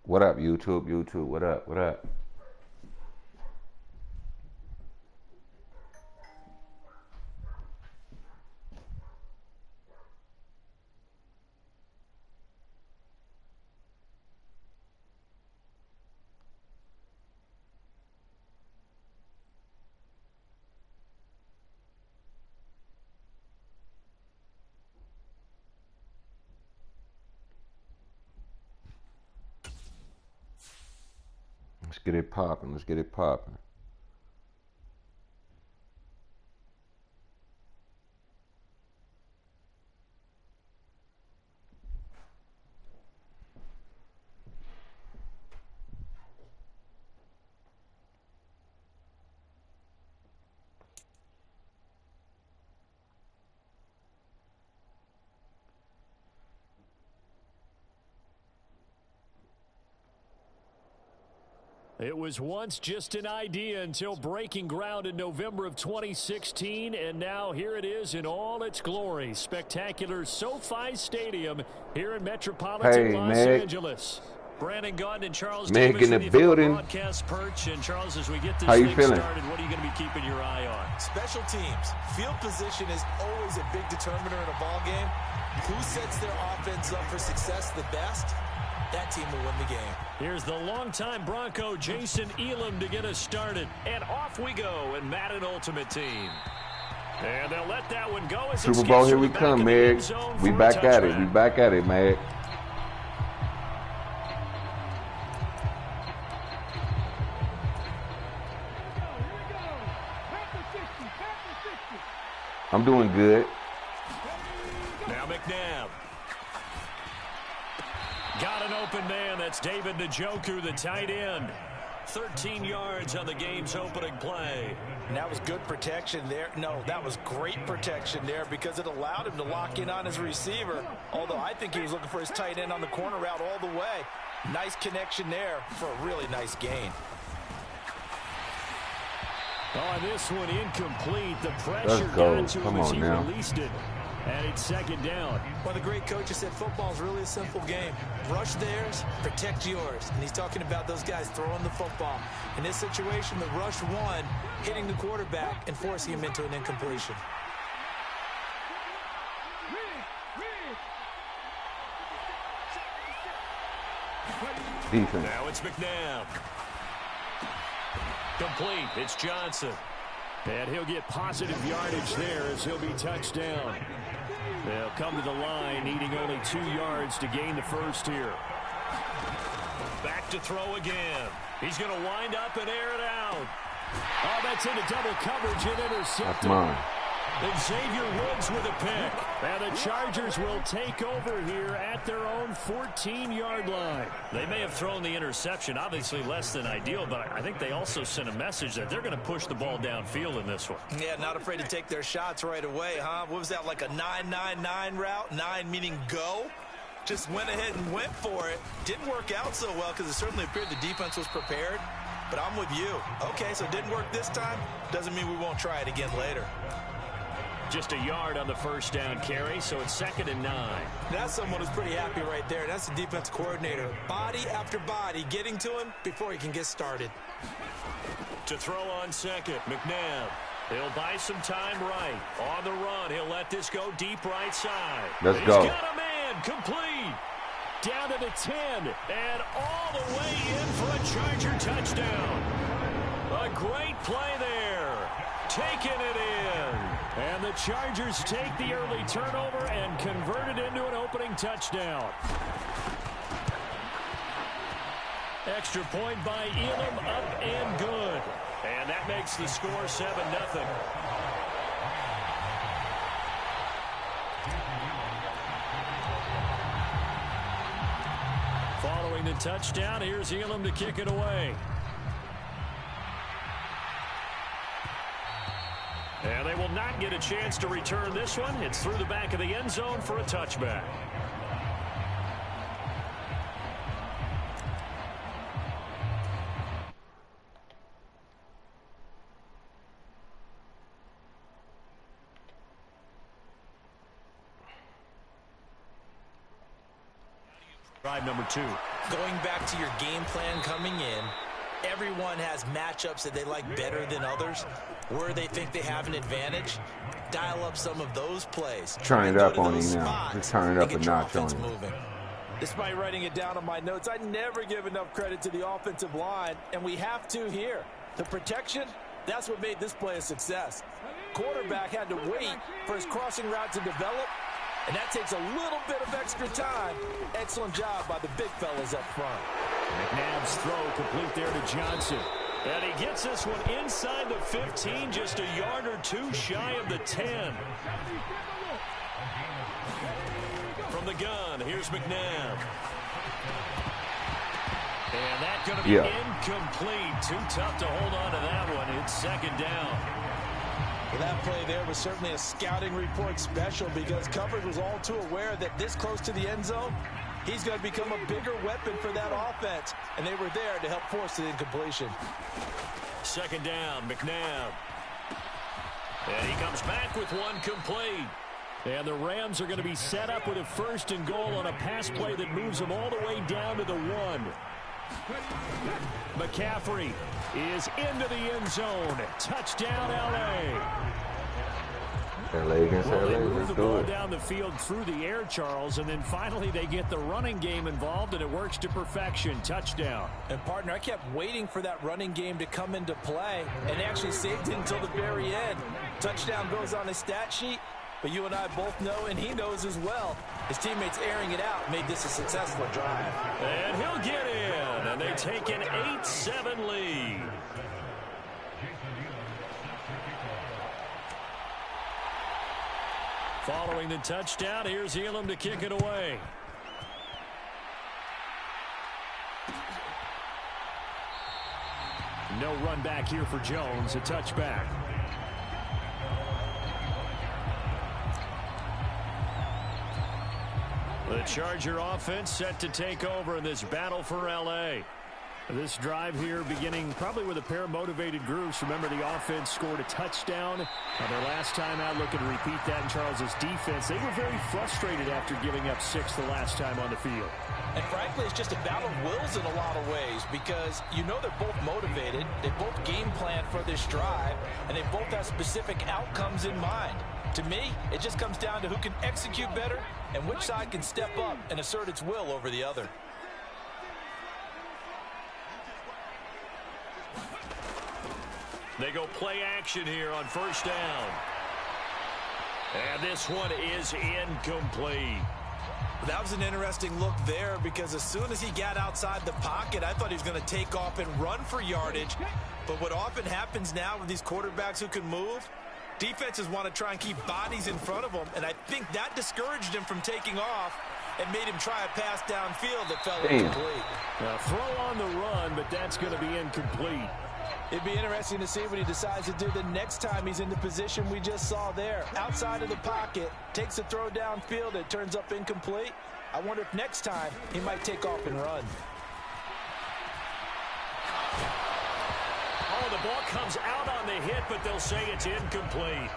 What up, YouTube? YouTube, what up? What up? Let's get it popping. Let's get it popping. It was once just an idea until breaking ground in November of 2016, and now here it is in all its glory. Spectacular SoFi Stadium here in metropolitan Los Angeles. Brandon Gunn and Charles Meg Davis in the with you from building. Broadcast perch. And Charles, as we get this How you thing feeling? started, what are you going to be keeping your eye on? Special teams. Field position is always a big determiner in a ball game. Who sets their offense up for success the best? That team will win the game. Here's the longtime Bronco, Jason Elam, to get us started. And off we go in Madden Ultimate Team. And they'll let that one go. As Super Bowl, here we come, Meg. We back at it. We back at it, Meg. I'm doing good. Now McNabb. Got an open man. That's David Njoku, the tight end. 13 yards on the game's opening play. And that was good protection there. No, that was great protection there because it allowed him to lock in on his receiver. Although I think he was looking for his tight end on the corner route all the way. Nice connection there for a really nice gain. Oh, this one incomplete. The pressure got to him as he released it. And it's second down. Well, the great coach has said football is really a simple game. Rush theirs, protect yours. And he's talking about those guys throwing the football. In this situation, the rush one, hitting the quarterback and forcing him into an incompletion. Defense. Now it's McNabb. Complete. It's Johnson. And he'll get positive yardage there as he'll be touched down. They'll come to the line, needing only 2 yards to gain the first here. Back to throw again. He's going to wind up and air it out. Oh, that's into double coverage and intercepted. That's mine. And Xavier Woods with a pick. And the Chargers will take over here at their own 14-yard line. They may have thrown the interception, obviously less than ideal, but I think they also sent a message that they're going to push the ball downfield in this one. Yeah, not afraid to take their shots right away, huh? What was that, like a 9-9-9 route? 9 meaning go? Just went ahead and went for it. Didn't work out so well because it certainly appeared the defense was prepared. But I'm with you. Okay, so it didn't work this time. Doesn't mean we won't try it again later. Just a yard on the first down carry, so it's 2nd and 9. That's someone who's pretty happy right there. That's the defense coordinator. Body after body getting to him before he can get started. To throw on second, McNabb. He'll buy some time right. On the run, he'll let this go deep right side. Let's He's go. got a man, complete. Down to the 10, and all the way in for a Charger touchdown. A great play there. Taking it in. And the Chargers take the early turnover and convert it into an opening touchdown. Extra point by Elam, up and good. And that makes the score 7-0. Following the touchdown, here's Elam to kick it away. And they will not get a chance to return this one. It's through the back of the end zone for a touchback. Drive number 2. Going back to your game plan coming in, everyone has matchups that they like better than others, where they think they have an advantage. Dial up some of those plays. Turn it up on you now. Just turn it up a notch on you. Despite writing it down on my notes, I never give enough credit to the offensive line, and we have to here. The protection, that's what made this play a success. Quarterback had to wait for his crossing route to develop, and that takes a little bit of extra time. Excellent job by the big fellas up front. McNabb's throw complete there to Johnson. And he gets this one inside the 15, just a yard or two shy of the 10. From the gun, here's McNabb. And that's going to be incomplete. Too tough to hold on to that one. It's second down. Well, that play there was certainly a scouting report special because coverage was all too aware that this close to the end zone, he's going to become a bigger weapon for that offense. And they were there to help force the incompletion. Second down, McNabb. And he comes back with one complete. And the Rams are going to be set up with a 1st and goal on a pass play that moves them all the way down to the 1. McCaffrey is into the end zone. Touchdown, L.A. LA against Well, they LA. move Let's the do ball it. down the field through the air, Charles, and then finally they get the running game involved, and it works to perfection. Touchdown. And, partner, I kept waiting for that running game to come into play, and they actually saved it until the very end. Touchdown goes on his stat sheet, but you and I both know, and he knows as well, his teammates airing it out made this a successful drive. And he'll get in, and they take an 8-7 lead. Following the touchdown, here's Elam to kick it away. No run back here for Jones, a touchback. The Charger offense set to take over in this battle for L.A. This drive here beginning probably with a pair of motivated groups. Remember, the offense scored a touchdown. Their last time out, looking to repeat that in Charles's defense. They were very frustrated after giving up 6 the last time on the field. And frankly, it's just a battle of wills in a lot of ways because you know they're both motivated. They both game plan for this drive, and they both have specific outcomes in mind. To me, it just comes down to who can execute better and which side can step up and assert its will over the other. They go play action here on 1st down. And this one is incomplete. That was an interesting look there because as soon as he got outside the pocket, I thought he was going to take off and run for yardage. But what often happens now with these quarterbacks who can move, defenses want to try and keep bodies in front of them, and I think that discouraged him from taking off and made him try a pass downfield that fell incomplete. Now, throw on the run, but that's going to be incomplete. It'd be interesting to see what he decides to do the next time he's in the position we just saw there. Outside of the pocket, takes a throw downfield, it turns up incomplete. I wonder if next time he might take off and run. Oh, the ball comes out on the hit, but they'll say it's incomplete.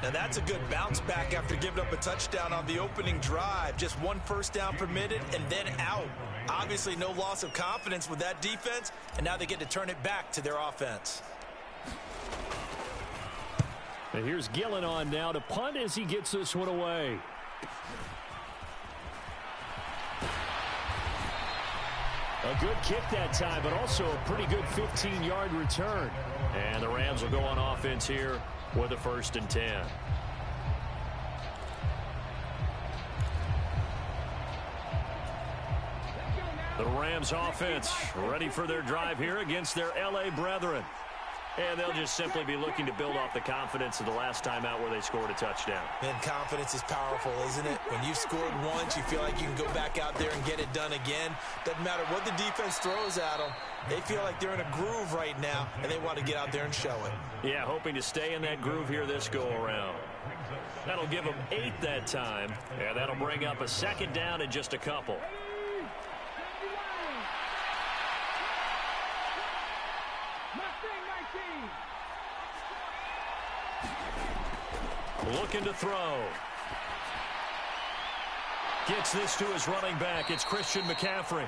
Now that's a good bounce back after giving up a touchdown on the opening drive. Just 1 first down permitted and then out. Obviously no loss of confidence with that defense, and now they get to turn it back to their offense. And here's Gillen on now to punt as he gets this one away. A good kick that time, but also a pretty good 15-yard return. And the Rams will go on offense here with a 1st and 10. The Rams offense ready for their drive here against their L.A. brethren. And they'll just simply be looking to build off the confidence of the last time out where they scored a touchdown. And confidence is powerful, isn't it? When you've scored once, you feel like you can go back out there and get it done again. Doesn't matter what the defense throws at them. They feel like they're in a groove right now, and they want to get out there and show it. Yeah, hoping to stay in that groove here this go-around. That'll give them 8 that time. And that'll bring up a 2nd down in just a couple. Looking to throw. Gets this to his running back. It's Christian McCaffrey.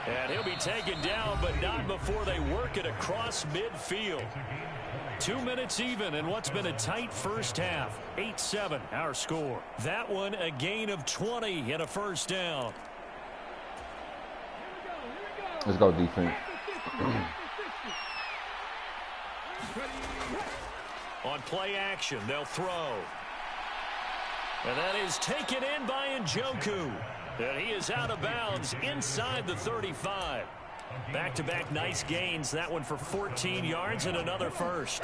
And he'll be taken down, but not before they work it across midfield. 2 minutes even in what's been a tight first half. 8-7, our score. That one a gain of 20 and a first down. Let's go defense. On play action, they'll throw. And that is taken in by Njoku. And he is out of bounds inside the 35. Back-to-back nice gains. That one for 14 yards and another first.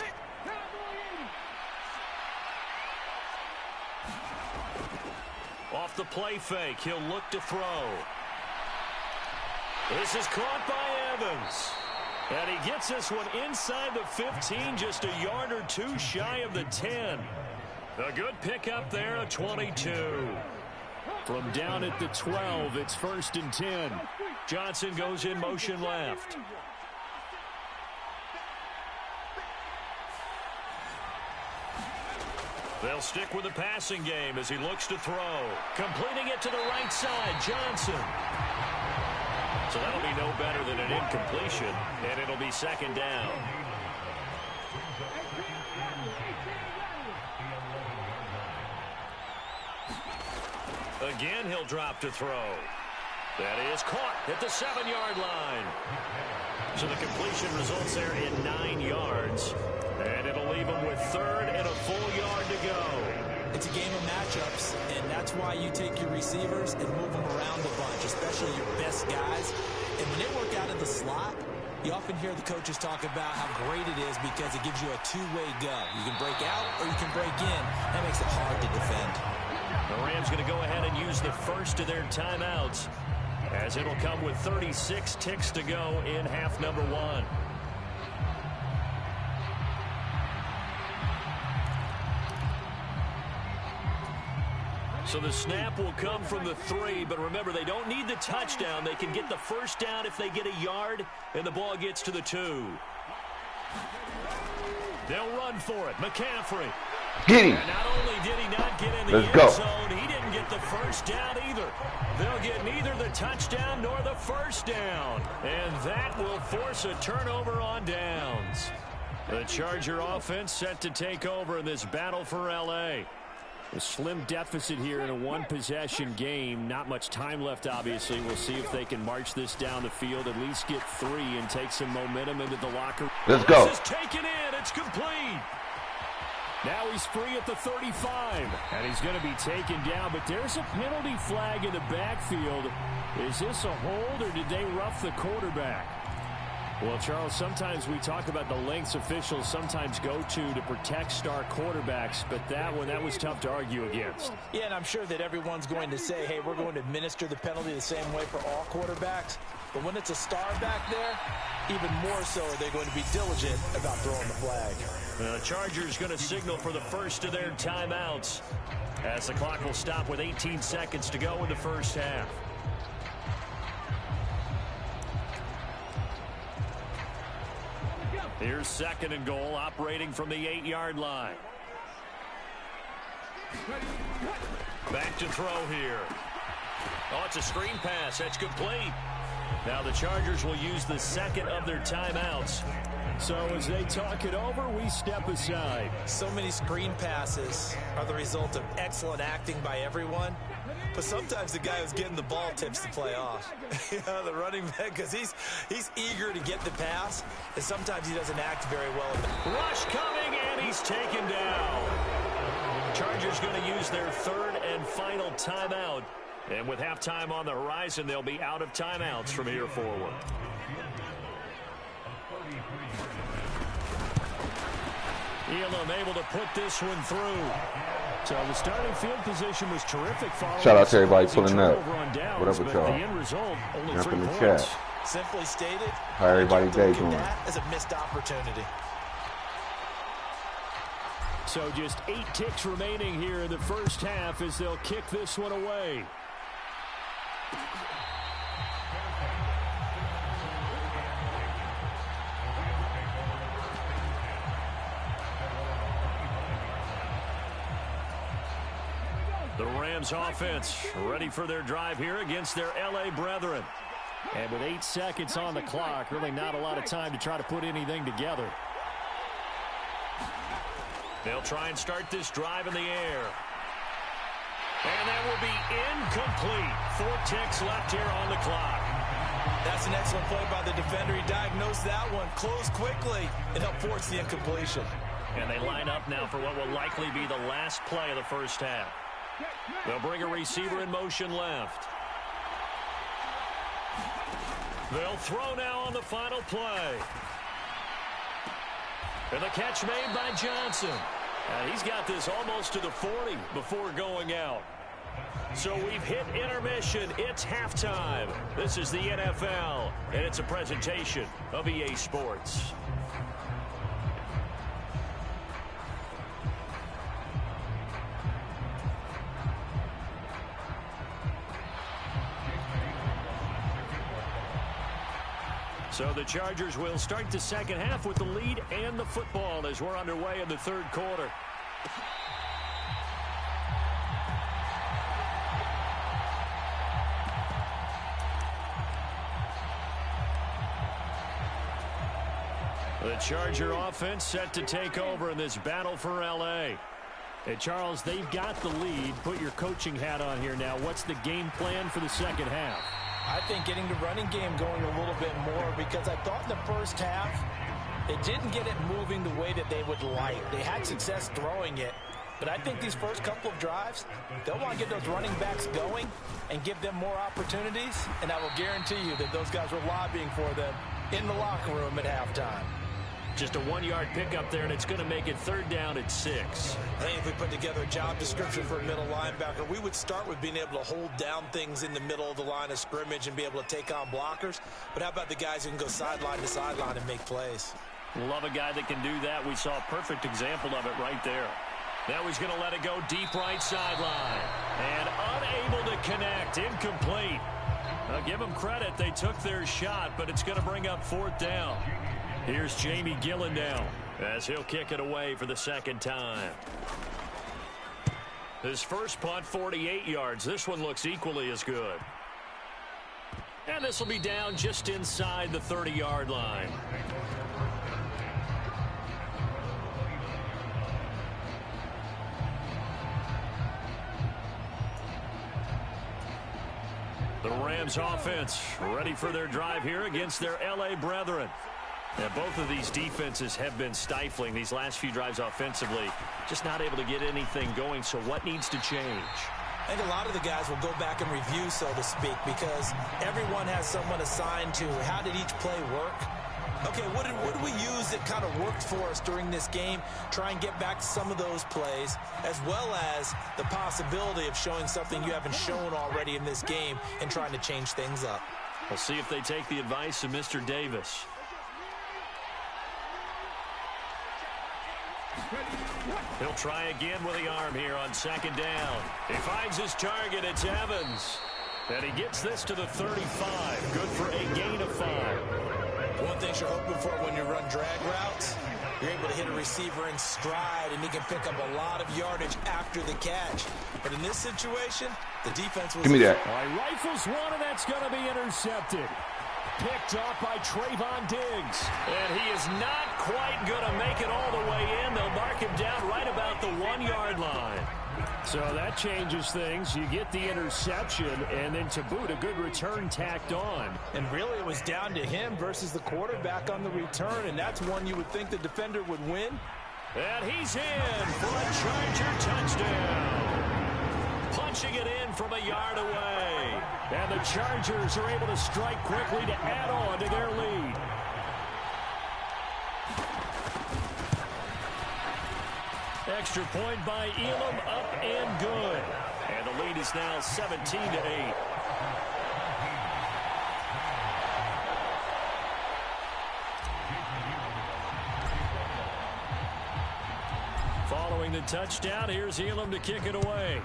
Off the play fake, he'll look to throw. This is caught by Evans. And he gets this one inside the 15, just a yard or two shy of the 10. A good pickup there, a 22. From down at the 12, it's 1st and 10. Johnson goes in motion left. They'll stick with the passing game as he looks to throw. Completing it to the right side, Johnson. So that'll be no better than an incompletion, and it'll be 2nd down. Again, he'll drop to throw. That is caught at the 7-yard line. So the completion results there in 9 yards. And it'll leave him with 3rd and a full yard to go. It's a game of matchups, and that's why you take your receivers and move them around a bunch, especially your best guys. And when they work out in the slot, you often hear the coaches talk about how great it is because it gives you a two-way go. You can break out or you can break in. That makes it hard to defend. The Rams going to go ahead and use the first of their timeouts, as it'll come with 36 ticks to go in half number 1. So the snap will come from the 3, but remember, they don't need the touchdown. They can get the first down if they get a yard, and the ball gets to the 2. They'll run for it. McCaffrey. Get him. And not only did he not get in the Let's end go. zone, he didn't get the first down either. They'll get neither the touchdown nor the first down. And that will force a turnover on downs. The Charger offense set to take over in this battle for L.A. A slim deficit here in a one-possession game. Not much time left, obviously. We'll see if they can march this down the field, at least get 3 and take some momentum into the locker room. Let's go. This is taken in. It's complete. Now he's free at the 35. And he's going to be taken down, but there's a penalty flag in the backfield. Is this a hold, or did they rough the quarterback? Well, Charles, sometimes we talk about the lengths officials sometimes go to protect star quarterbacks, but that one, that was tough to argue against. Yeah, and I'm sure that everyone's going to say, hey, we're going to administer the penalty the same way for all quarterbacks. But when it's a star back there, even more so are they going to be diligent about throwing the flag. The Chargers going to signal for the first of their timeouts as the clock will stop with 18 seconds to go in the first half. Here's 2nd and goal, operating from the 8-yard line. Back to throw here. Oh, it's a screen pass. That's complete. Now the Chargers will use the 2nd of their timeouts. So as they talk it over, we step aside. So many screen passes are the result of excellent acting by everyone. But sometimes the guy who's getting the ball tips the play off. You know, the running back, because he's eager to get the pass, and sometimes he doesn't act very well. Rush coming, and he's taken down. Chargers going to use their 3rd and final timeout. And with halftime on the horizon, they'll be out of timeouts from here forward. Elam able to put this one through. So the starting field position was terrific. Shout out to everybody pulling up. Downs, what up with y'all? The end result, only Jump 3 in the points. chat. Simply stated, How everybody day look at going? that as a missed opportunity. So just 8 ticks remaining here in the first half as they'll kick this one away. The Rams offense ready for their drive here against their L.A. brethren. And with 8 seconds on the clock, really not a lot of time to try to put anything together. They'll try and start this drive in the air. And that will be incomplete. 4 ticks left here on the clock. That's an excellent play by the defender. He diagnosed that one, closed quickly, and helped force the incompletion. And they line up now for what will likely be the last play of the first half. They'll bring a receiver in motion left. They'll throw now on the final play. And the catch made by Johnson. And he's got this almost to the 40 before going out. So we've hit intermission. It's halftime. This is the NFL, and it's a presentation of EA Sports. So the Chargers will start the second half with the lead and the football as we're underway in the third quarter. The Charger offense set to take over in this battle for L.A. Hey, Charles, they've got the lead. Put your coaching hat on here now. What's the game plan for the second half? I think getting the running game going a little bit more, because I thought in the first half they didn't get it moving the way that they would like. They had success throwing it, but I think these first couple of drives, they'll want to get those running backs going and give them more opportunities, and I will guarantee you that those guys were lobbying for them in the locker room at halftime. Just a 1-yard pickup there, and it's going to make it third down at 6. I think if we put together a job description for a middle linebacker, we would start with being able to hold down things in the middle of the line of scrimmage and be able to take on blockers. But how about the guys who can go sideline to sideline and make plays? Love a guy that can do that. We saw a perfect example of it right there. Now he's going to let it go deep right sideline. And unable to connect. Incomplete. Now give them credit. They took their shot, but it's going to bring up 4th down. Here's Jamie Gillen now as he'll kick it away for the second time. His first punt, 48 yards. This one looks equally as good. And this will be down just inside the 30-yard line. The Rams offense ready for their drive here against their L.A. brethren. And both of these defenses have been stifling these last few drives offensively. Just not able to get anything going, so what needs to change? I think a lot of the guys will go back and review, so to speak, because everyone has someone assigned to how did each play work. Okay, what did we use that kind of worked for us during this game? Try and get back to some of those plays, as well as the possibility of showing something you haven't shown already in this game and trying to change things up. We'll see if they take the advice of Mr. Davis. He'll try again with the arm here on second down. He finds his target. It's Evans. And he gets this to the 35. Good for a gain of 5. One thing you're hoping for when you run drag routes, you're able to hit a receiver in stride, and he can pick up a lot of yardage after the catch. But in this situation, the defense was... Give me that. All right, rifles one, and that's going to be intercepted. Picked off by Trayvon Diggs. And he is not quite going to make it all the way in. They'll mark him down right about the 1-yard line. So that changes things. You get the interception, and then to boot, a good return tacked on. And really, it was down to him versus the quarterback on the return, and that's one you would think the defender would win. And he's in for a Charger touchdown. Punching it in from a yard away. And the Chargers are able to strike quickly to add on to their lead. Extra point by Elam, up and good. And the lead is now 17-8. Following the touchdown, here's Elam to kick it away.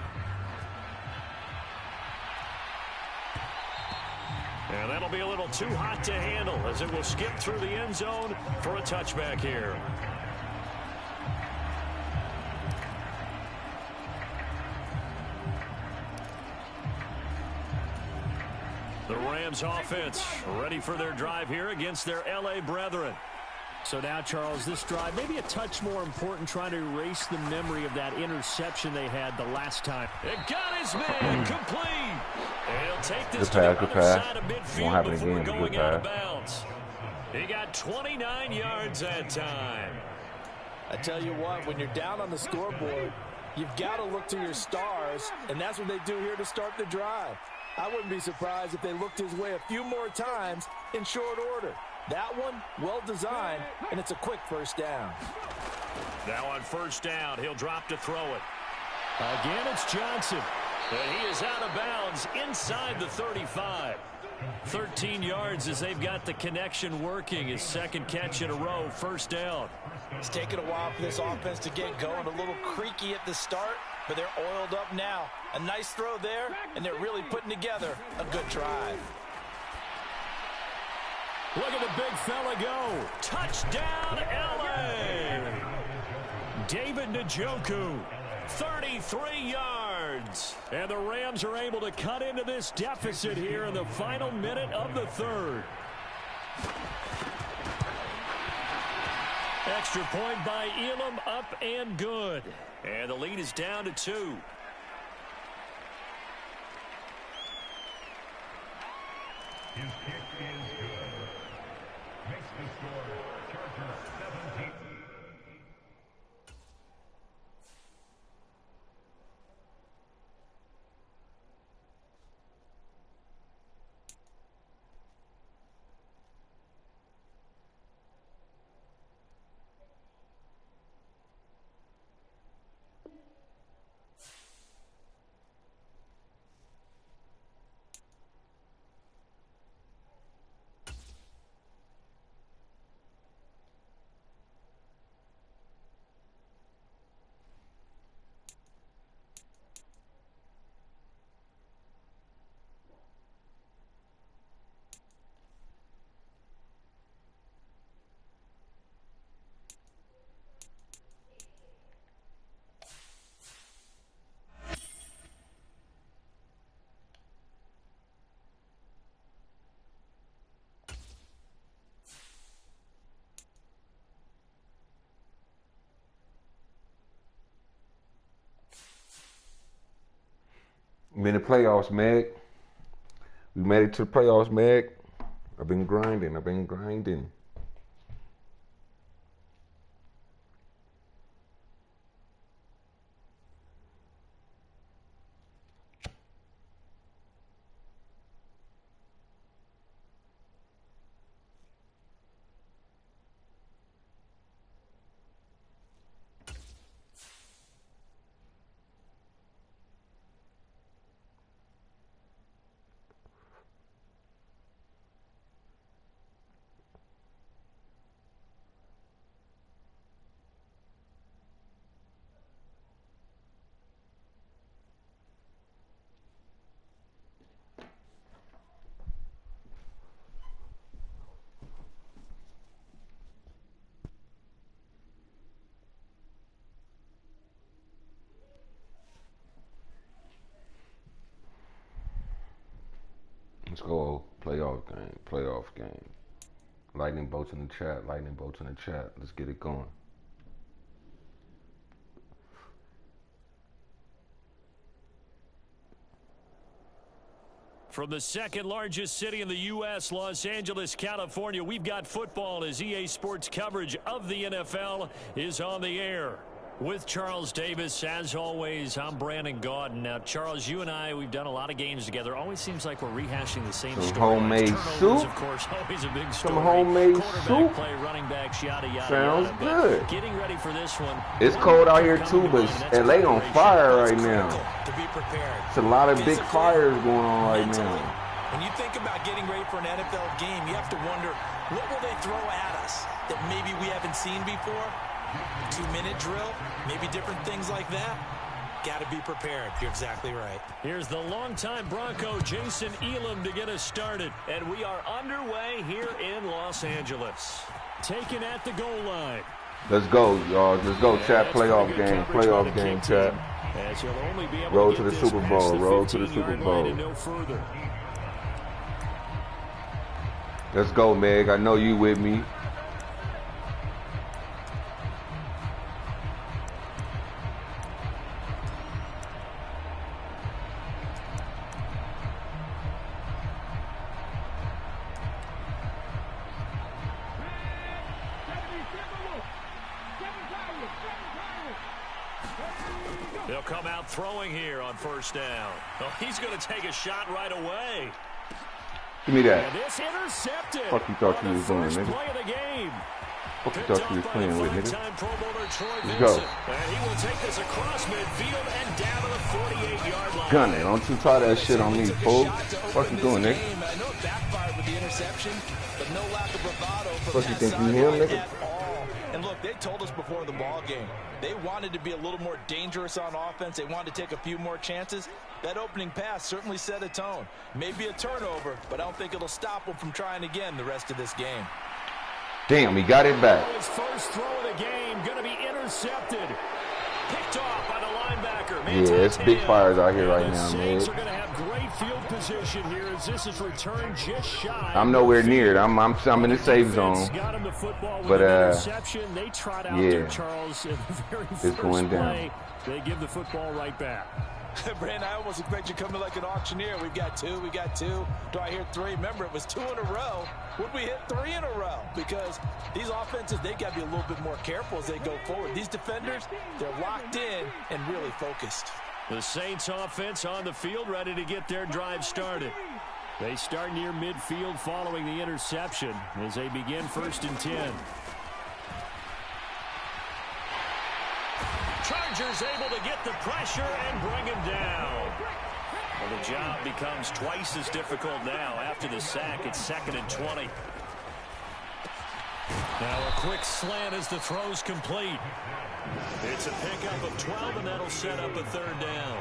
And that'll be a little too hot to handle as it will skip through the end zone for a touchback here. The Rams offense ready for their drive here against their L.A. brethren. So now, Charles, this drive maybe a touch more important, trying to erase the memory of that interception they had the last time. It got his man complete. And he'll take this Good to pass, the good other pass. side of Won't midfield happen before again, but going good out of pass. bounds. He got 29 yards that time. I tell you what, when you're down on the scoreboard, you've got to look to your stars, and that's what they do here to start the drive. I wouldn't be surprised if they looked his way a few more times in short order. That one, well designed, and it's a quick first down. Now on first down, he'll drop to throw it. Again, it's Johnson. And he is out of bounds inside the 35. 13 yards as they've got the connection working. His second catch in a row, first down. It's taken a while for this offense to get going. A little creaky at the start, but they're oiled up now. A nice throw there, and they're really putting together a good drive. Look at the big fella go. Touchdown, L.A. David Njoku, 33 yards. And the Rams are able to cut into this deficit here in the final minute of the third. Extra point by Elam, up and good. And the lead is down to 2. His kick is good. Makes the score Chargers 17. We in the playoffs, Meg. We made it to the playoffs, Meg. I've been grinding. Let's go playoff game. Lightning bolts in the chat. Let's get it going. From the second largest city in the U.S., Los Angeles, California, we've got football as EA Sports coverage of the NFL is on the air. With Charles Davis, as always, I'm Brandon Gaudin. Now, Charles, you and I, we've done a lot of games together. Always seems like we're rehashing the same story. Homemade soup. Of course, always a big story. Some homemade soup. Play, running backs, yada, yada, Sounds yada. good. Getting ready for this one. It's cold out here too, but LA on fire right now. To be prepared. It's a lot of big fires going on right now. When you think about getting ready for an NFL game, you have to wonder, what will they throw at us that maybe we haven't seen before? 2-minute drill, maybe different things like that. Got to be prepared. You're exactly right. Here's the longtime Bronco, Jason Elam, to get us started. And we are underway here in Los Angeles. Taken at the goal line. Let's go, y'all. Let's go, chat. Playoff game, chat. As he'll only be able Road to to the get Super this Bowl. past the Road to the 15-yard Super line Bowl. and no further. Let's go, Meg. I know you with me. They'll come out throwing here on first down. Oh, he's going to take a shot right away. Give me that. And this intercepted. Fuck you thought you was doing, nigga? Play of the game. Fuck you thought you was playing with, nigga? Let's go. And he will take this across midfield and down to the 48-yard line. Gun it. Don't you try that shit on me, fool. Fuck you doing, nigga? I know it backfired with the interception, but no lack of bravado from Fuck you think you him, nigga? at all. And look, they told us before the ball game, they wanted to be a little more dangerous on offense. They wanted to take a few more chances. That opening pass certainly set a tone. Maybe a turnover, but I don't think it'll stop them from trying again the rest of this game. Damn, he got it back. His first throw of the game going to be intercepted. Picked off by the linebacker. Yeah, it's big fires out here right now, man. Saints are going to have great field position here as this is returned just shy. I'm nowhere near it. I'm in the safe zone. Got him the football with But an interception. They trot out yeah, there, Charles, in the very it's first going down. play. They give the football right back. Brandon, I almost expect you coming like an auctioneer. We've got two. Do I hear three? Remember, it was 2 in a row. Would we hit 3 in a row? Because these offenses, they got to be a little bit more careful as they go forward. These defenders, they're locked in and really focused. The Saints offense on the field, ready to get their drive started. They start near midfield following the interception as they begin 1st and 10. Chargers able to get the pressure and bring him down. Well, the job becomes twice as difficult now after the sack. It's 2nd and 20. Now a quick slant as the throw's complete. It's a pickup of 12, and that'll set up a 3rd down.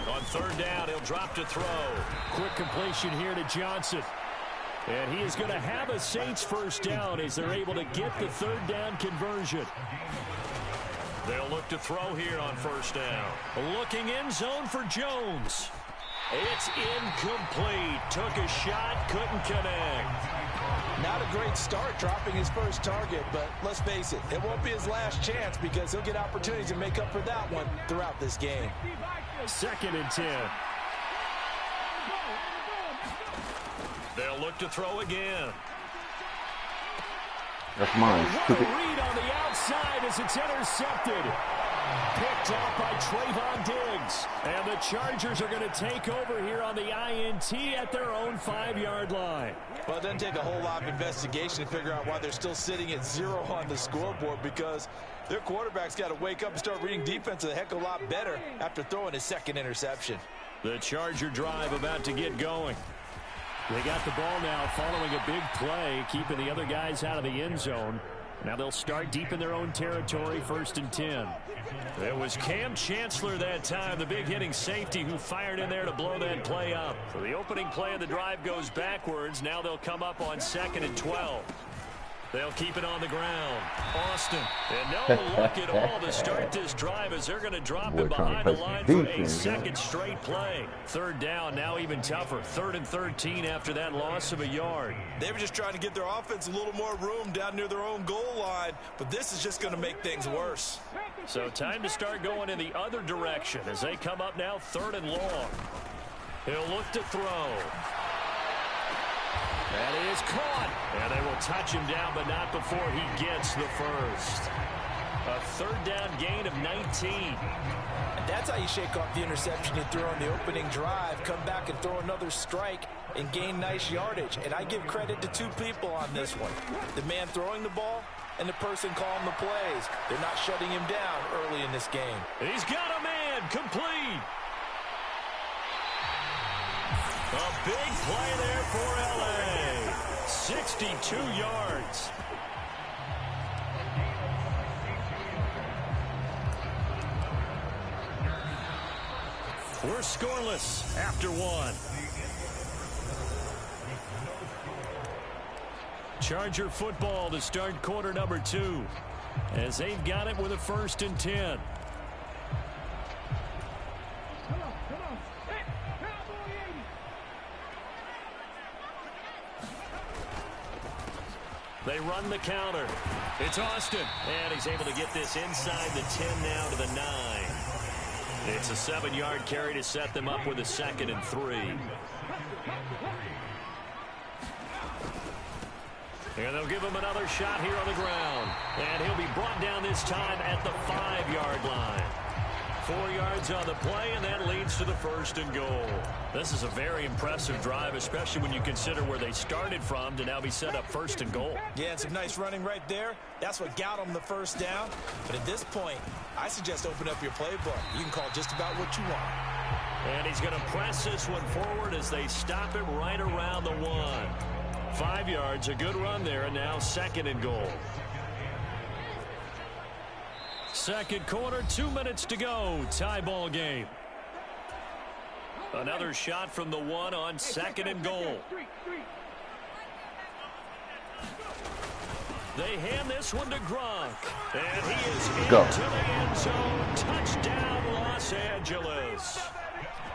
On 3rd down, he'll drop to throw. Quick completion here to Johnson. And he is going to have a Saints 1st down as they're able to get the 3rd down conversion. They'll look to throw here on 1st down. Looking end zone for Jones. It's incomplete. Took a shot, couldn't connect. Not a great start dropping his first target, but let's face it, it won't be his last chance because he'll get opportunities to make up for that one throughout this game. 2nd and 10. They'll look to throw again. That's mine. What a read on the outside as it's intercepted. Picked off by Trayvon Diggs. And the Chargers are going to take over here on the INT at their own 5-yard line. Well, it doesn't take a whole lot of investigation to figure out why they're still sitting at 0 on the scoreboard, because their quarterback's got to wake up and start reading defense a heck of a lot better after throwing his 2nd interception. The Charger drive about to get going. They got the ball now following a big play, keeping the other guys out of the end zone. Now they'll start deep in their own territory, 1st and 10. It was Cam Chancellor that time, the big hitting safety, who fired in there to blow that play up. So the opening play of the drive goes backwards. Now they'll come up on 2nd and 12. They'll keep it on the ground. Austin, and no luck at all to start this drive as they're going to drop him behind the line for a 2nd straight play. 3rd down, now even tougher. 3rd and 13 after that loss of a yard. They were just trying to get their offense a little more room down near their own goal line, but this is just going to make things worse. So time to start going in the other direction as they come up now 3rd and long. He'll look to throw. That is caught. And they will touch him down, but not before he gets the first. A 3rd down gain of 19. And that's how you shake off the interception you threw on the opening drive. Come back and throw another strike and gain nice yardage. And I give credit to 2 people on this one. The man throwing the ball and the person calling the plays. They're not shutting him down early in this game. He's got a man complete. A big play there for L.A. 62 yards. We're scoreless after 1. Charger football to start quarter number 2 as they've got it with a 1st and 10. They run the counter. It's Austin. And he's able to get this inside the 10 now to the 9. It's a 7-yard carry to set them up with a 2nd and 3. And they'll give him another shot here on the ground. And he'll be brought down this time at the 5-yard line. 4 yards on the play, and that leads to the 1st and goal. This is a very impressive drive, especially when you consider where they started from to now be set up 1st and goal. Yeah, and some nice running right there. That's what got them the 1st down. But at this point, I suggest open up your playbook. You can call just about what you want. And he's going to press this one forward as they stop it right around the 1. 5 yards, a good run there, and now 2nd and goal. Second quarter, 2 minutes to go. Tie ball game. Another shot from the 1 on 2nd and goal. They hand this one to Gronk. And he is into the end zone. Touchdown, Los Angeles.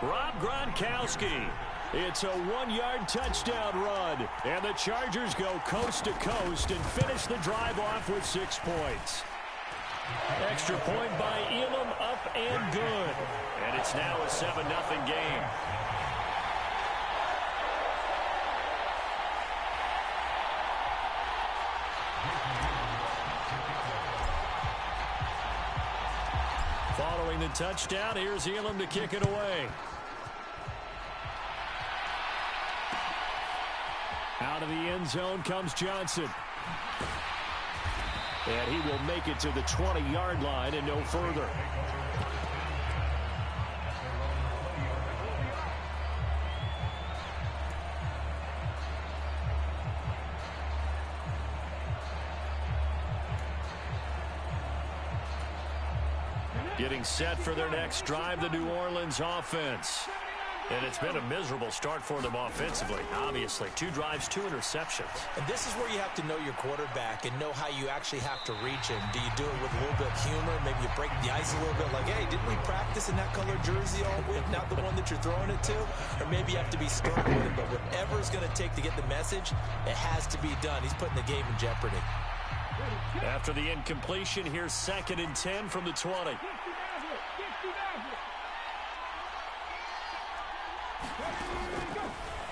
Rob Gronkowski. It's a 1-yard touchdown run. And the Chargers go coast to coast and finish the drive off with 6 points. Extra point by Elam, up and good. And it's now a 7-0 game. Following the touchdown, here's Elam to kick it away. Out of the end zone comes Johnson. And he will make it to the 20-yard line and no further. Getting set for their next drive, the New Orleans offense. And it's been a miserable start for them offensively, obviously. 2 drives, 2 interceptions. And this is where you have to know your quarterback and know how you actually have to reach him. Do you do it with a little bit of humor? Maybe you break the ice a little bit like, hey, didn't we practice in that color jersey all week? Not the one that you're throwing it to? Or maybe you have to be stern with him. But whatever it's going to take to get the message, it has to be done. He's putting the game in jeopardy. After the incompletion, here's 2nd and 10 from the 20.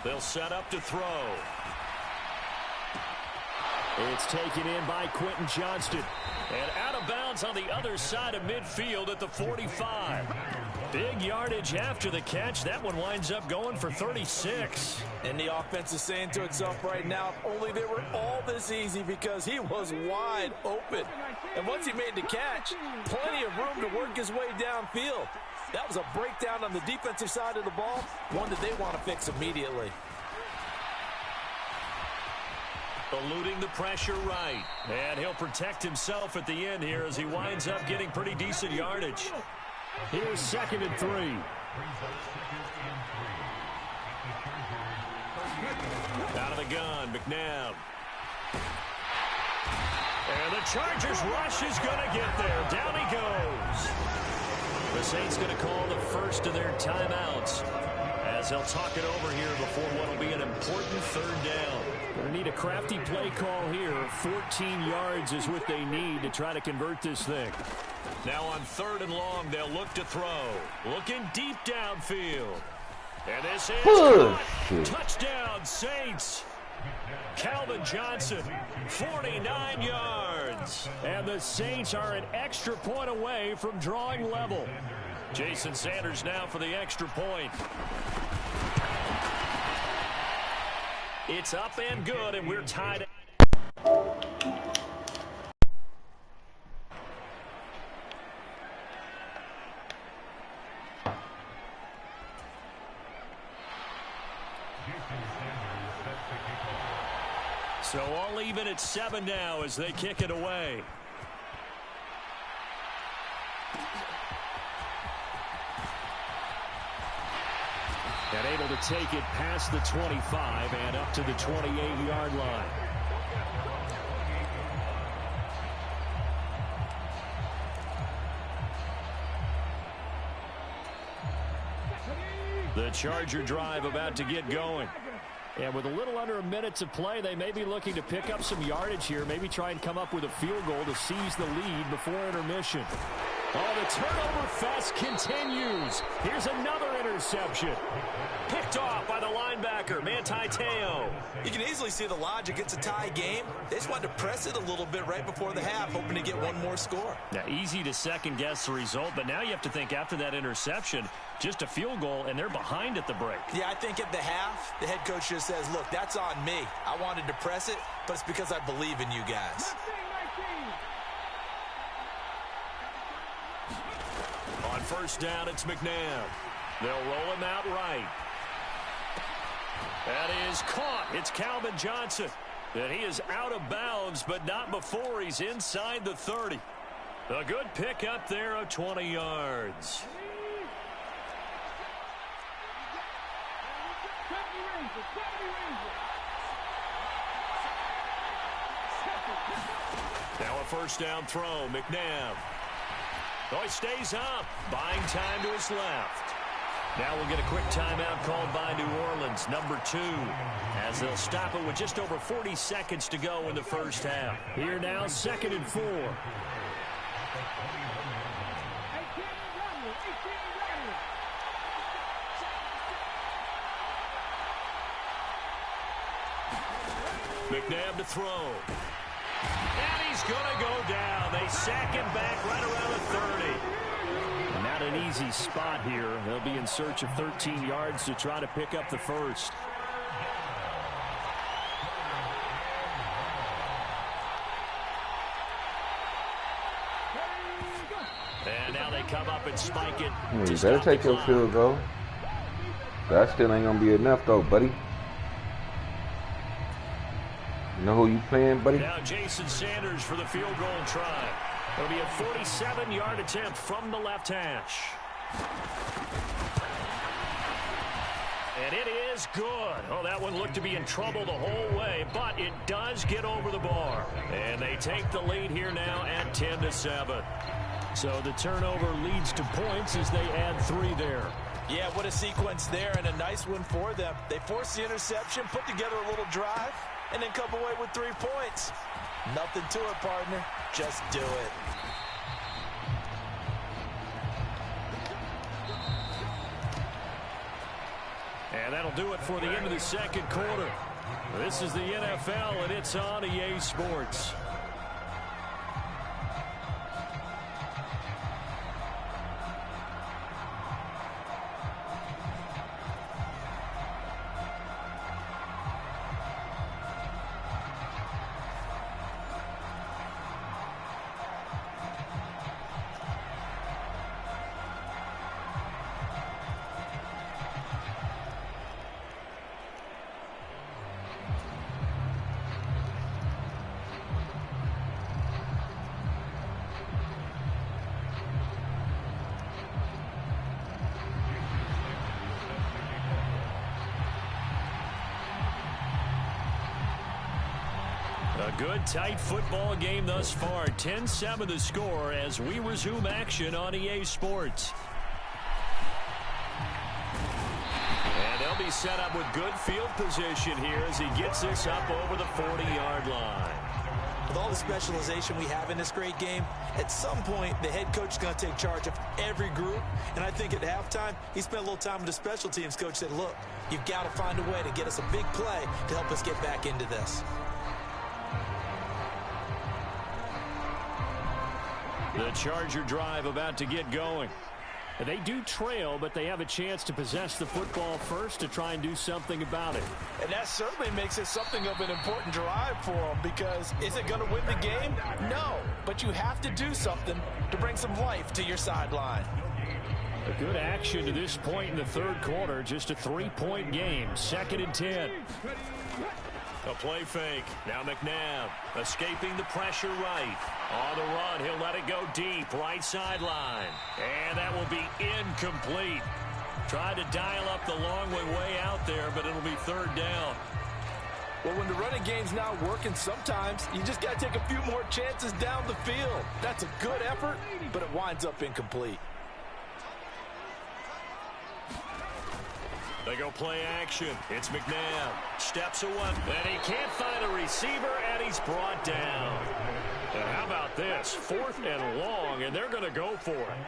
They'll set up to throw. It's taken in by Quentin Johnston. And out of bounds on the other side of midfield at the 45. Big yardage after the catch. That one winds up going for 36. And the offense is saying to itself right now, if only they were all this easy, because he was wide open. And once he made the catch, plenty of room to work his way downfield. That was a breakdown on the defensive side of the ball, one that they want to fix immediately. Eluding the pressure right. And he'll protect himself at the end here as he winds up getting pretty decent yardage. Here's 2nd and 3. Out of the gun, McNabb. And the Chargers rush is going to get there. Down he goes. The Saints going to call the first of their timeouts as they'll talk it over here before what will be an important 3rd down. Going to need a crafty play call here. 14 yards is what they need to try to convert this thing. Now on 3rd and long, they'll look to throw. Looking deep downfield. And this is caught. Touchdown, Saints. Calvin Johnson, 49 yards. And the Saints are an extra point away from drawing level. Jason Sanders now for the extra point. It's up and good, and we're tied. So all even at 7 now as they kick it away. And able to take it past the 25 and up to the 28-yard line. The Charger drive about to get going. And with a little under a minute to play, they may be looking to pick up some yardage here, maybe try and come up with a field goal to seize the lead before intermission. Oh, the turnover fest continues. Here's another interception. Picked off by the linebacker, Manti Te'o. You can easily see the logic. It's a tie game. They just wanted to press it a little bit right before the half, hoping to get one more score. Now, easy to second-guess the result, but now you have to think after that interception, just a field goal, and they're behind at the break. Yeah, I think at the half, the head coach just says, look, that's on me. I wanted to press it, but it's because I believe in you guys. On first down, it's McNabb. They'll roll him out right. That is caught. It's Calvin Johnson. And he is out of bounds, but not before he's inside the 30. A good pick up there of 20 yards. Now a first down throw, McNabb. Oh, he stays up, buying time to his left. Now we'll get a quick timeout called by New Orleans, number 2, as they'll stop it with just over 40 seconds to go in the first half. Here now, 2nd and 4. McNabb to throw. And he's going to go down. They sack him back right around the 30. Not an easy spot here. They'll be in search of 13 yards to try to pick up the first. And now they come up and spike it. You better take your field goal. That still ain't going to be enough, though, buddy. You know who you playing, buddy? Now Jason Sanders for the field goal try. It'll be a 47-yard attempt from the left hash. And it is good. Oh, that one looked to be in trouble the whole way, but it does get over the bar. And they take the lead here now at 10-7. So the turnover leads to points as they add 3 there. Yeah, what a sequence there, and a nice one for them. They forced the interception, put together a little drive, and then come away with 3 points. Nothing to it, partner. Just do it. And that'll do it for the end of the second quarter. This is the NFL, and it's on EA Sports. A good, tight football game thus far. 10-7 the score as we resume action on EA Sports. And they'll be set up with good field position here as he gets this up over the 40-yard line. With all the specialization we have in this great game, at some point the head coach is going to take charge of every group. And I think at halftime, he spent a little time with the special teams coach, said, look, you've got to find a way to get us a big play to help us get back into this. The Charger drive about to get going. They do trail, but they have a chance to possess the football first to try and do something about it. And that certainly makes it something of an important drive for them, because is it going to win the game? No, but you have to do something to bring some life to your sideline. A good action to this point in the third quarter. Just a 3-point game. 2nd and 10. A play fake. Now McNabb escaping the pressure right. On the run, he'll let it go deep. Right sideline. And that will be incomplete. Tried to dial up the long way out there, but it'll be 3rd down. Well, when the running game's not working, sometimes you just got to take a few more chances down the field. That's a good effort, but it winds up incomplete. They go play action. It's McNabb. Steps away. And he can't find a receiver, and he's brought down. And how about this? 4th and long, and they're going to go for it.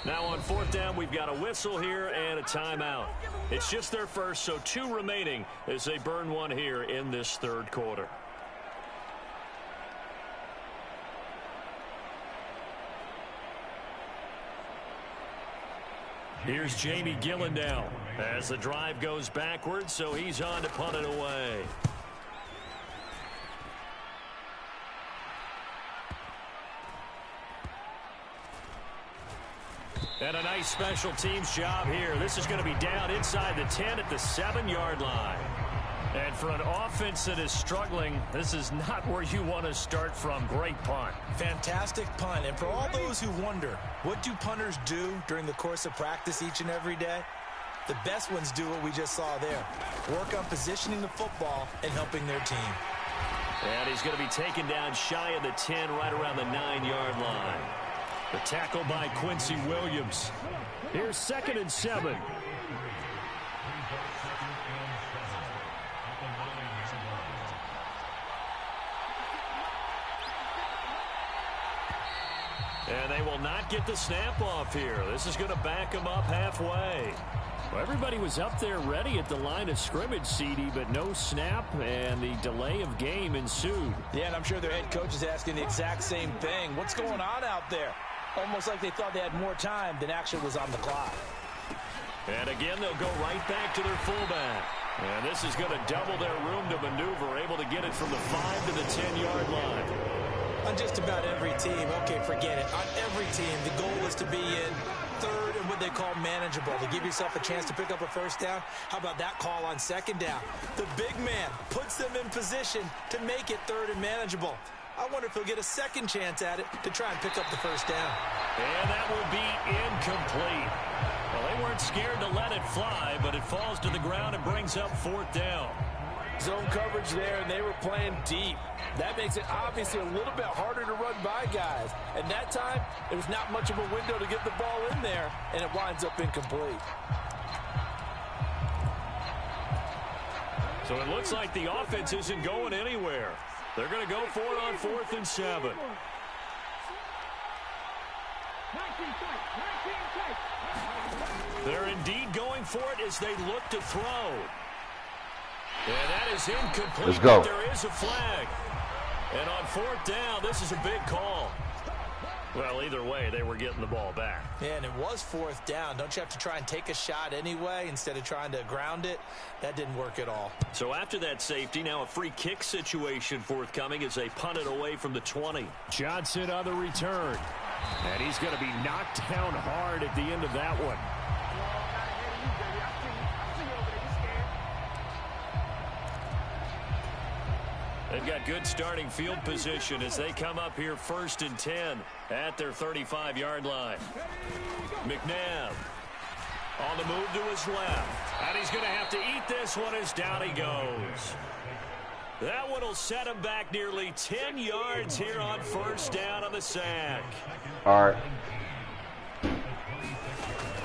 Now on 4th down, we've got a whistle here and a timeout. It's just their first, so 2 remaining as they burn one here in this 3rd quarter. Here's Jamie Gillen now as the drive goes backwards, so he's on to punt it away. And a nice special teams job here. This is going to be down inside the 10 at the 7-yard line. And for an offense that is struggling, this is not where you want to start from. Great punt. Fantastic punt. And for all those who wonder, what do punters do during the course of practice each and every day? The best ones do what we just saw there. Work on positioning the football and helping their team. And he's going to be taken down shy of the 10, right around the 9-yard line. The tackle by Quincy Williams. Here's 2nd and 7. And they will not get the snap off here. This is going to back them up halfway. Well, everybody was up there ready at the line of scrimmage, CD, but no snap, and the delay of game ensued. Yeah, and I'm sure their head coach is asking the exact same thing. What's going on out there? Almost like they thought they had more time than actually was on the clock. And again, they'll go right back to their fullback. And this is going to double their room to maneuver, able to get it from the 5 to the 10-yard line. On just about every team, okay, forget it. On every team, the goal is to be in 3rd and what they call manageable, to give yourself a chance to pick up a 1st down. How about that call on 2nd down? The big man puts them in position to make it 3rd and manageable. I wonder if he'll get a 2nd chance at it to try and pick up the 1st down. And that will be incomplete. Well, they weren't scared to let it fly, but it falls to the ground and brings up 4th down. Zone coverage there, and they were playing deep. That makes it obviously a little bit harder to run by guys. And that time, there was not much of a window to get the ball in there, and it winds up incomplete. So it looks like the offense isn't going anywhere. They're going to go for it on 4th and 7. They're indeed going for it as they look to throw. And that is incomplete. Let's go. There is a flag. And on 4th down, this is a big call. Well, either way, they were getting the ball back. Yeah, and it was 4th down. Don't you have to try and take a shot anyway instead of trying to ground it? That didn't work at all. So after that safety, now a free kick situation forthcoming as they punt it away from the 20. Johnson on the return. And he's going to be knocked down hard at the end of that one. They've got good starting field position as they come up here 1st and 10 at their 35-yard line. McNabb on the move to his left. And he's going to have to eat this one as down he goes. That one will set him back nearly 10 yards here on 1st down on the sack. All right.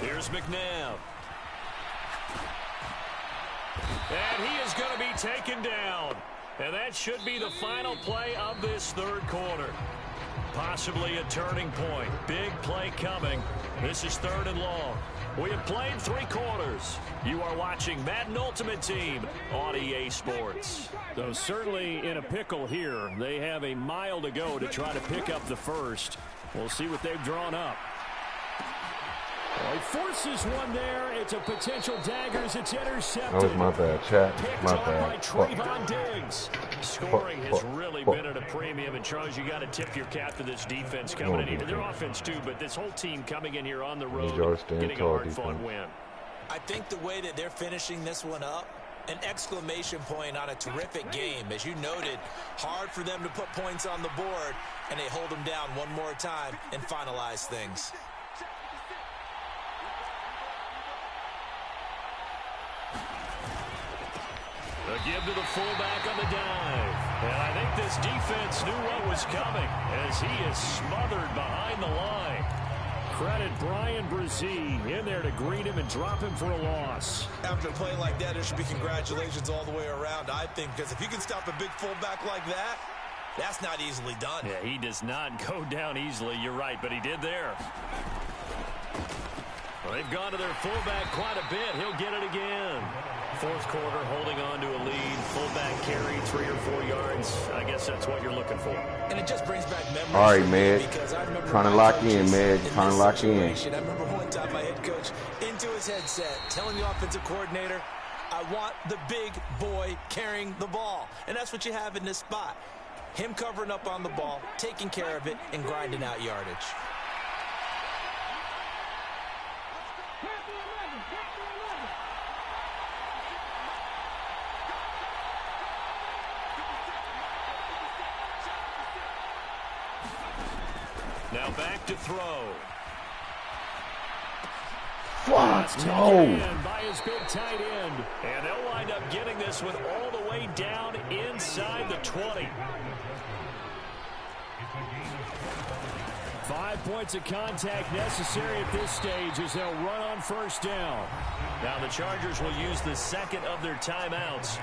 Here's McNabb. And he is going to be taken down. And that should be the final play of this 3rd quarter. Possibly a turning point. Big play coming. This is 3rd and long. We have played 3 quarters. You are watching Madden Ultimate Team on EA Sports. So certainly in a pickle here. They have a mile to go to try to pick up the 1st. We'll see what they've drawn up. Well, he forces one there. It's a potential dagger as it's intercepted. That was my bad, chat. Picked My up by bad. Trayvon Diggs. Scoring has really been at a premium. And, Charles, you got to tip your cap to this defense coming in here. Their offense, too, but this whole team coming in here on the road, getting a hard-fought win. I think the way that they're finishing this one up, an exclamation point on a terrific game. As you noted, hard for them to put points on the board, and they hold them down one more time and finalize things. A give to the fullback on the dive. And I think this defense knew what was coming as he is smothered behind the line. credit Brian Brzee in there to greet him and drop him for a loss. After a play like that, there should be congratulations all the way around, I think, because if you can stop a big fullback like that, that's not easily done. Yeah, he does not go down easily. You're right, but he did there. Well, they've gone to their fullback quite a bit. He'll get it again. Fourth quarter, holding on to a lead. Fullback carry, 3 or 4 yards. I guess that's what you're looking for. And it just brings back memories. All right, man. Trying to lock in, man. Trying to lock in. I remember one time my head coach into his headset telling the offensive coordinator, I want the big boy carrying the ball. And that's what you have in this spot. Him covering up on the ball, taking care of it, and grinding out yardage. Now back to throw. Fuck, no. By his big tight end. And they'll wind up getting this one all the way down inside the 20. 5 points of contact necessary at this stage as they'll run on first down. Now the Chargers will use the second of their timeouts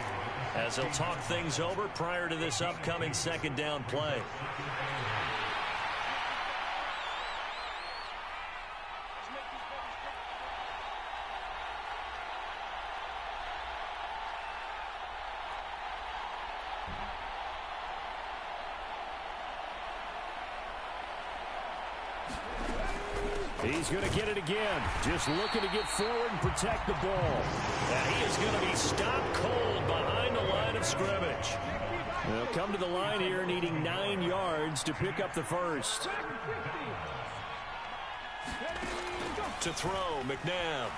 as they'll talk things over prior to this upcoming second down play. He's going to get it again. Just looking to get forward and protect the ball. And he is going to be stopped cold behind the line of scrimmage. They'll come to the line here needing 9 yards to pick up the first. To throw, McNabb.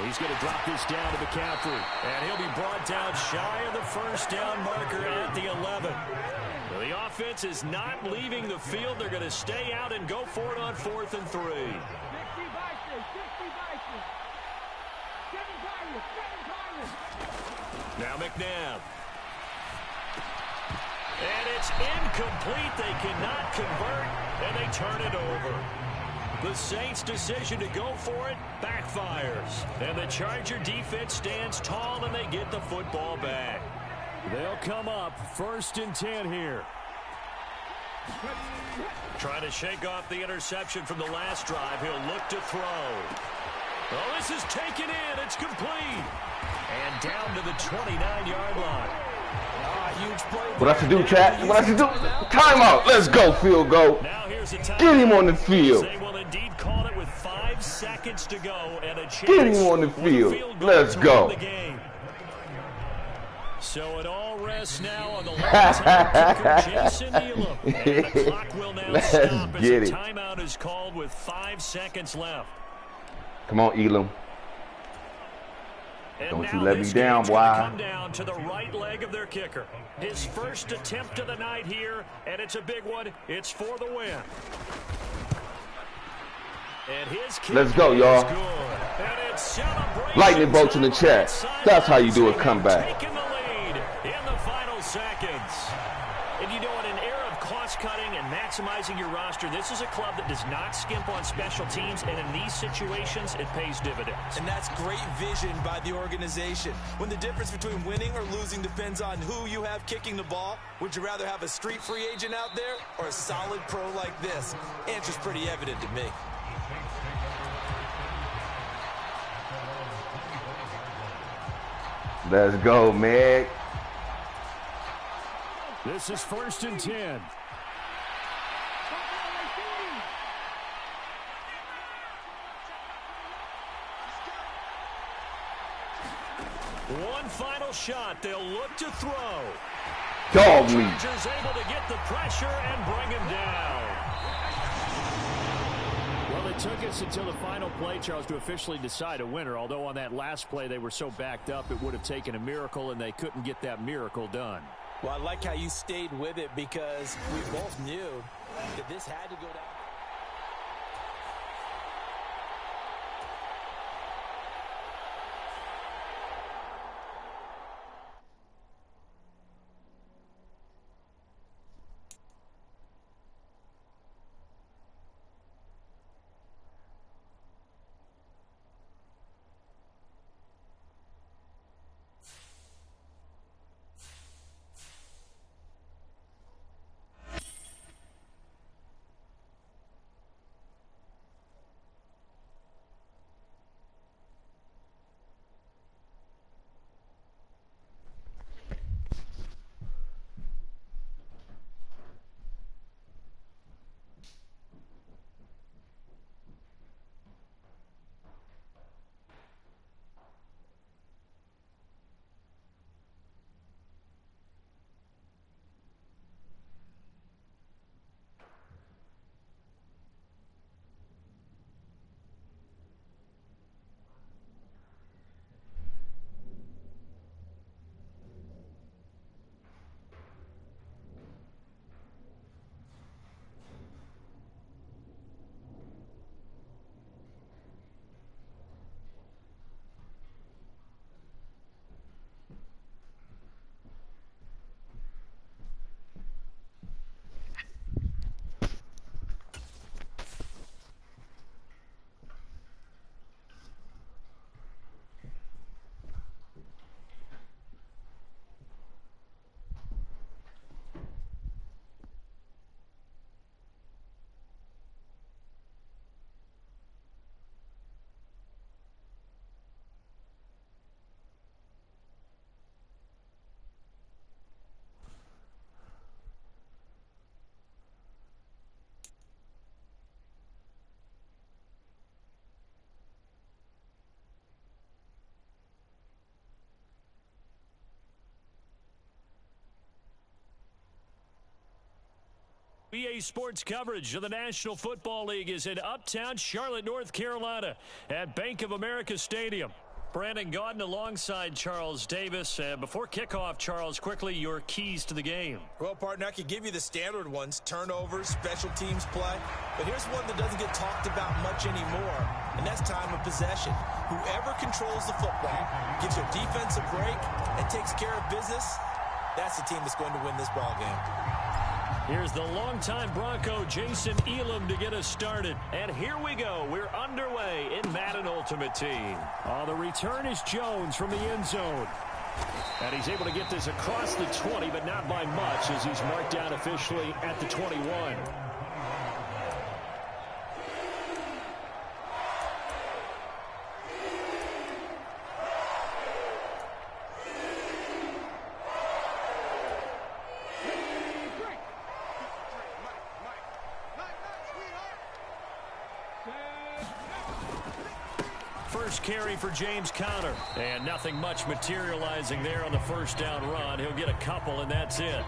He's going to drop this down to McCaffrey. And he'll be brought down shy of the first down marker at the 11. The offense is not leaving the field. They're going to stay out and go for it on 4th and 3. Now McNabb. And it's incomplete. They cannot convert, and they turn it over. The Saints' decision to go for it backfires. And the Charger defense stands tall, and they get the football back. They'll come up 1st and 10 here. Trying to shake off the interception from the last drive. He'll look to throw. Oh, this is taken in. It's complete. And down to the 29-yard line. Huge play. What I should do, chat? What I should do? Timeout. Let's go, field goal. Now here's a time. Get him on the field. They will indeed call it with 5 seconds to go and a chance. Get him on the field. Let's go. So it all rests now on the left-hand kicker, Jason Elam. And the clock will now stop as a timeout is called with 5 seconds left. Come on, Elam. And don't you let me down, boy. Come down to the right leg of their kicker. His first attempt of the night here, and it's a big one. It's for the win. And his kick. Let's go, y'all. Lightning bolts in the chat. That's how you do a comeback. Taking the lead in the final seconds. And you know, in an era of cost-cutting and maximizing your roster, this is a club that does not skimp on special teams, and in these situations, it pays dividends. And that's great vision by the organization. When the difference between winning or losing depends on who you have kicking the ball, would you rather have a street free agent out there or a solid pro like this? Answer's pretty evident to me. Let's go, Meg. This is 1st and 10. One final shot. They'll look to throw. Dog me. Chargers able to get the pressure and bring him down. Well, it took us until the final play, Charles, to officially decide a winner. Although on that last play they were so backed up, it would have taken a miracle, and they couldn't get that miracle done. Well, I like how you stayed with it because we both knew that this had to go down. EA Sports coverage of the National Football League is in uptown Charlotte, North Carolina at Bank of America Stadium. Brandon Gaudin alongside Charles Davis. Before kickoff, Charles, quickly your keys to the game. Well, partner, I could give you the standard ones, turnovers, special teams play. But here's one that doesn't get talked about much anymore, and that's time of possession. Whoever controls the football, gives your defense a break, and takes care of business, that's the team that's going to win this ball game. Here's the longtime Bronco, Jason Elam, to get us started. And here we go. We're underway in Madden Ultimate Team. The return is Jones from the end zone. And he's able to get this across the 20, but not by much, as he's marked down officially at the 21. First carry for James Conner. And nothing much materializing there on the first down run. He'll get a couple, and that's it.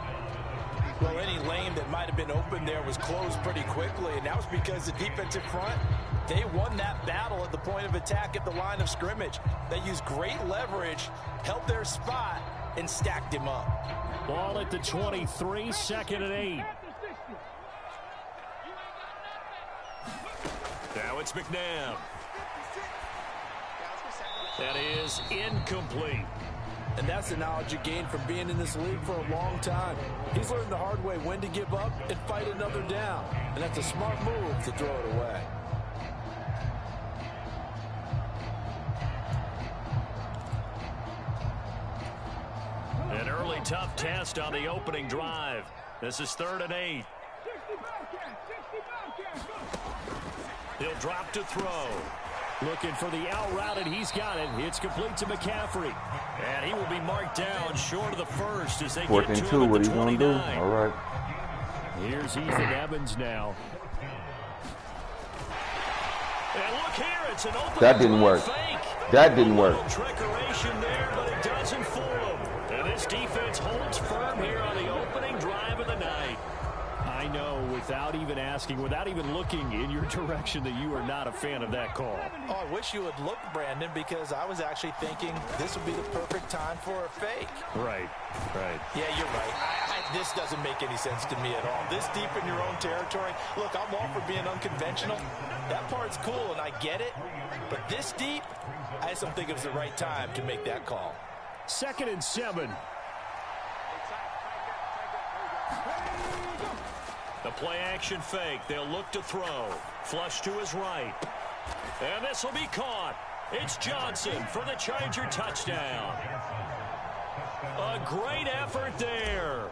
Well, any lane that might have been open there was closed pretty quickly, and that was because the defensive front, they won that battle at the point of attack at the line of scrimmage. They used great leverage, held their spot, and stacked him up. Ball at the 23, 2nd and 8. Now it's McNabb. That is incomplete. And that's the knowledge you gain from being in this league for a long time. He's learned the hard way when to give up and fight another down. And that's a smart move to throw it away. An early tough test on the opening drive. This is 3rd and 8. He'll drop to throw. Looking for the out route, and he's got it. It's complete to McCaffrey. And he will be marked down short of the first as they get to him at what the are you going to do? 29. All right. Here's Ethan Evans now. And look here, it's an open That didn't work. fake. That didn't work. Trickeration there, but it doesn't fool him. And this defense holds firm here on the opening drive of the night. I know, without even asking, without even looking in your direction, that you are not a fan of that call. Oh, I wish you would look, Brandon, because I was actually thinking this would be the perfect time for a fake. Right. Yeah, you're right. This doesn't make any sense to me at all. This deep in your own territory, look, I'm all for being unconventional. That part's cool, and I get it. But this deep, I just don't think it was the right time to make that call. 2nd and 7. The play-action fake. They'll look to throw. Flush to his right. And this will be caught. It's Johnson for the Charger touchdown. A great effort there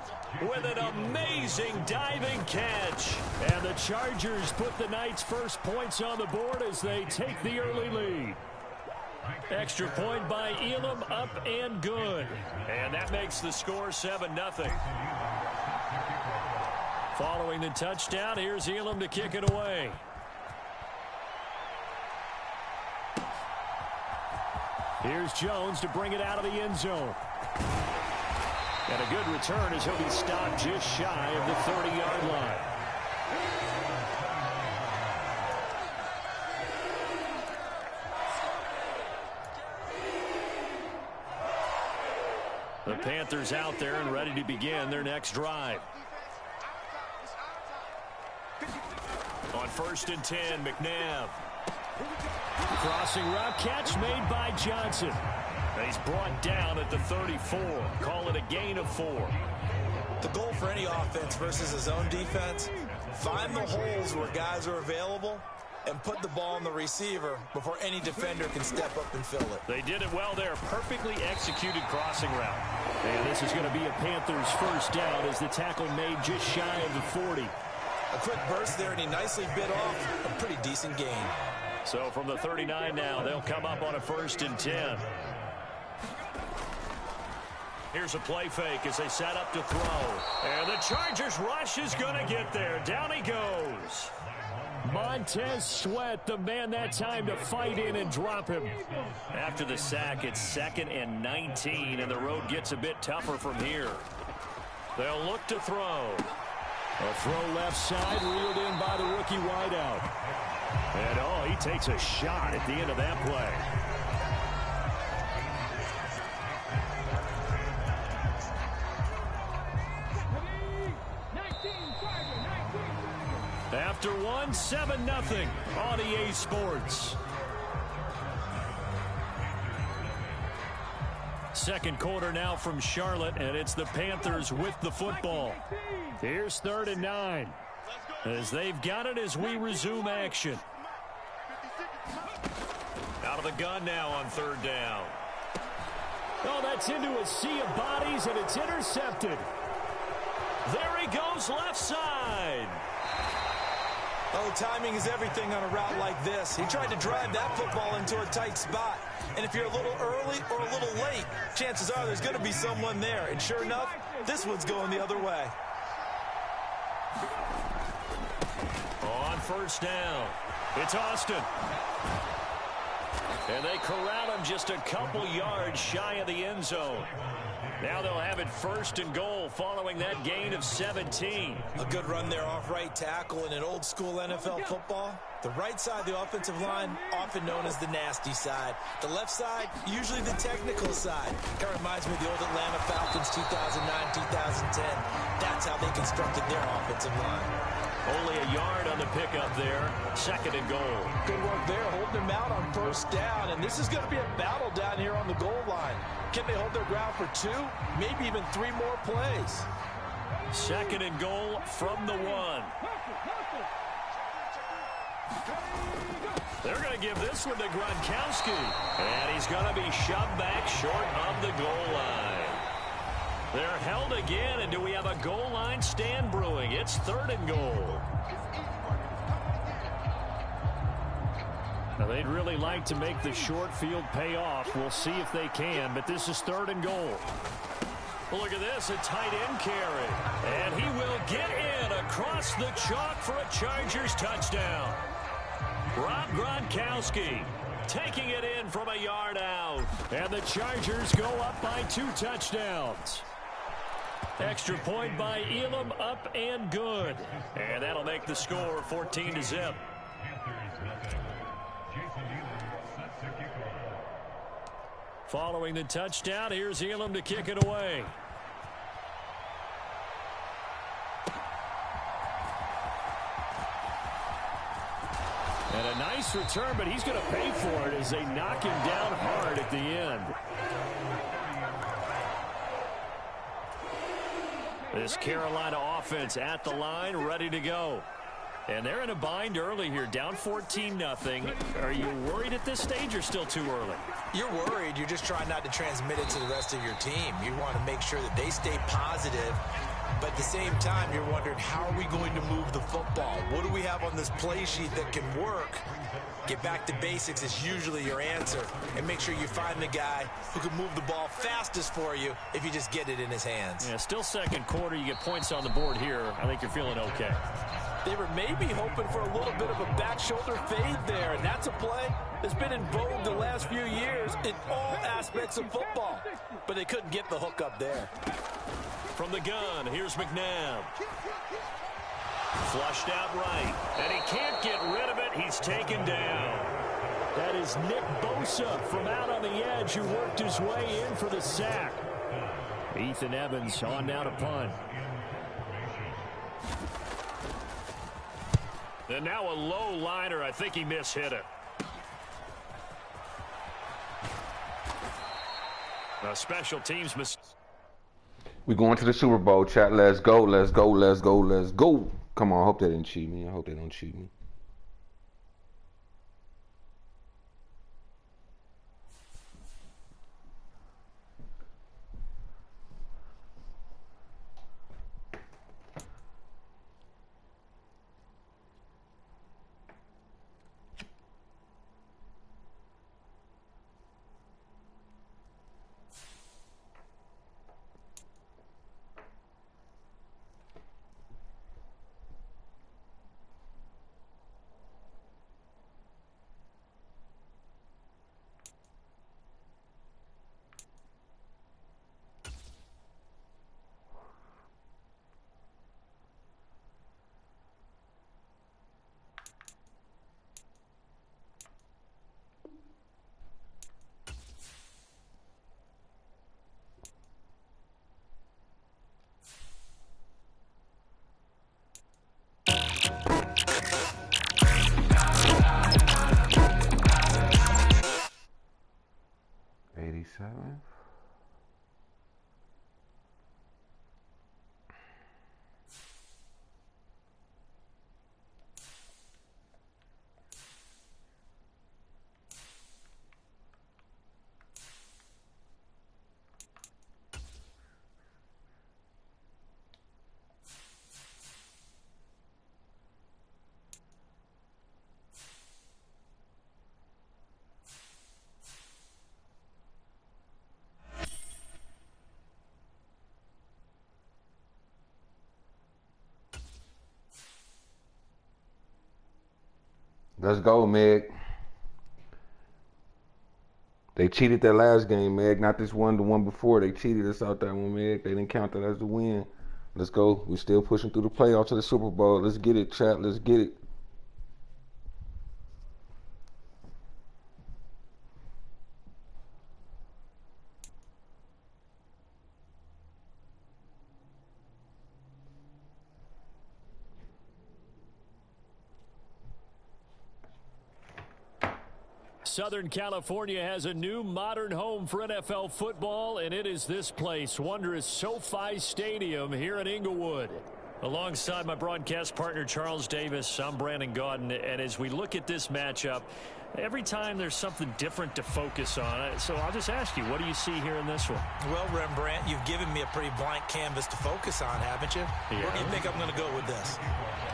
with an amazing diving catch. And the Chargers put the night's first points on the board as they take the early lead. Extra point by Elam, up and good. And that makes the score 7-0. Following the touchdown, here's Elam to kick it away. Here's Jones to bring it out of the end zone. And a good return as he'll be stopped just shy of the 30-yard line. The Panthers out there and ready to begin their next drive. On 1st and 10, McNabb. Crossing route catch made by Johnson. He's brought down at the 34. Call it a gain of 4. The goal for any offense versus his own defense, find the holes where guys are available and put the ball on the receiver before any defender can step up and fill it. They did it well there. Perfectly executed crossing route. And this is going to be a Panthers first down as the tackle made just shy of the 40. A quick burst there, and he nicely bit off a pretty decent gain. So from the 39 now, they'll come up on a 1st and 10. Here's a play fake as they set up to throw. And the Chargers rush is going to get there. Down he goes. Montez Sweat, the man that time to fight in and drop him. After the sack, it's 2nd and 19, and the road gets a bit tougher from here. They'll look to throw. A throw left side, reeled in by the rookie wideout. And, oh, he takes a shot at the end of that play. After one, 7-0 on EA Sports. Second quarter now from Charlotte, and it's the Panthers with the football. Here's 3rd and 9 as they've got it as we resume action. Out of the gun now on 3rd down. Oh, that's into a sea of bodies, and it's intercepted. There he goes left side. Oh, timing is everything on a route like this. He tried to drive that football into a tight spot. And if you're a little early or a little late, chances are there's going to be someone there. And sure enough, this one's going the other way. On 1st down, it's Austin. And they corral him just a couple yards shy of the end zone. Now they'll have it 1st and goal following that gain of 17. A good run there off right tackle in an old school NFL football. The right side of the offensive line, often known as the nasty side. The left side, usually the technical side. Kind of reminds me of the old Atlanta Falcons 2009-2010. That's how they constructed their offensive line. Only a yard on the pickup there. 2nd and goal. Good work there, holding them out on 1st down. And this is going to be a battle down here on the goal line. Can they hold their ground for 2, maybe even 3 more plays? 2nd and goal from the 1. They're going to give this one to Gronkowski. And he's going to be shoved back short of the goal line. They're held again, and do we have a goal line stand brewing? It's 3rd and goal. Now, they'd really like to make the short field pay off. We'll see if they can, but this is 3rd and goal. Well, look at this, a tight end carry. And he will get in across the chalk for a Chargers touchdown. Rob Gronkowski taking it in from a yard out. And the Chargers go up by 2 touchdowns. Extra point by Elam, up and good. And that'll make the score 14-0. Following the touchdown, here's Elam to kick it away. And a nice return, but he's going to pay for it as they knock him down hard at the end. This Carolina offense at the line, ready to go. And they're in a bind early here, down 14-0. Are you worried at this stage or still too early? You're worried. You're just trying not to transmit it to the rest of your team. You want to make sure that they stay positive. But at the same time, you're wondering, how are we going to move the football? What do we have on this play sheet that can work? Get back to basics is usually your answer. And make sure you find the guy who can move the ball fastest for you if you just get it in his hands. Yeah, still second quarter. You get points on the board here. I think you're feeling okay. They were maybe hoping for a little bit of a back shoulder fade there, and that's a play that's been in vogue the last few years in all aspects of football. But they couldn't get the hook up there. From the gun, here's McNabb. Flushed out right, and he can't get rid of it. He's taken down. That is Nick Bosa from out on the edge who worked his way in for the sack. Ethan Evans on now to punt. And now a low liner. I think he mishit it. A special teams We going to the Super Bowl, chat. Let's go, let's go, let's go, let's go. Come on, I hope they didn't cheat me. I hope they don't cheat me. Let's go, Meg. They cheated that last game, Meg. Not this one, the one before. They cheated us out that one, Meg. They didn't count that as the win. Let's go. We're still pushing through the playoffs to the Super Bowl. Let's get it, chat. Let's get it. Southern California has a new modern home for NFL football, and it is this place, wondrous SoFi Stadium here in Inglewood. Alongside my broadcast partner, Charles Davis, I'm Brandon Gaudin, and as we look at this matchup, every time there's something different to focus on. So I'll just ask you, what do you see here in this one? Well, Rembrandt, you've given me a pretty blank canvas to focus on, haven't you? Yeah. Where do you think I'm going to go with this?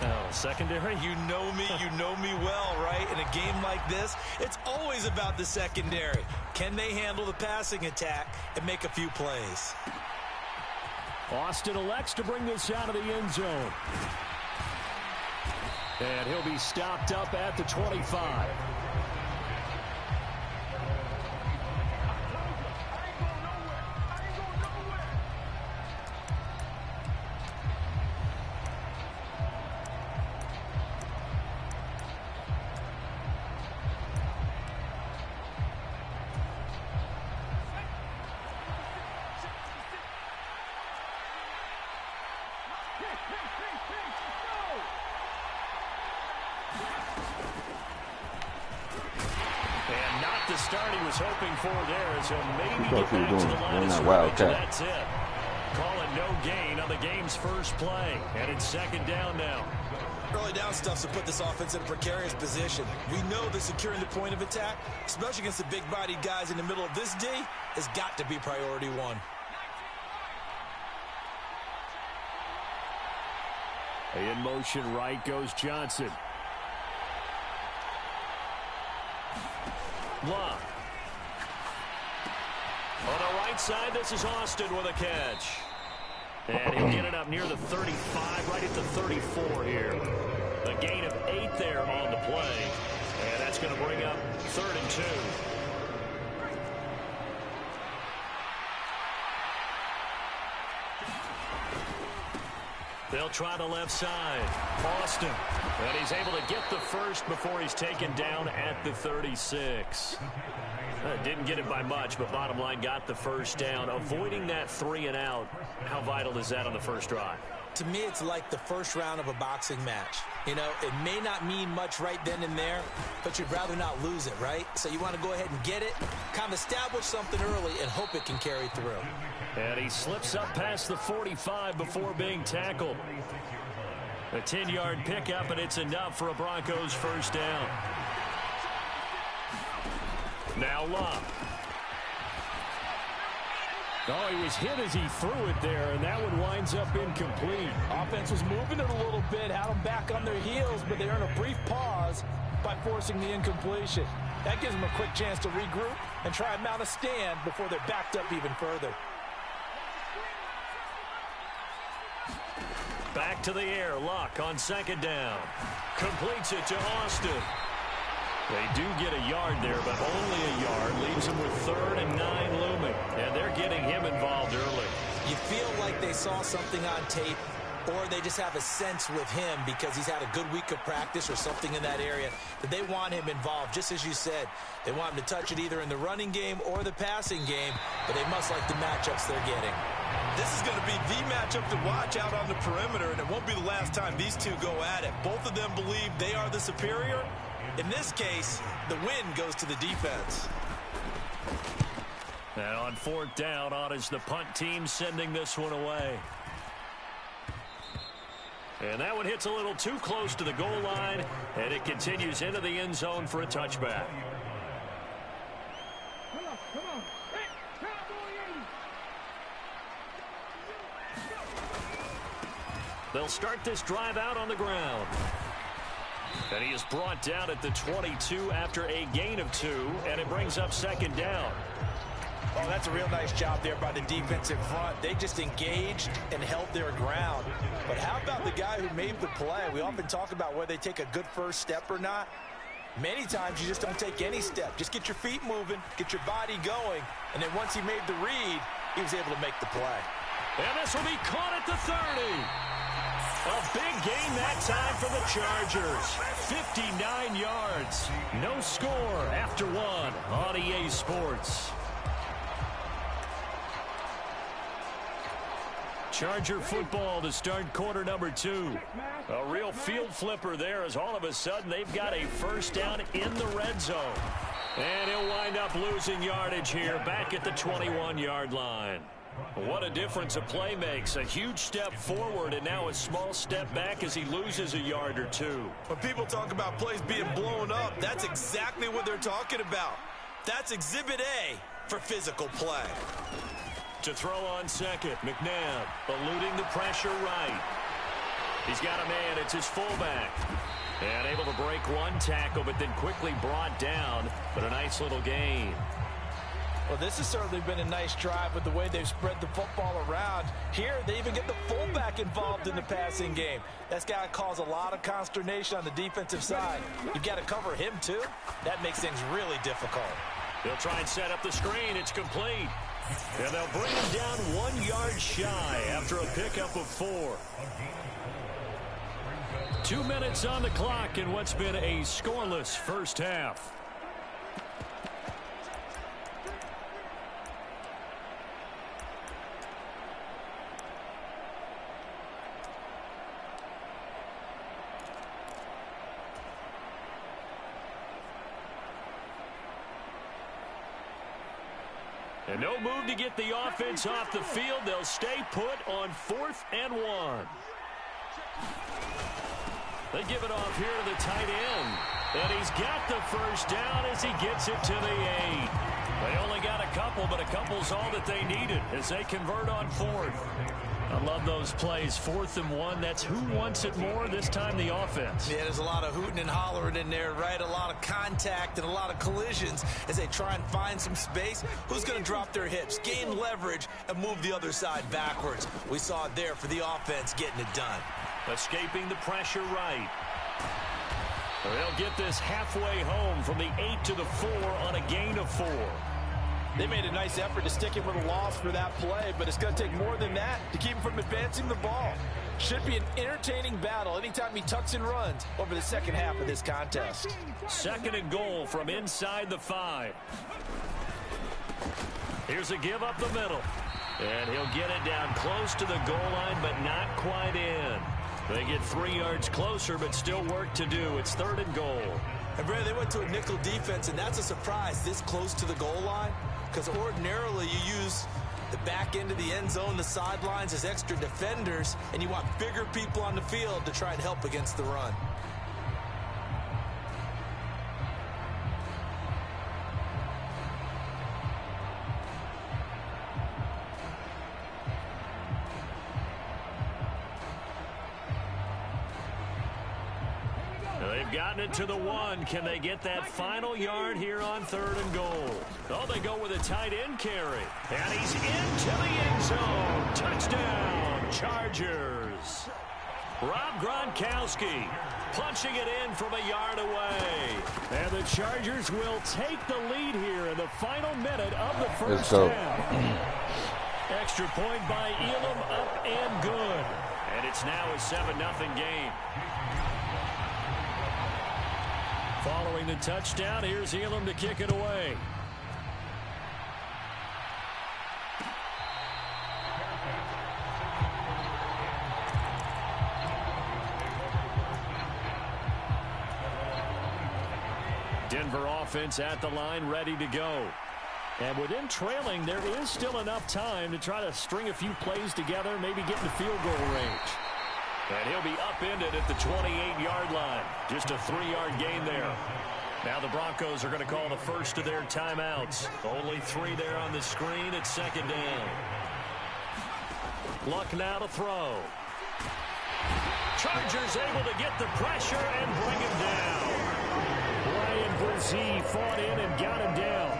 Oh, secondary? You know me well, right? In a game like this, it's always about the secondary. Can they handle the passing attack and make a few plays? Austin elects to bring this out of the end zone. And he'll be stopped up at the 25. The start he was hoping for there, so maybe get back to the line of scrimmage, and that's it. Calling no gain on the game's first play, and it's second down now. Early down stuff's to put this offense in a precarious position. We know that securing the point of attack, especially against the big-bodied guys in the middle of this D, has got to be priority one. In motion right goes Johnson. Love. On the right side, this is Austin with a catch. And he'll get it up near the 35, right at the 34 here. A gain of 8 there on the play. And that's going to bring up 3rd and 2. They'll try the left side. Austin. And he's able to get the first before he's taken down at the 36. Didn't get it by much, but bottom line got the first down. Avoiding that 3 and out. How vital is that on the first drive? To me, it's like the first round of a boxing match. You know, it may not mean much right then and there, but you'd rather not lose it, right? So you want to go ahead and get it, kind of establish something early, and hope it can carry through. And he slips up past the 45 before being tackled. A 10-yard pickup, and it's enough for a Broncos first down. Now Love. Oh, he was hit as he threw it there, and that one winds up incomplete. Offense was moving it a little bit, had them back on their heels, but they earned a brief pause by forcing the incompletion. That gives them a quick chance to regroup and try and mount a stand before they're backed up even further. Back to the air, Luck on second down. Completes it to Austin. They do get a yard there, but only a yard. Leaves them with 3rd and 9 looming. And they're getting him involved early. You feel like they saw something on tape, or they just have a sense with him because he's had a good week of practice or something in that area that they want him involved. Just as you said, they want him to touch it either in the running game or the passing game, but they must like the matchups they're getting. This is going to be the matchup to watch out on the perimeter, and it won't be the last time these two go at it. Both of them believe they are the superior. In this case, the win goes to the defense. And on 4th down, on is the punt team sending this one away. And that one hits a little too close to the goal line, and it continues into the end zone for a touchback. They'll start this drive out on the ground. And he is brought down at the 22 after a gain of 2, and it brings up second down. Oh, that's a real nice job there by the defense in front. They just engaged and held their ground. But how about the guy who made the play? We often talk about whether they take a good first step or not. Many times you just don't take any step. Just get your feet moving, get your body going, and then once he made the read, he was able to make the play. And this will be caught at the 30. A big gain that time for the Chargers. 59 yards. No score after one on EA Sports. Charger football to start quarter number 2. A real field flipper there as all of a sudden they've got a first down in the red zone. And he'll wind up losing yardage here back at the 21-yard line. What a difference a play makes. A huge step forward and now a small step back as he loses a yard or two. When people talk about plays being blown up, that's exactly what they're talking about. That's Exhibit A for physical play. To throw on second, McNabb eluding the pressure right. He's got a man, it's his fullback. And able to break one tackle, but then quickly brought down. But a nice little gain. Well, this has certainly been a nice drive with the way they've spread the football around. Here, they even get the fullback involved in the passing game. That's got to cause a lot of consternation on the defensive side. You've got to cover him, too. That makes things really difficult. They'll try and set up the screen. It's complete. And they'll bring him down 1 yard shy after a pickup of 4. 2 minutes on the clock in what's been a scoreless first half. And no move to get the offense off the field. They'll stay put on 4th and 1. They give it off here to the tight end. And he's got the first down as he gets it to the 8. They only got a couple, but a couple's all that they needed as they convert on 4th. I love those plays. 4th and 1. That's who wants it more, this time the offense. Yeah, there's a lot of hooting and hollering in there, right? A lot of contact and a lot of collisions as they try and find some space. Who's going to drop their hips, gain leverage, and move the other side backwards? We saw it there for the offense getting it done. Escaping the pressure right. They'll get this halfway home from the 8 to the 4 on a gain of 4. They made a nice effort to stick him with a loss for that play, but it's going to take more than that to keep him from advancing the ball. Should be an entertaining battle anytime he tucks and runs over the second half of this contest. 2nd and goal from inside the 5. Here's a give up the middle. And he'll get it down close to the goal line, but not quite in. They get 3 yards closer, but still work to do. It's 3rd and goal. And Brad, they went to a nickel defense, and that's a surprise this close to the goal line, because ordinarily you use the back end of the end zone, the sidelines as extra defenders, and you want bigger people on the field to try and help against the run. They've gotten it to the 1. Can they get that final yard here on 3rd and goal? Oh, they go with a tight end carry. And he's into the end zone. Touchdown, Chargers. Rob Gronkowski punching it in from a yard away. And the Chargers will take the lead here in the final minute of the first half. Extra point by Elam, up and good. And it's now a 7-0 game. Following the touchdown, here's Elam to kick it away. Denver offense at the line, ready to go. And within trailing, there is still enough time to try to string a few plays together, maybe get in the field goal range. And he'll be upended at the 28-yard line. Just a 3-yard gain there. Now the Broncos are going to call the first of their timeouts. Only 3 there on the screen at 2nd down. Luck now to throw. Chargers able to get the pressure and bring him down. Ryan Brzee fought in and got him down.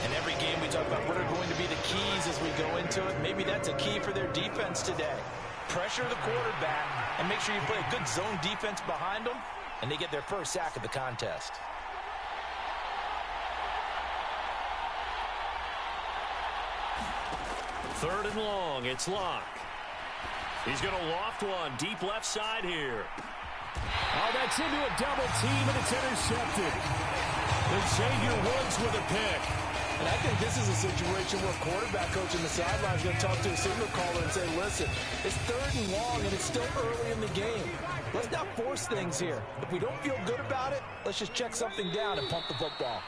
In every game we talk about what are going to be the keys as we go into it. Maybe that's a key for their defense today. Pressure the quarterback and make sure you play a good zone defense behind them. and they get their first sack of the contest. Third and long, it's Locke. He's going to loft one deep left side here. Oh, that's into a double team, and it's intercepted. And Xavier Woods with a pick. And I think this is a situation where quarterback coach in the sideline is going to talk to a signal caller and say, listen, it's third and long, and it's still early in the game. Let's not force things here. If we don't feel good about it, let's just check something down and pump the football.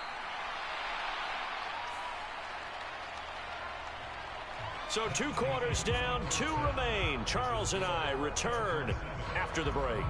So 2 quarters down, 2 remain. Charles and I return after the break.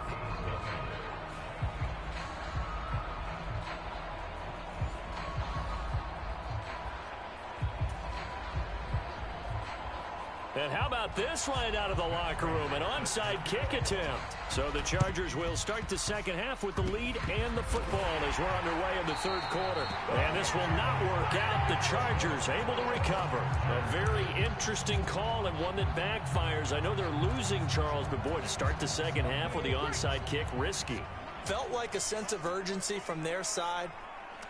And how about this line out of the locker room? An onside kick attempt. So the Chargers will start the second half with the lead and the football as we're underway in the third quarter. And this will not work out. The Chargers able to recover. A very interesting call and one that backfires. I know they're losing, Charles, but boy, to start the second half with the onside kick, risky. Felt like a sense of urgency from their side,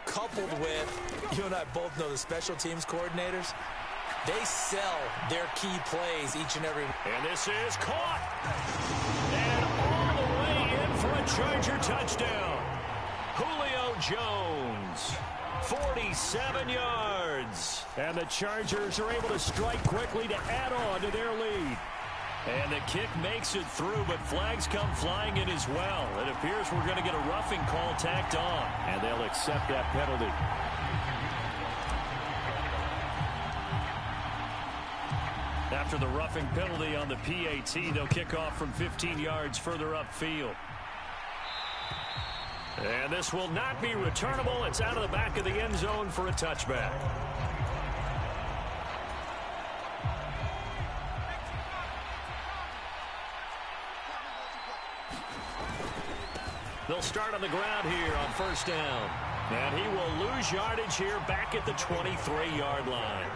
coupled with, you and I both know the special teams coordinators. They sell their key plays each and every. And this is caught. And all the way in for a Charger touchdown. Julio Jones, 47 yards. And the Chargers are able to strike quickly to add on to their lead. And the kick makes it through, but flags come flying in as well. It appears we're going to get a roughing call tacked on. And they'll accept that penalty. After the roughing penalty on the PAT, they'll kick off from 15 yards further upfield. And this will not be returnable. It's out of the back of the end zone for a touchback. They'll start on the ground here on first down. And he will lose yardage here back at the 23-yard line.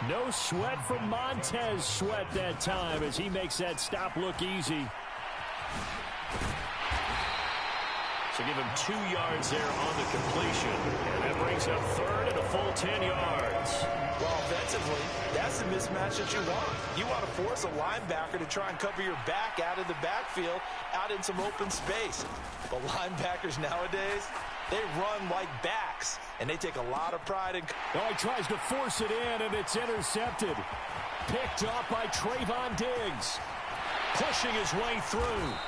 No sweat from Montez Sweat that time as he makes that stop look easy. So give him 2 yards there on the completion. And that brings up third and a full 10 yards. Well, offensively, that's the mismatch that you want. You want to force a linebacker to try and cover your back out of the backfield, out in some open space. But linebackers nowadays, they run like backs, and they take a lot of pride in. Oh, he tries to force it in, and it's intercepted. Picked off by Trayvon Diggs. Pushing his way through,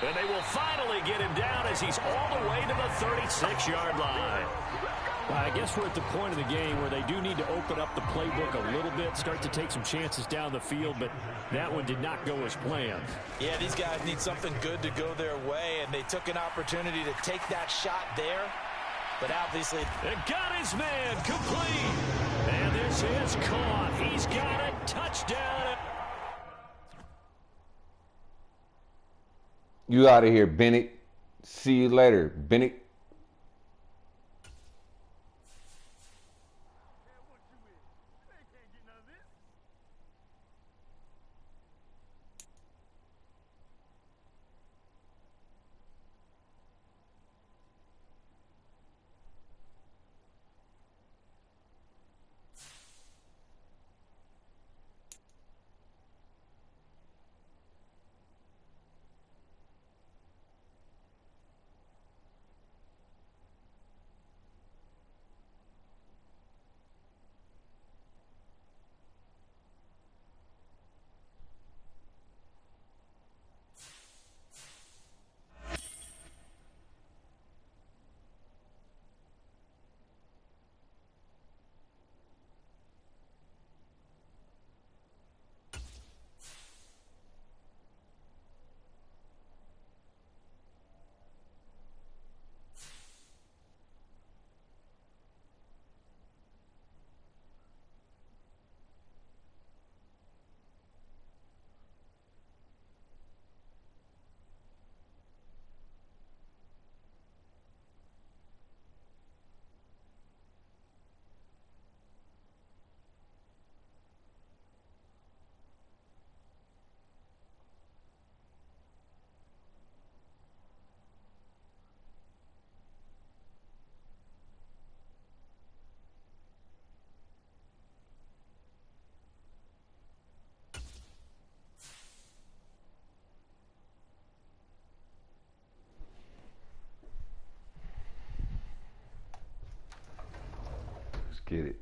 and they will finally get him down as he's all the way to the 36-yard line. I guess we're at the point of the game where they do need to open up the playbook a little bit, start to take some chances down the field, but that one did not go as planned. Yeah, these guys need something good to go their way, and they took an opportunity to take that shot there. But obviously, it got his man complete. And this is caught. He's got it. Touchdown. You out of here, Bennett. See you later, Bennett. get it.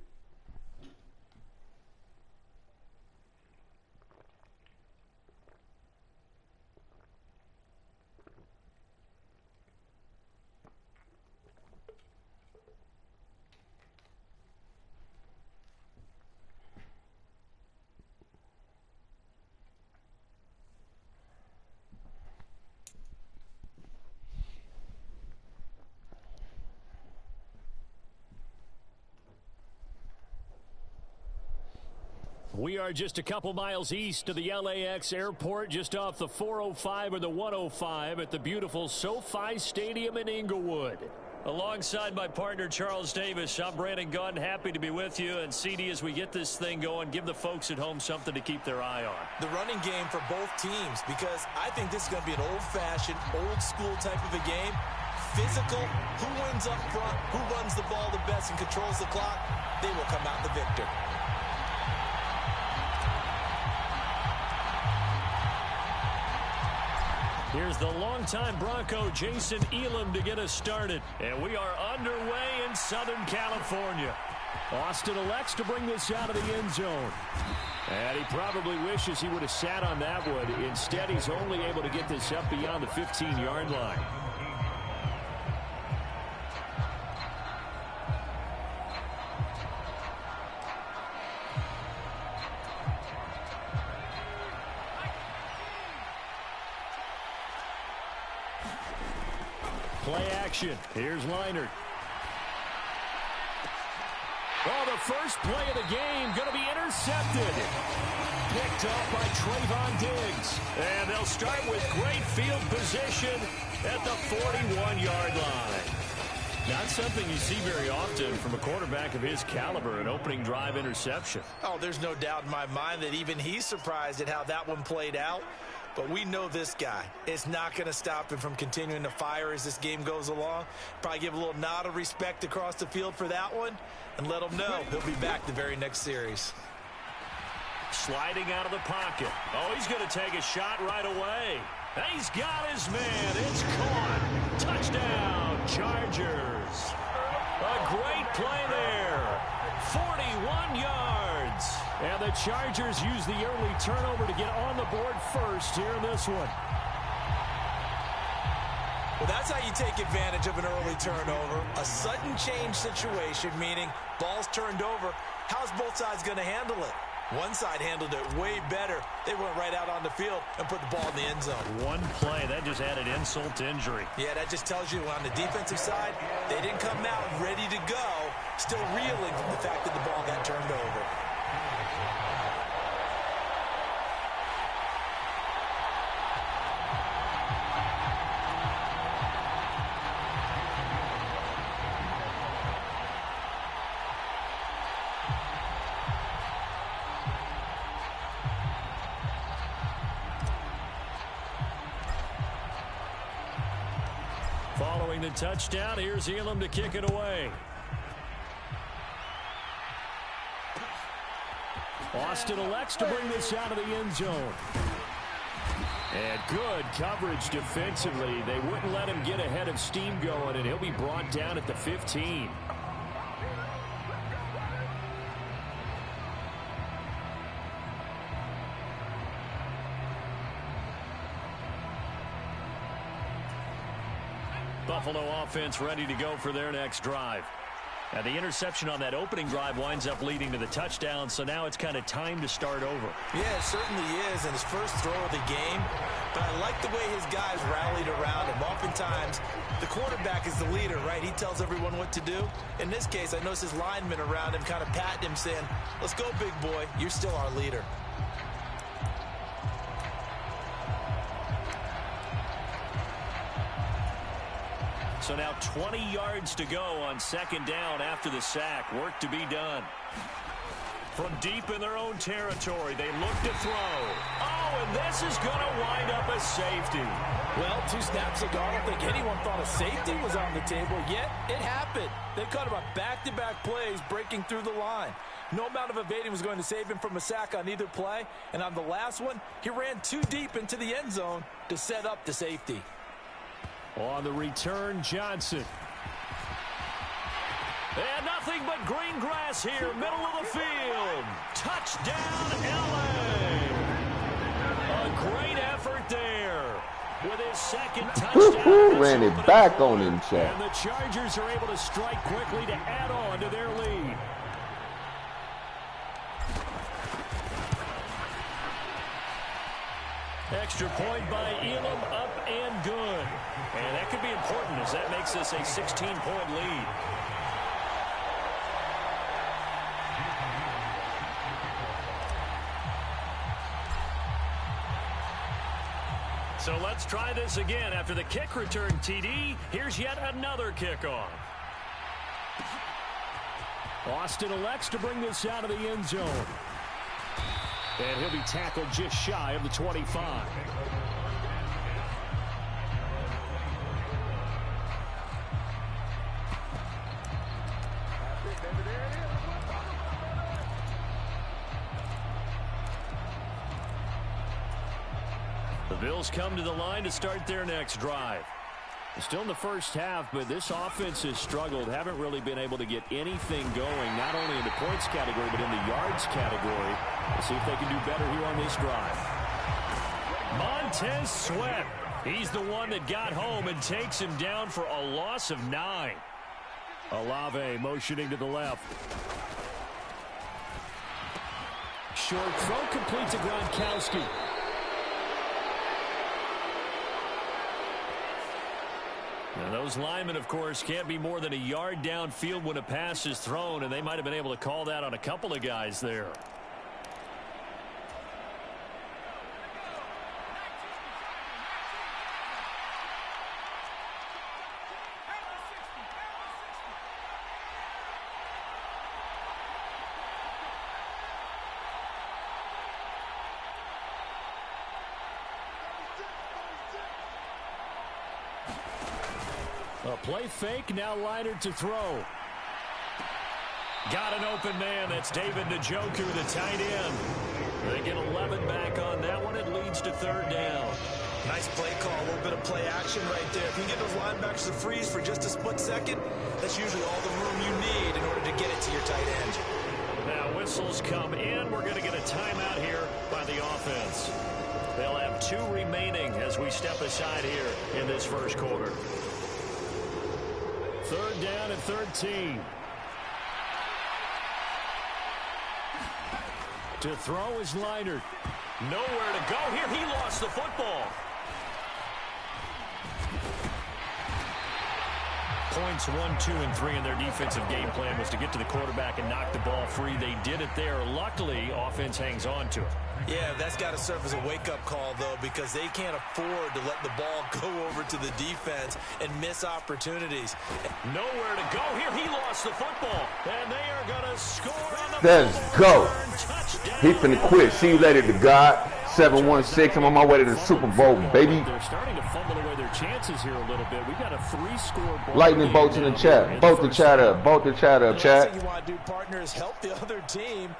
We are just a couple miles east of the LAX airport, just off the 405 or the 105 at the beautiful SoFi Stadium in Inglewood. Alongside my partner, Charles Davis, I'm Brandon Gunn. Happy to be with you. And CD, as we get this thing going, give the folks at home something to keep their eye on. The running game for both teams, because I think this is going to be an old-fashioned, old-school type of a game. Physical, who wins up front, who runs the ball the best and controls the clock, they will come out the victor. Here's the longtime Bronco, Jason Elam, to get us started. And we are underway in Southern California. Austin elects to bring this out of the end zone. And he probably wishes he would have sat on that one. Instead, he's only able to get this up beyond the 15-yard line. Play action. Here's Leinart. Oh, the first play of the game going to be intercepted. Picked up by Trayvon Diggs. And they'll start with great field position at the 41-yard line. Not something you see very often from a quarterback of his caliber, an opening drive interception. Oh, there's no doubt in my mind that even he's surprised at how that one played out. But we know this guy is not going to stop him from continuing to fire as this game goes along. Probably give a little nod of respect across the field for that one and let him know he'll be back the very next series. Sliding out of the pocket. Oh, he's going to take a shot right away. He's got his man. It's caught. Touchdown, Chargers. A great play there. 41 yards. And the Chargers use the early turnover to get on the board first here in this one. Well, that's how you take advantage of an early turnover. A sudden change situation, meaning ball's turned over. How's both sides going to handle it? One side handled it way better. They went right out on the field and put the ball in the end zone. One play, that just added insult to injury. Yeah, that just tells you on the defensive side, they didn't come out ready to go, still reeling from the fact that the ball got turned over. Following the touchdown, here's Elam to kick it away. Austin elects to bring this out of the end zone. And good coverage defensively. They wouldn't let him get ahead of steam going, and he'll be brought down at the 15. Buffalo offense ready to go for their next drive. Now the interception on that opening drive winds up leading to the touchdown, so now it's kind of time to start over. Yeah, it certainly is, and his first throw of the game. But I like the way his guys rallied around him. Oftentimes, the quarterback is the leader, right? He tells everyone what to do. In this case, I noticed his linemen around him kind of patting him, saying, "Let's go, big boy. You're still our leader." So now 20 yards to go on second down after the sack. Work to be done. From deep in their own territory, they look to throw. Oh, and this is going to wind up a safety. Well, 2 snaps ago, I don't think anyone thought a safety was on the table, yet it happened. They caught him on back-to-back plays breaking through the line. No amount of evading was going to save him from a sack on either play, and on the last one, he ran too deep into the end zone to set up the safety. On the return, Johnson. And nothing but green grass here, middle of the field. Touchdown, L.A. A great effort there. With his second touchdown. Ran it back on him, Chad. And the Chargers are able to strike quickly to add on to their lead. Extra point by Elam, up and good. And that could be important as that makes this a 16-point lead. So let's try this again. After the kick return TD, here's yet another kickoff. Austin elects to bring this out of the end zone. And he'll be tackled just shy of the 25. The Bills come to the line to start their next drive. Still in the first half, but this offense has struggled. Haven't really been able to get anything going, not only in the points category, but in the yards category. We'll see if they can do better here on this drive. Montez Sweat. He's the one that got home and takes him down for a loss of 9. Olave motioning to the left. Short throw complete to Gronkowski. And those linemen, of course, can't be more than a yard downfield when a pass is thrown, and they might have been able to call that on a couple of guys there. A play fake, now Leinart to throw. Got an open man. That's David Njoku, the tight end. They get 11 back on that one. It leads to third down. Nice play call, a little bit of play action right there. If you can get those linebackers to freeze for just a split second, that's usually all the room you need in order to get it to your tight end. Now whistles come in. We're going to get a timeout here by the offense. They'll have 2 remaining as we step aside here in this first quarter. Third down and 13. To throw is Leinart. Nowhere to go here. He lost the football. Points 1, 2, and 3 in their defensive game plan was to get to the quarterback and knock the ball free. They did it there. Luckily, offense hangs on to it. Yeah, that's got to serve as a wake-up call, though, because they can't afford to let the ball go over to the defense and miss opportunities. Nowhere to go here. He lost the football, and they are going to score on the Let's go. touchdown. He finna quit. See you later to God. 7-1-6. I'm on my way to the Super Bowl, baby. They're starting to fumble away their chances here a little bit. We've got a 3-score ball. Lightning bolts in the chat. Both the chat up. Both the chat up, The last chat. thing you want to do, partner, is help the other team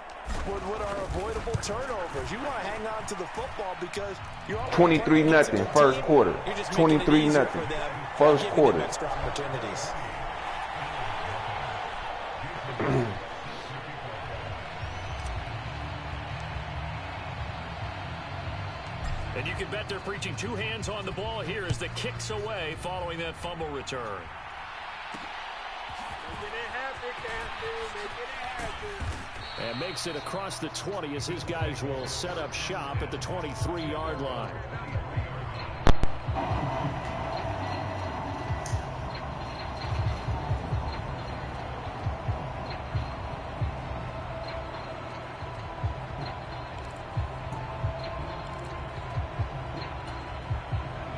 with what are avoidable turnovers. You want to hang on to the football because you're 23-0 first quarter. 23-0 first quarter. Extra opportunities. And you can bet they're preaching 2 hands on the ball here as the kick's away following that fumble return. And makes it across the 20 as his guys will set up shop at the 23-yard line.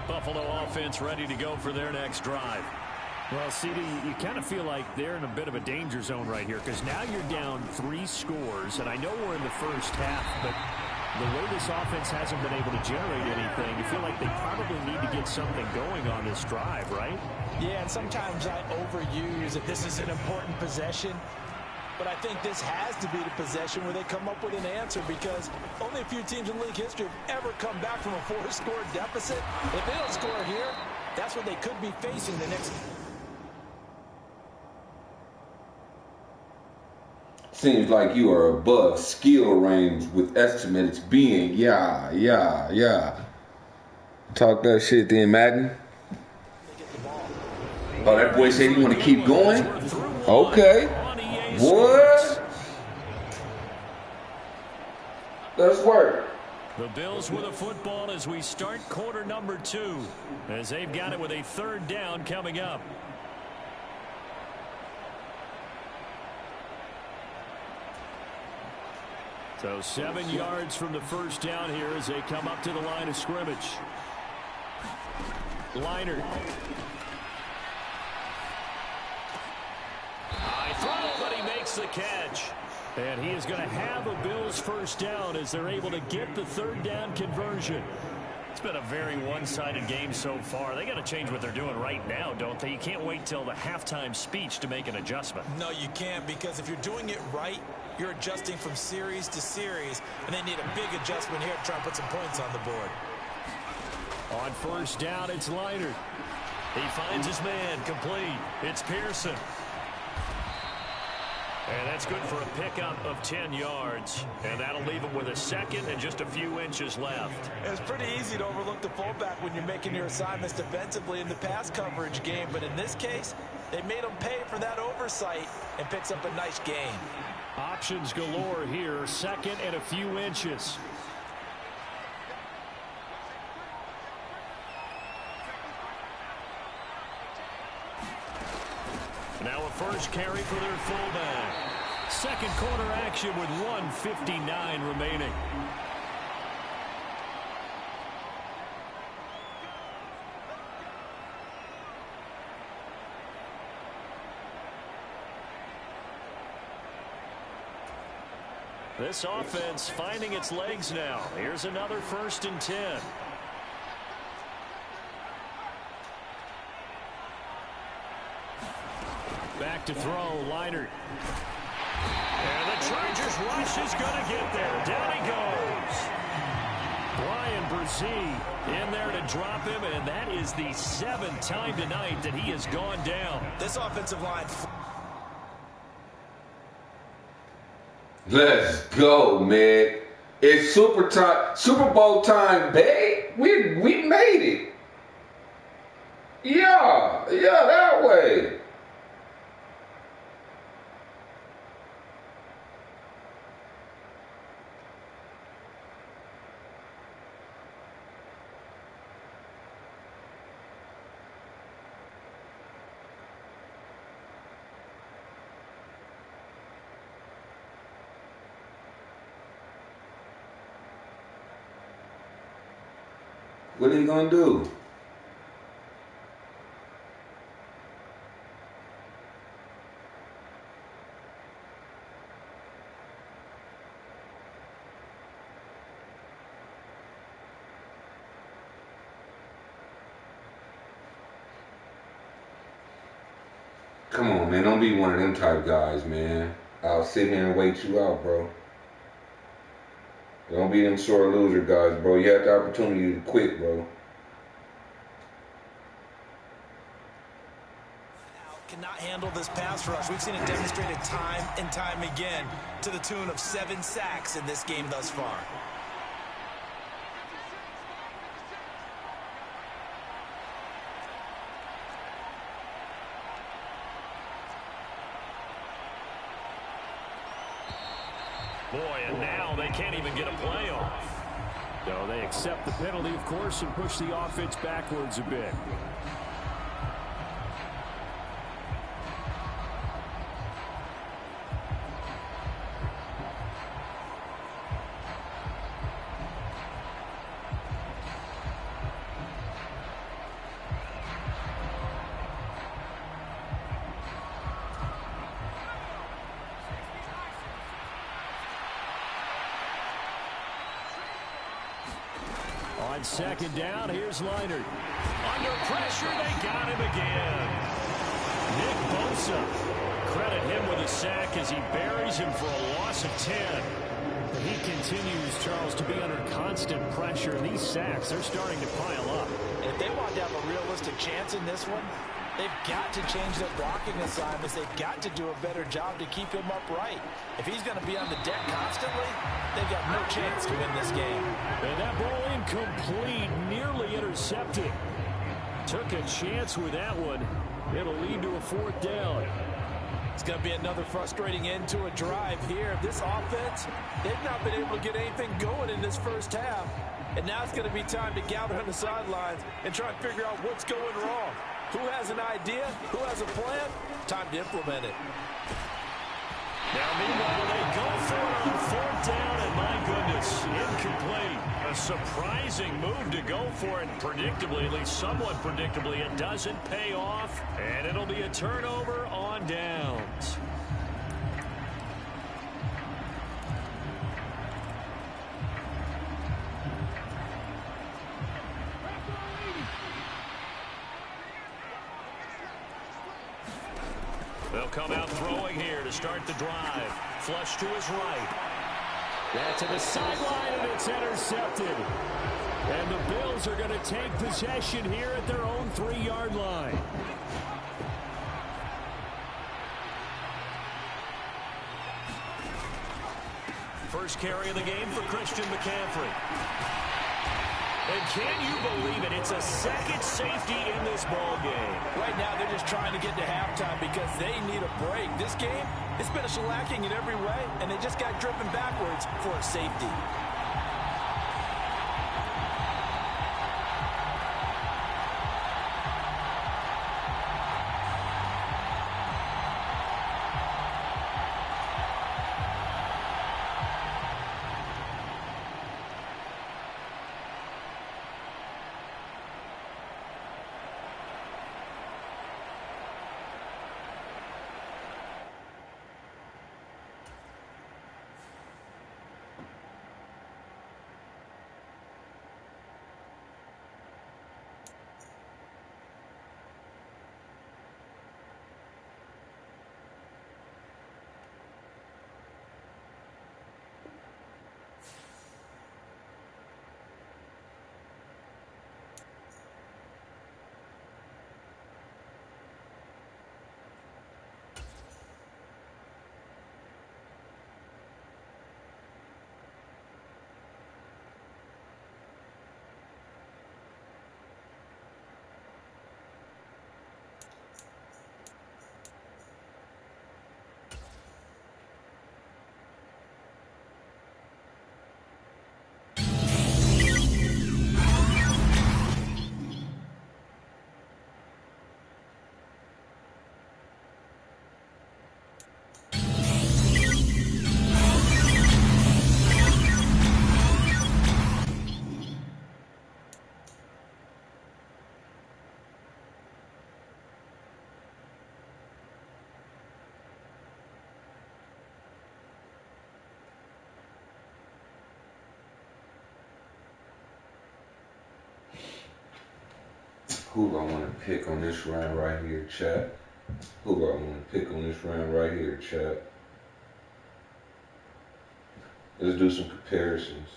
Buffalo offense ready to go for their next drive. Well, CD, you kind of feel like they're in a bit of a danger zone right here because now you're down 3 scores, and I know we're in the first half, but the way this offense hasn't been able to generate anything, you feel like they probably need to get something going on this drive, right? Yeah, and sometimes I overuse that this is an important possession, but I think this has to be the possession where they come up with an answer because only a few teams in league history have ever come back from a 4-score deficit. If they don't score here, that's what they could be facing the next. Seems like you are above skill range with estimates being. Yeah. Talk that shit then, Madden. Oh, that boy said he want to keep going? Okay. What? Let's work. The Bills with a football as we start quarter number 2, as they've got it with a 3rd down coming up. So 7 yards from the first down here as they come up to the line of scrimmage. Liner. High throw, but he makes the catch. And he is going to have a Bills first down as they're able to get the 3rd down conversion. It's been a very one-sided game so far. They got to change what they're doing right now, don't they? You can't wait till the halftime speech to make an adjustment. No, you can't, because if you're doing it right, you're adjusting from series to series, and they need a big adjustment here to try and put some points on the board. On first down, it's Liner. He finds his man complete. It's Pearson. And that's good for a pickup of 10 yards. And that'll leave him with a 2nd and just a few inches left. It's pretty easy to overlook the fullback when you're making your assignments defensively in the pass coverage game. But in this case, they made him pay for that oversight and picks up a nice gain. Options galore here. 2nd and a few inches. Now a first carry for their fullback. 2nd quarter action with 1:59 remaining. This offense finding its legs now. Here's another 1st and 10. Back to throw, Liner. And the Chargers rush is going to get there. Down he goes. Brian Brzee in there to drop him, and that is the 7th time tonight that he has gone down. This offensive line. Let's go, man. It's Super Bowl time, babe. We made it. Yeah, that way. What are you gonna do? Come on, man. Don't be one of them type guys, man. I'll sit here and wait you out, bro. Don't be them sore loser guys, bro. You have the opportunity to quit, bro. Cannot handle this pass rush. We've seen it demonstrated time and time again to the tune of 7 sacks in this game thus far. Boy, and now they can't even get a play off. So they accept the penalty, of course, and push the offense backwards a bit. On 2nd down, here's Liner. Under pressure, they got him again. Nick Bosa. Credit him with a sack as he buries him for a loss of 10. He continues, Charles, to be under constant pressure. These sacks, they're starting to pile up. If they want to have a realistic chance in this one, They've got to change their blocking assignments. They've got to do a better job to keep him upright. If he's going to be on the deck constantly, they've got no chance to win this game. And that ball incomplete, nearly intercepted. Took a chance with that one. It'll lead to a 4th down. It's going to be another frustrating end to a drive here. This offense, they've not been able to get anything going in this first half. And now it's going to be time to gather on the sidelines and try and figure out what's going wrong. Who has an idea? Who has a plan? Time to implement it. Now, meanwhile, they go for it on 4th down, and my goodness, incomplete. A surprising move to go for it, predictably, at least somewhat predictably. It doesn't pay off, and it'll be a turnover on downs. They'll come out throwing here to start the drive. Flush to his right. That to the sideline, and it's intercepted. And the Bills are going to take possession here at their own 3-yard line. First carry of the game for Christian McCaffrey. And can you believe it? It's a second safety in this ball game. Right now, they're just trying to get to halftime because they need a break. This game, it's been a shellacking in every way, and they just got driven backwards for a safety. Who do I want to pick on this round right here, chat? Who do I want to pick on this round right here, chat? Let's do some comparisons.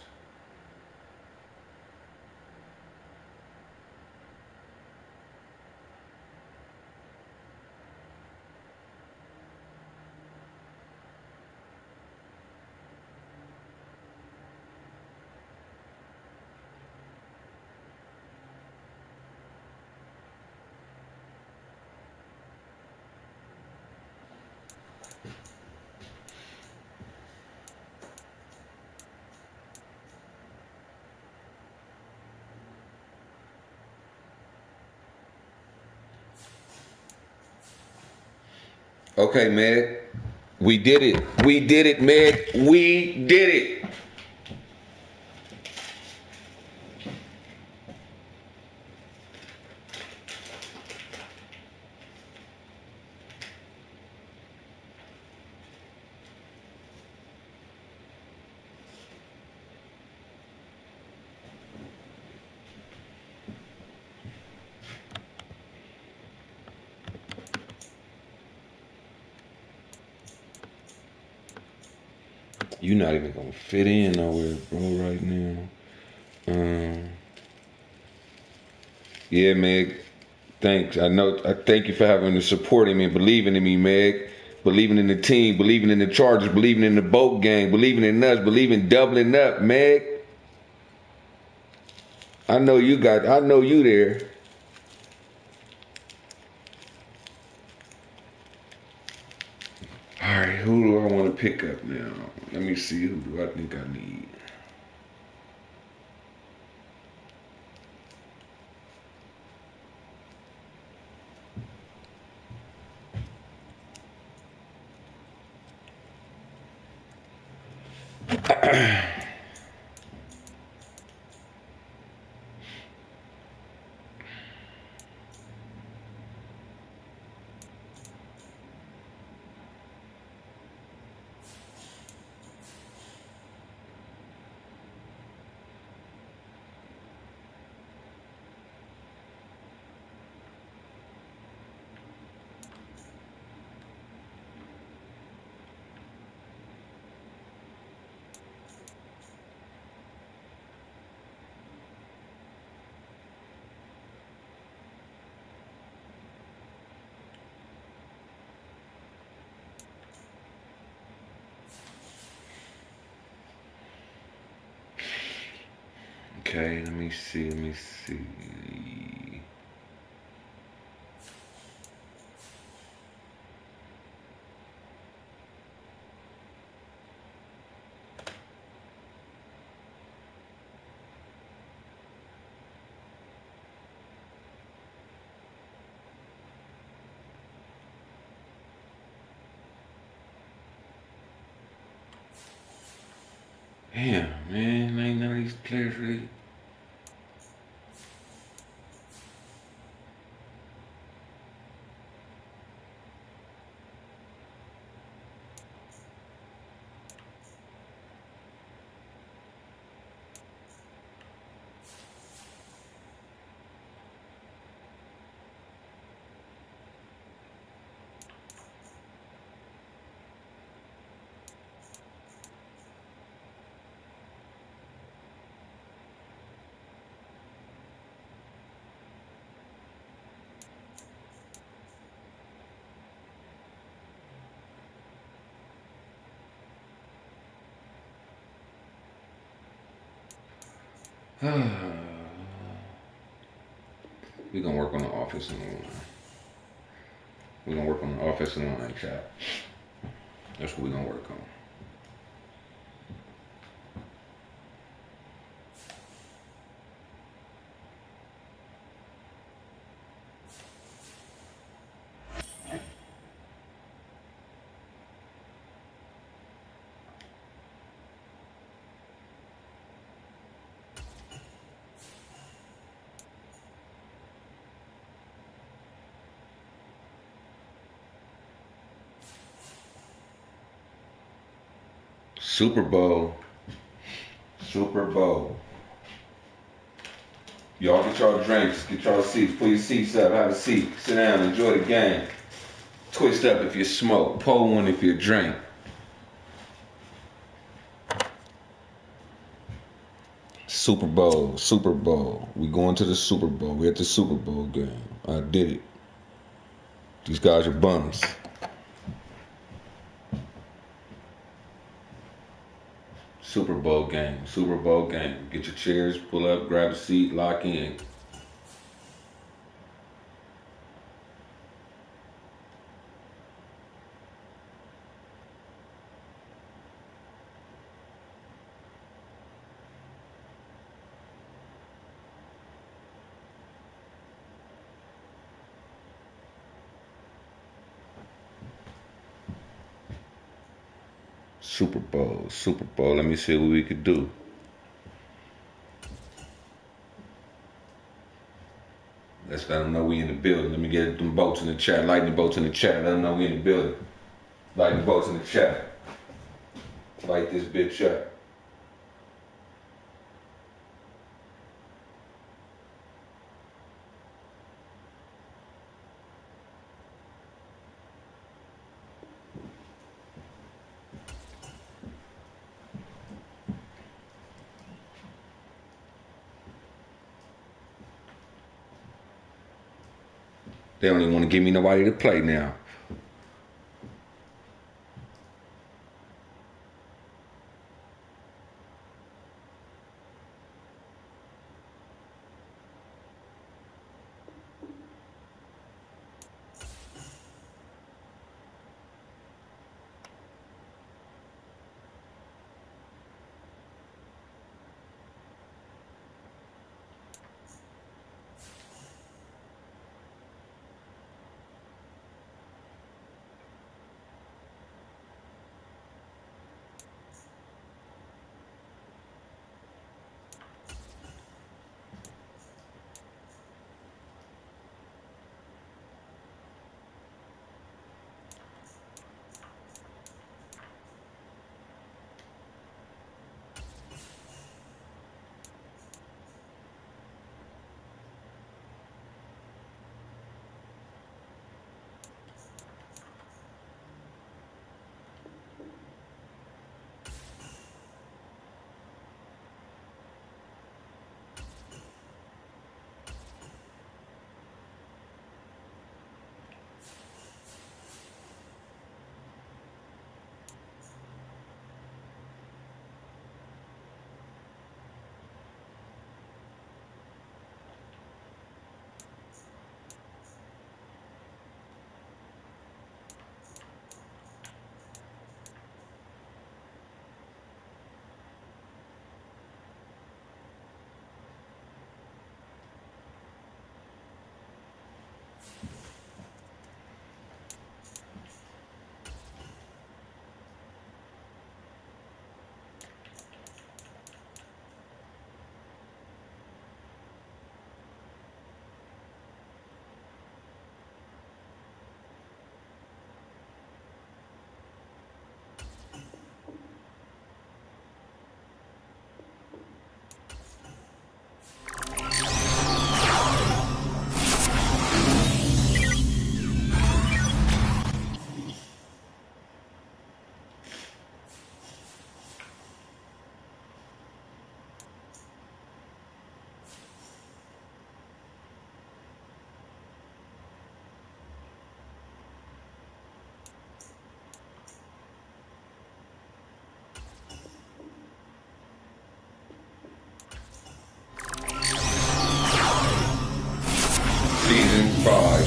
Okay, Meg. We did it. We did it, Meg. We did it. You're not even gonna fit in nowhere, bro, right now. Yeah, Meg. Thanks. I thank you for having the supporting me and believing in me, Meg. Believing in the team, believing in the Chargers, believing in the boat gang, believing in us, believing doubling up, Meg. I know you there. All right, who do I want to pick up now? Let me see, who do I think I need? Okay, let me see. Damn, man, ain't none of these players really. We're gonna work on the offensive line. We're gonna work on the offensive line, chat. That's what we're gonna work on. Super Bowl. Super Bowl. Y'all get y'all drinks, get y'all seats, pull your seats up, have a seat, sit down, enjoy the game. Twist up if you smoke, pull one if you drink. Super Bowl, Super Bowl. We going to the Super Bowl. We at the Super Bowl game. I did it. These guys are bums. Super Bowl game, Super Bowl game. Get your chairs, pull up, grab a seat, lock in. Super Bowl, Super Bowl. Let me see what we could do. Let's let them know we in the building. Let me get them boats in the chat. Lightning bolts in the chat. Let them know we in the building. Lightning bolts in the chat. Light this bitch up. They don't even want to give me nobody to play now.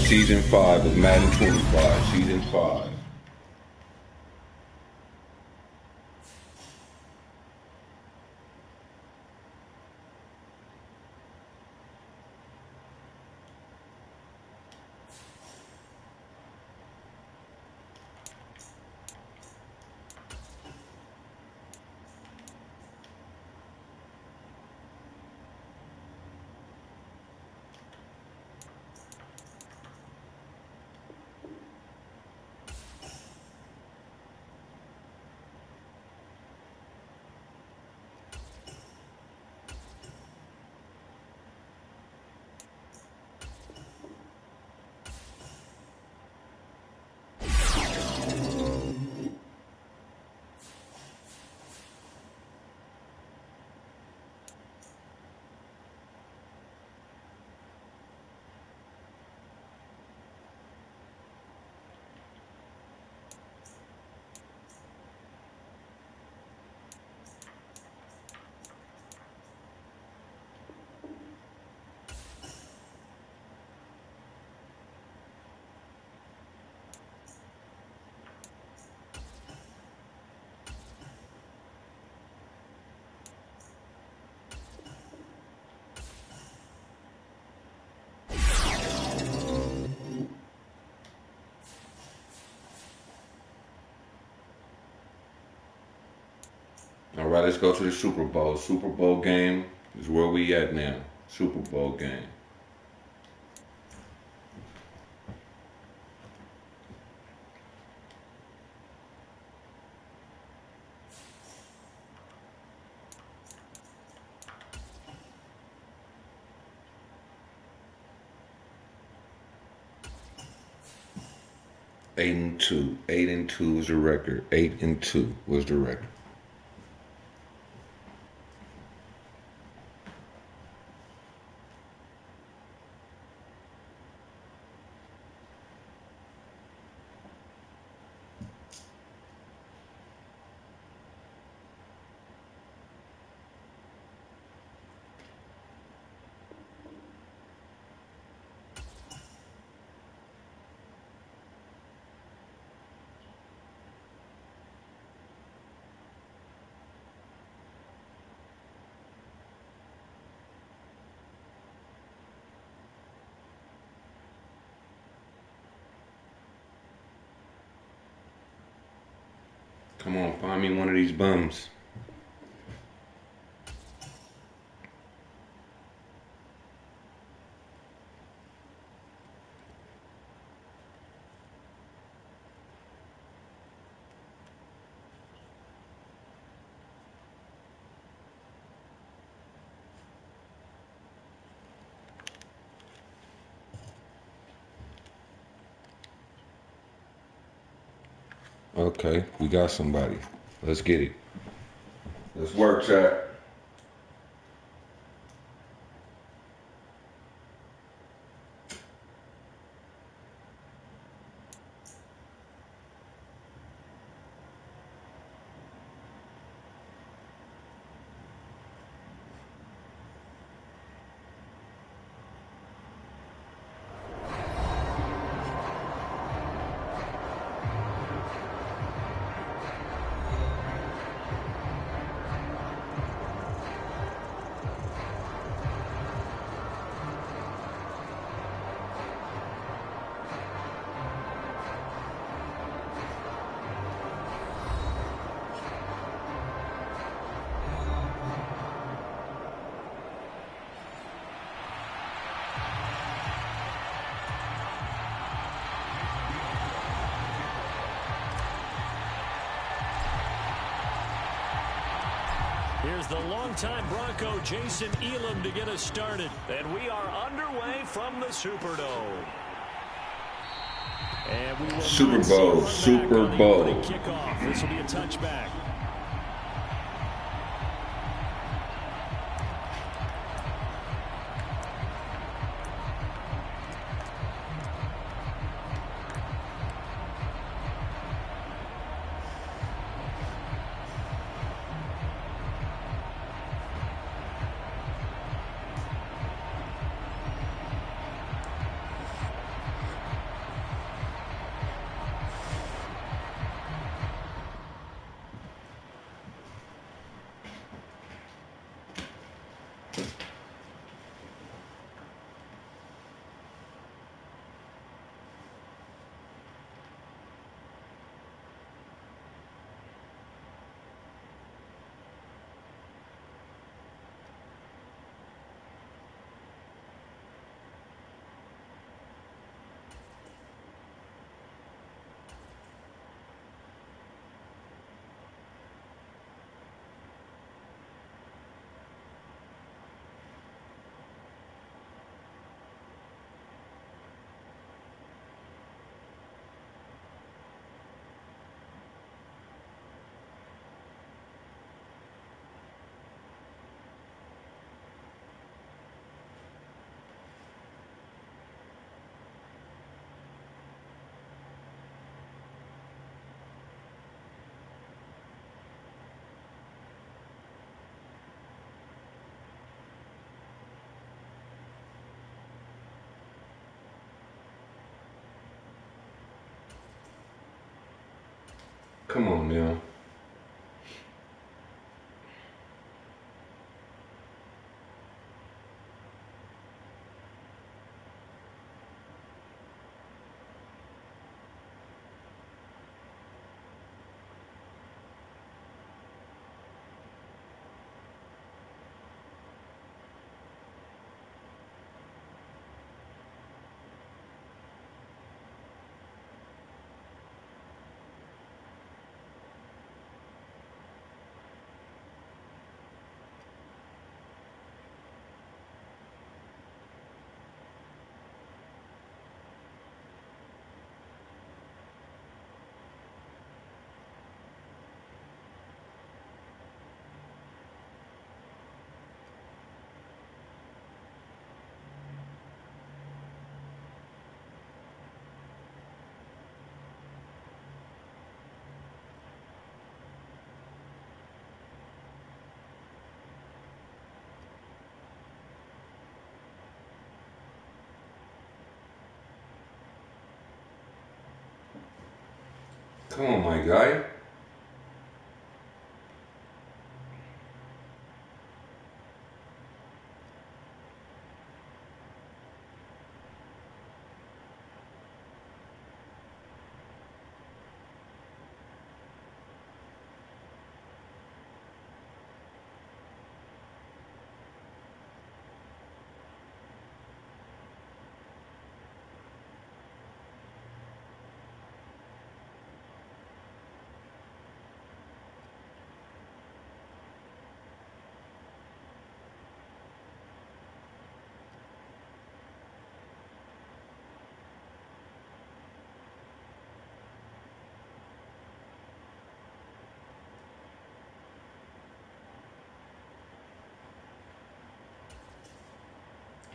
Season 5 of Madden 25. Season 5. All right, let's go to the Super Bowl. Super Bowl game is where we at now. Super Bowl game. Eight and two. 8-2 was the record. 8-2 was the record. Come on, find me one of these bums. Okay, we got somebody. Let's get it. Let's work, chat. Here's the longtime Bronco Jason Elam to get us started. And we are underway from the Superdome. And we will Super not see a Bowl, run Super back on the Bowl. opening kickoff. This will be a touchback. Come on now. Come on, my guy.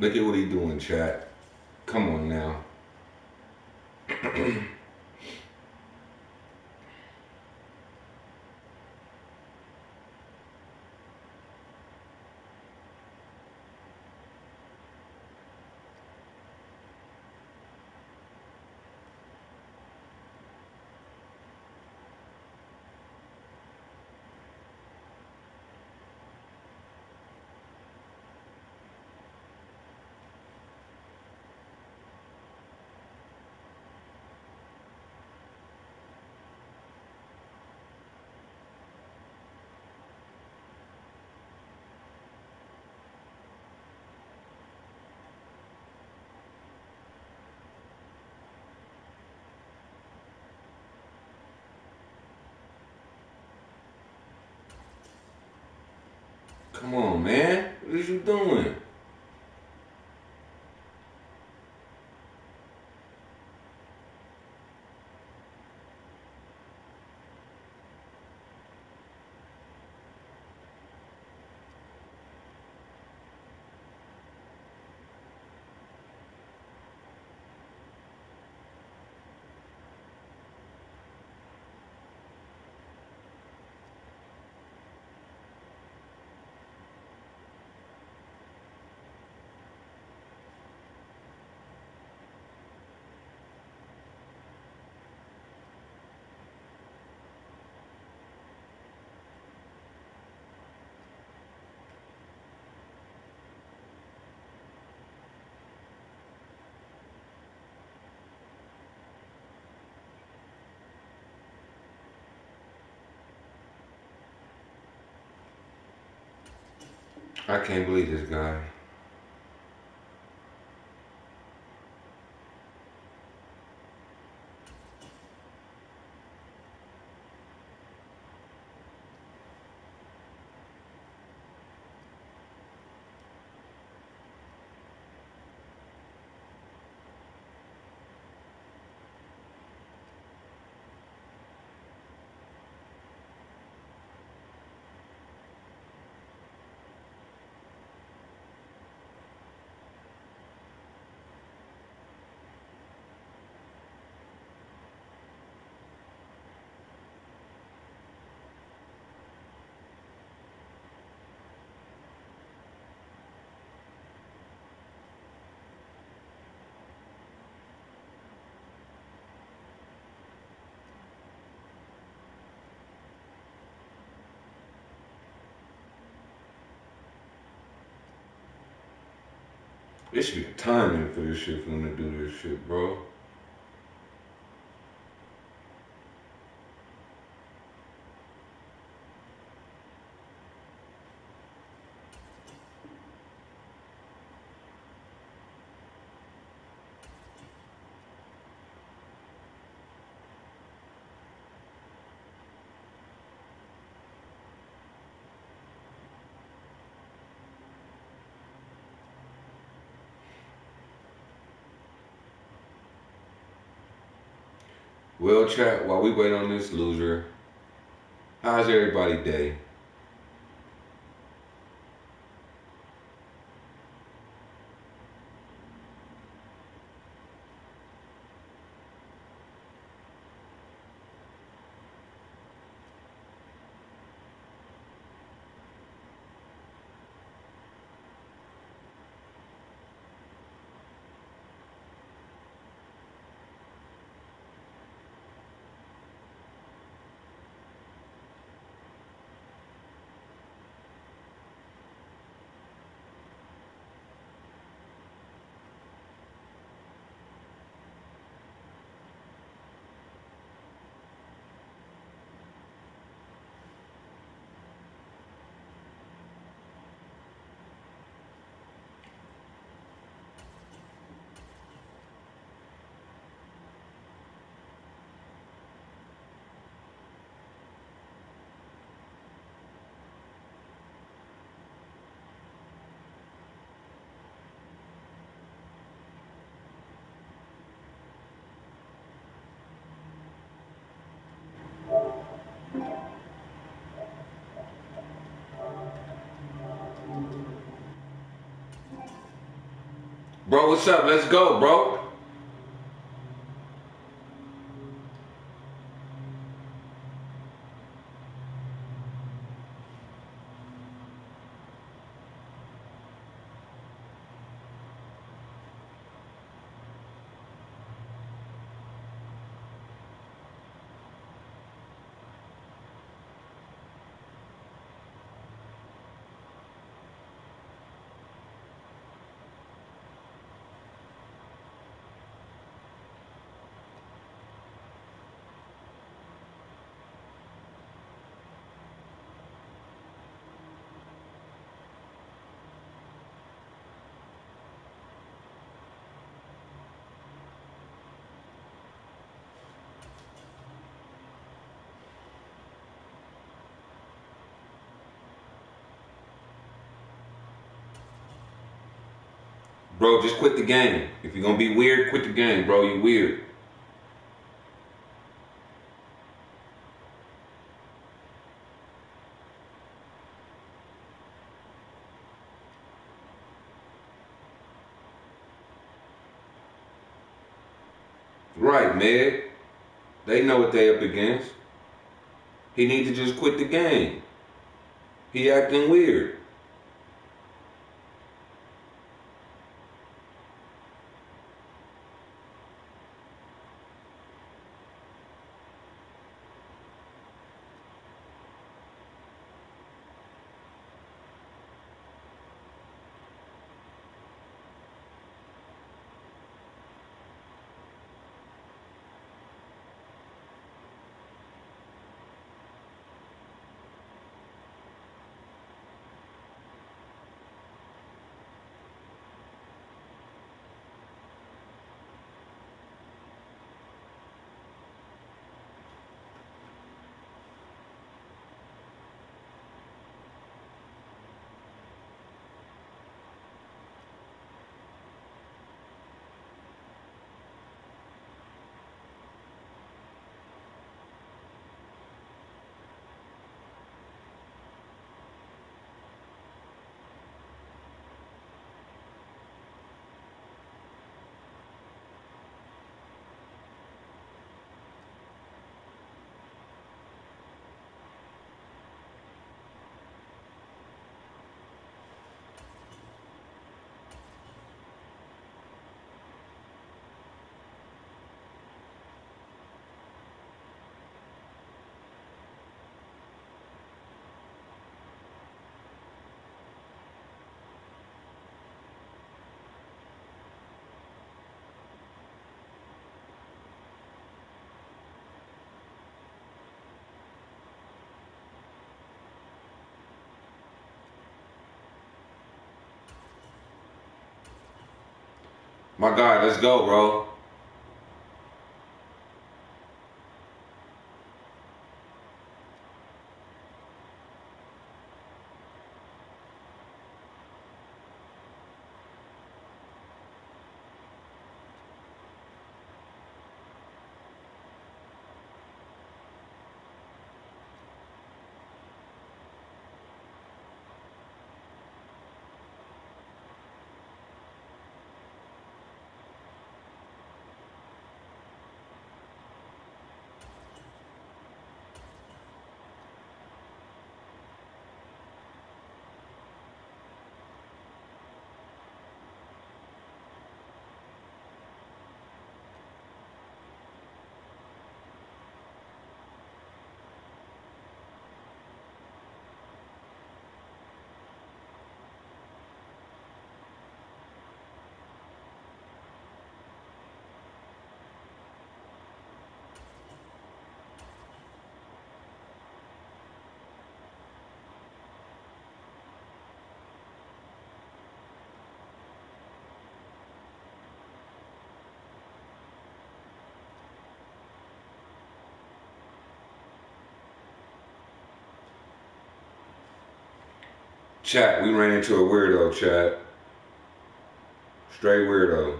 Look at what he doing, chat. Come on now. Come on, man. What is you doing? I can't believe this guy. It should be a timing for this shit for them to do this shit, bro. Well, chat, while we wait on this loser, how's everybody day? Bro, what's up? Let's go, bro. Bro, just quit the game. If you're gonna be weird, quit the game, bro. You weird. Right, Meg. They know what they up against. He need to just quit the game. He acting weird. My God, let's go, bro. Chat, we ran into a weirdo, chat. Straight weirdo.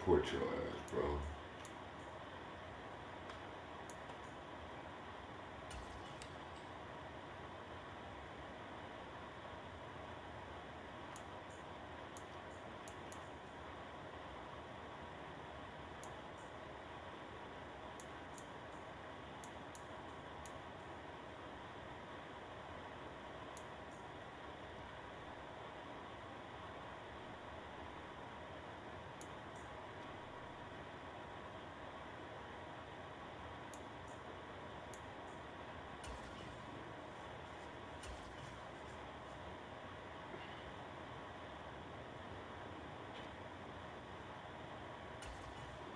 Port your ass, bro.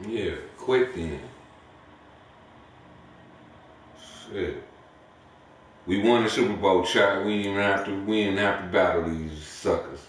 Yeah, quick then. Shit. We won the Super Bowl, chat. We didn't have to battle these suckers.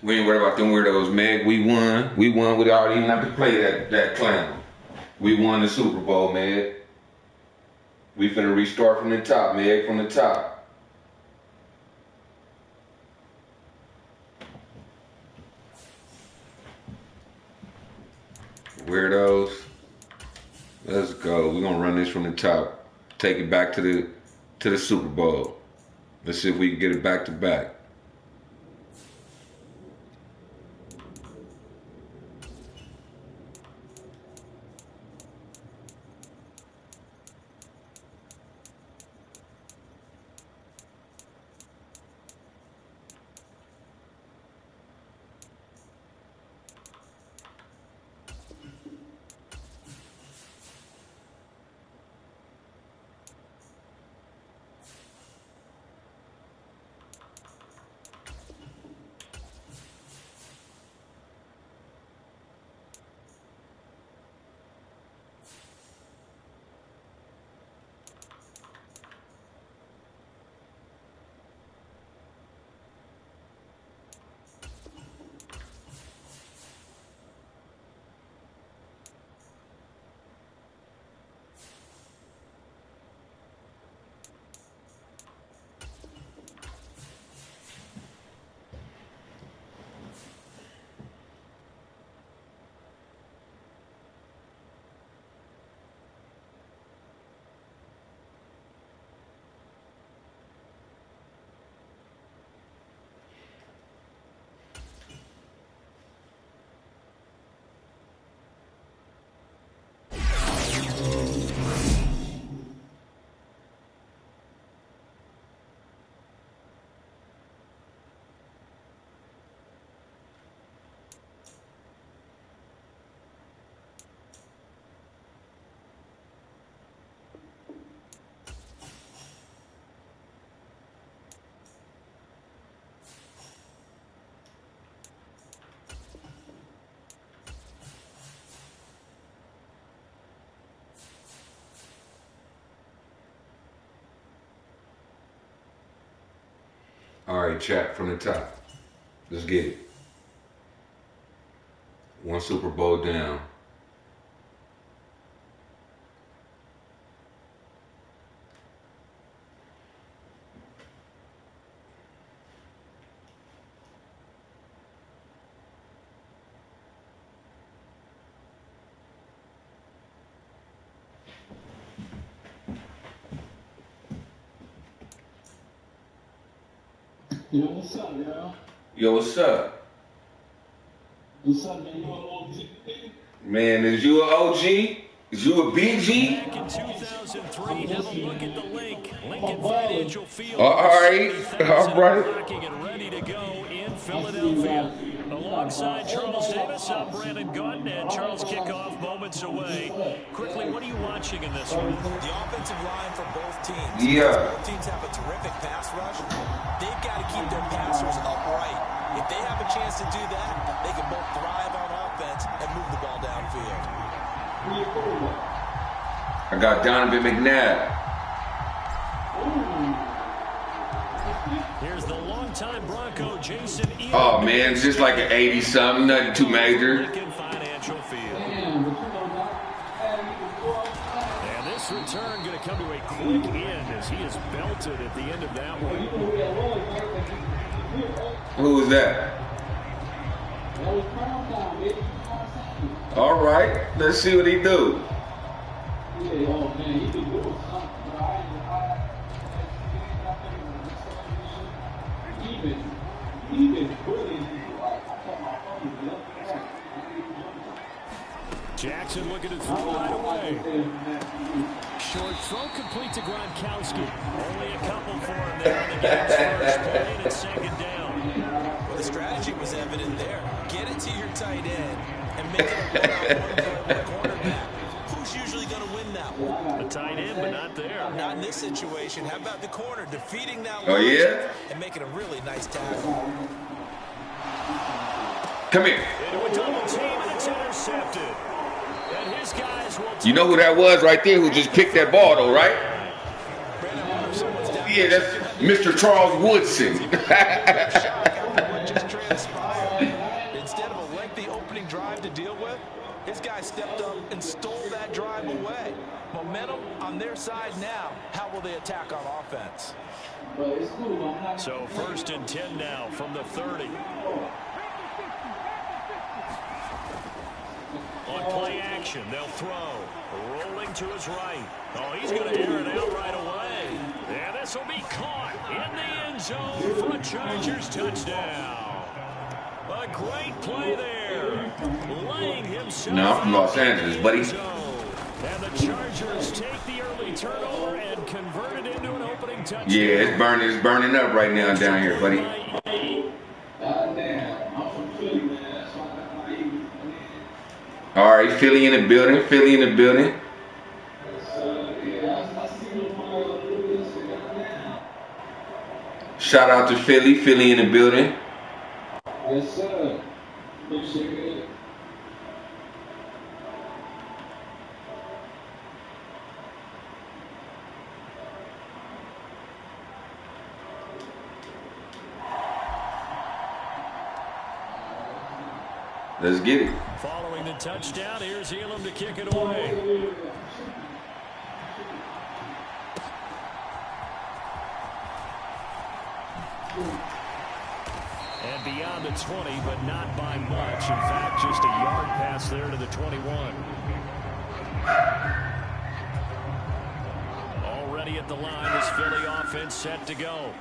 We ain't worried about them weirdos, Meg. We won. We won without even have to play that clown. We won the Super Bowl, Meg. We finna restart from the top, Meg, from the top. Weirdos. Let's go. We're gonna run this from the top. Take it back to the Super Bowl. Let's see if we can get it back to back. right, chat from the top. Let's get it. One Super Bowl down. Yo, what's up, yo? Yo, what's up? What's up, man? You an OG? Man, is you an OG? Is you a BG? Back in 2003, have a look at the link. Lincoln Financial Field. All right. Rocking and ready to go in Philadelphia. Alongside Charles Davis, I'm Brandon Gunn, and Charles kickoff moments away. Quickly, what are you watching in this one? The offensive line for both teams. Yeah. Both teams have a terrific pass rush. They've got to keep their passers upright. If they have a chance to do that, they can both thrive on offense and move the ball downfield. I got Donovan McNabb. Here's the longtime Bronco, Jason Elam. Oh, man, it's just like an 80-something, nothing too major. Lincoln Financial Field. And this return going to come to a quick end as he is belted at the end of that one. Who was that? All right, let's see what he do. Jackson looking to throw right away. Short throw complete to Gronkowski. Only a couple for him there on the game's first play, and it's second down. Well, the strategy was evident there. Get it to your tight end and make it a one-on-one play with a cornerback. Who's usually going to win that one? The tight end, but not there. Not in this situation. How about the corner defeating that Oh, yeah? and making a really nice tackle? Come here. Into a double team, and it's intercepted. And his guys will You know who that was right there who just picked that ball, though, right? Yeah, that's Mr. Charles Woodson. What just transpired. Instead of a lengthy opening drive to deal with, his guy stepped up and stole that drive away. Momentum on their side now. How will they attack on offense? So 1st and 10 now from the 30. On play action, they'll throw. Rolling to his right. Oh, he's going to air it out right away. And this will be caught in the end zone for a Chargers touchdown. A great play there. Laying himself. No, I'm from Los Angeles, buddy. And the Chargers take the early turnover and convert it into an opening touchdown. Yeah, it's burning up right now down here, buddy. All right, Philly in the building. Philly in the building. Shout out to Philly. Philly in the building. Yes, sir. Appreciate it. Let's get it. Following the touchdown, here's Elam to kick it away. And beyond the 20, but not by much. In fact, just a yard pass there to the 21. Already at the line, this Philly offense set to go.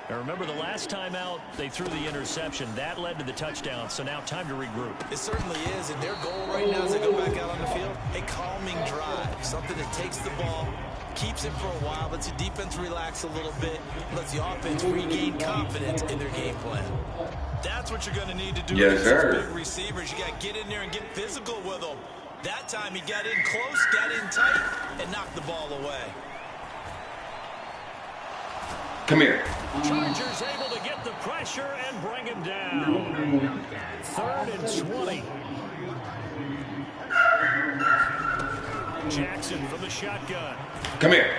Now remember, the last time out, they threw the interception. That led to the touchdown, so now time to regroup. It certainly is, and their goal right now as they go back out on the field, a calming drive, something that takes the ball, keeps it for a while, lets the defense relax a little bit, lets the offense regain confidence in their game plan. That's what you're going to need to do Yes, against sir. these big receivers. You got to get in there and get physical with them. That time he got in close, got in tight, and knocked the ball away. Come here. Chargers able to get the pressure and bring him down. 3rd and 20. Jackson from the shotgun. Come here.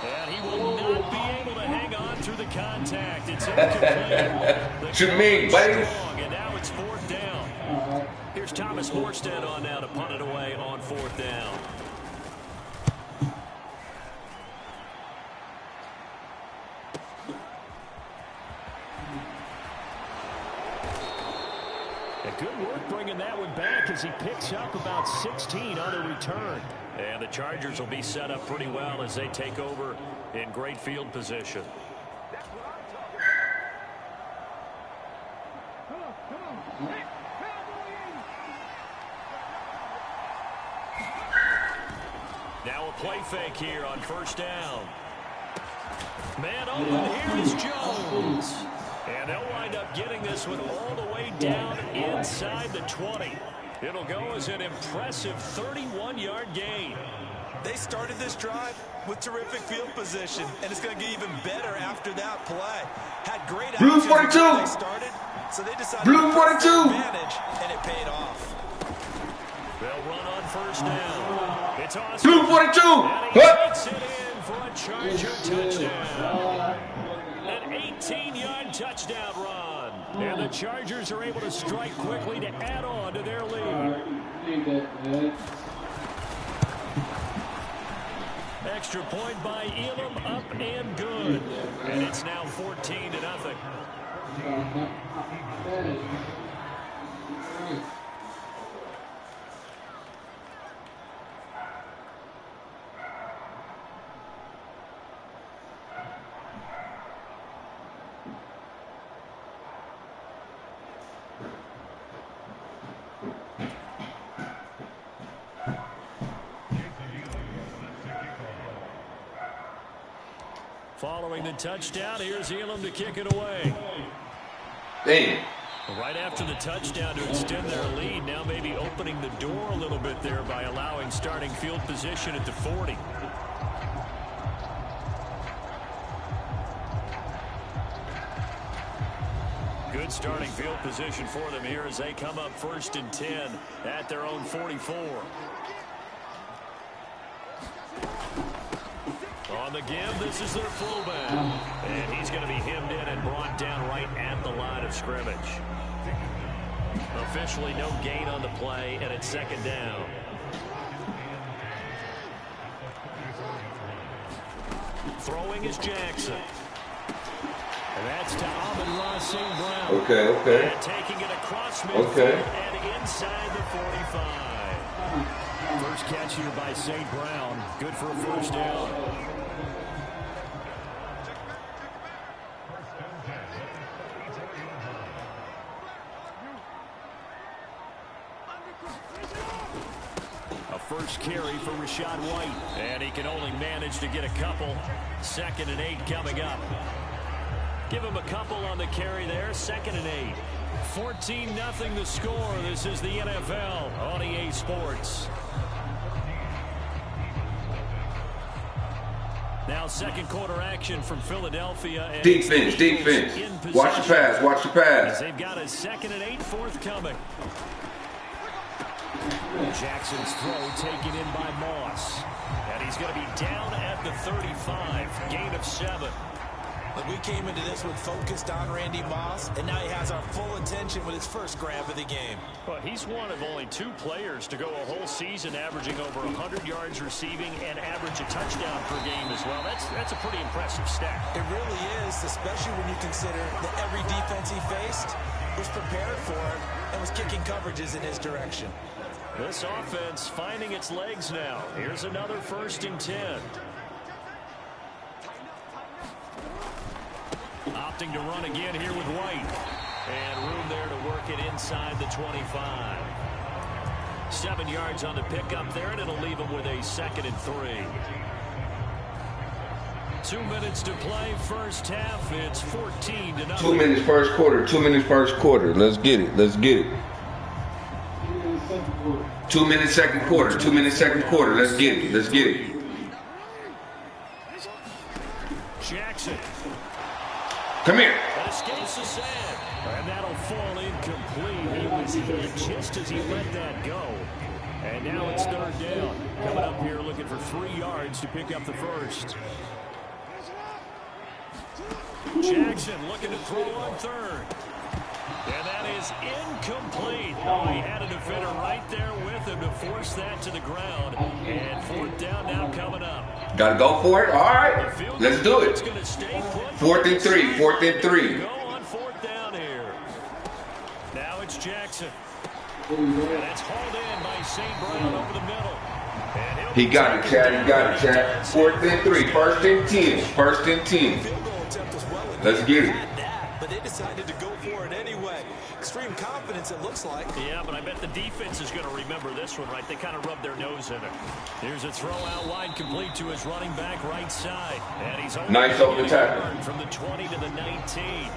And he will not be able to hang on contact. It's incomplete. Should me, buddy. And now it's 4th down. Here's Thomas Morstead on now to punt it away on 4th down. Good work bringing that one back as he picks up about 16 on the return. And the Chargers will be set up pretty well as they take over in great field position. Now a play fake here on 1st down. Man open, here is Jones. And they'll wind up getting this one all the way down inside the 20. It'll go as an impressive 31-yard gain. They started this drive with terrific field position, and it's going to get even better after that play. Had great Blue 42. They started, so they decided Blue to press 42. their advantage, and it paid off. They'll run on 1st down. It's awesome. Blue 42. And he takes it in for a Charger touchdown. An 18-yard touchdown run. And the Chargers are able to strike quickly to add on to their lead. Extra point by Elam, up and good. And it's now 14-0. Following the touchdown, here's Elam to kick it away. Damn. Right after the touchdown to extend their lead, now maybe opening the door a little bit there by allowing starting field position at the 40. Good starting field position for them here as they come up 1st and 10 at their own 44. On the give, this is their fullback. And he's going to be hemmed in and brought down right at the line of scrimmage. Officially no gain on the play, and it's 2nd down. Throwing is Jackson. And that's to Amon-Ra St. Brown. Okay. And taking it across midfield and inside the 45. First catch here by St. Brown. Good for a 1st down. First carry for Rachaad White. And he can only manage to get a couple. 2nd and 8 coming up. Give him a couple on the carry there. 2nd and 8. 14-0 the score. This is the NFL on EA Sports. Now 2nd quarter action from Philadelphia. And Defense. Watch the pass. They've got a 2nd and 8 forthcoming. Jackson's throw taken in by Moss. And he's going to be down at the 35. Gain of 7. But we came into this one focused on Randy Moss, and now he has our full attention with his first grab of the game. Well, he's one of only 2 players to go a whole season averaging over 100 yards receiving and average a touchdown per game as well. That's a pretty impressive stat. It really is, especially when you consider that every defense he faced was prepared for him and was kicking coverages in his direction. This offense finding its legs now. Here's another 1st and 10. Opting to run again here with White. And room there to work it inside the 25. 7 yards on the pickup there, and it'll leave him with a 2nd and 3. 2 minutes to play, first half. It's 14-0. 2 minutes first quarter. 2 minutes first quarter. Let's get it. 2 minutes second quarter. 2 minutes second quarter. Let's get it. Jackson. Come here. Escapes the sand. And that'll fall incomplete. He was hit just as he let that go. And now it's 3rd down. Coming up here looking for 3 yards to pick up the first. Jackson looking to throw on third. And that is incomplete. Oh, he had a defender right there with him to force that to the ground. And fourth down now coming up. Gotta go for it? All right. Let's do it. 4th and 3. 4th and 3. Go on fourth down here. Now it's Jackson. And that's hauled in by St. Brown over the middle. He got it, Chad. He got it, Chad. 4th and 3. 1st and 10. 1st and 10. Let's get it. But they decided to go for it anyway. Extreme confidence, it looks like. Yeah, but I bet the defense is going to remember this one, right? They kind of rubbed their nose in it. Here's a throw out wide, complete to his running back right side. And he's nice open tackle. From the 20 to the 19.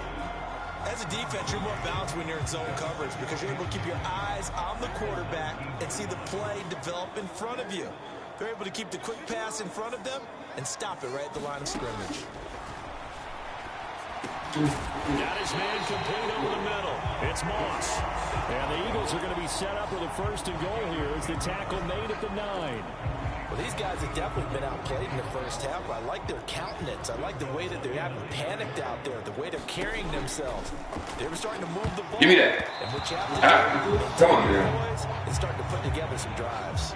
As a defense, you're more balanced when you're in zone coverage because you're able to keep your eyes on the quarterback and see the play develop in front of you. They're able to keep the quick pass in front of them and stop it right at the line of scrimmage. Got his man complete over the middle. It's Moss. And the Eagles are going to be set up with a 1st and goal here as the tackle made at the 9. Well, these guys have definitely been outplayed in the first half. I like their countenance. I like the way that they haven't panicked out there, the way they're carrying themselves. They were starting to move the ball. Give me that. And what you have to do Come on, man. is start to put together some drives.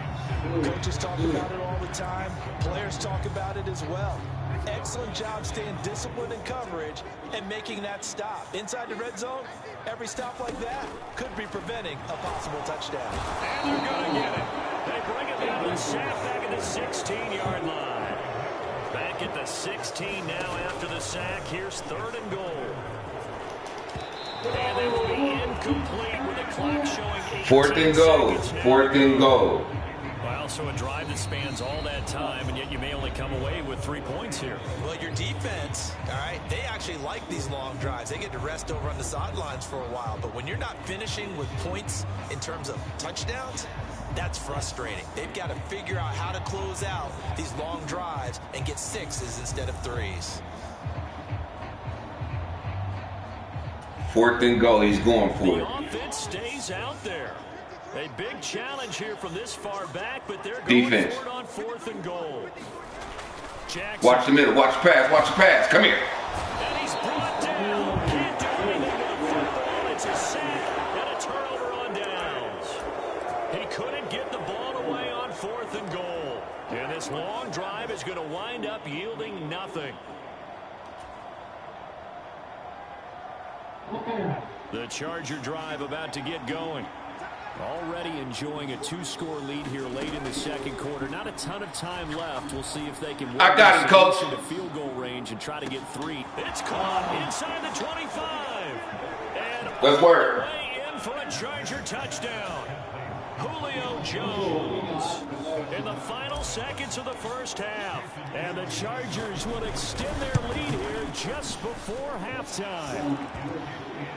Coaches talk about it all the time. Players talk about it as well. Excellent job staying disciplined in coverage and making that stop. Inside the red zone, every stop like that could be preventing a possible touchdown. And they're going to get it. They bring it down and snap back at the 16-yard line. Back at the 16 now after the sack. Here's 3rd and goal. And they will be incomplete with the clock showing 4th and goal. 4th and goal. Well, so a drive that spans all that time, and yet you may only come away with 3 points here. Well, your defense, all right, they actually like these long drives. They get to rest over on the sidelines for a while. But when you're not finishing with points in terms of touchdowns, that's frustrating. They've got to figure out how to close out these long drives and get 6s instead of 3s. 4th and goal. He's going for The it. offense stays out there. A big challenge here from this far back, but they're going Defense. for it on 4th and goal. Jackson. Watch the middle. Watch the pass. Watch the pass. Come here. And he's brought down. Can't do anything with the football. It's a sack and a turnover on downs. He couldn't get the ball away on 4th and goal. And this long drive is going to wind up yielding nothing. The Charger drive about to get going. Already enjoying a 2-score lead here late in the 2nd quarter. Not a ton of time left. We'll see if they can work I got it, coach. into field goal range and try to get 3. It's caught inside the 25. And Let's work. way in for a Charger touchdown. Julio Jones in the final seconds of the first half. And the Chargers will extend their lead here just before halftime.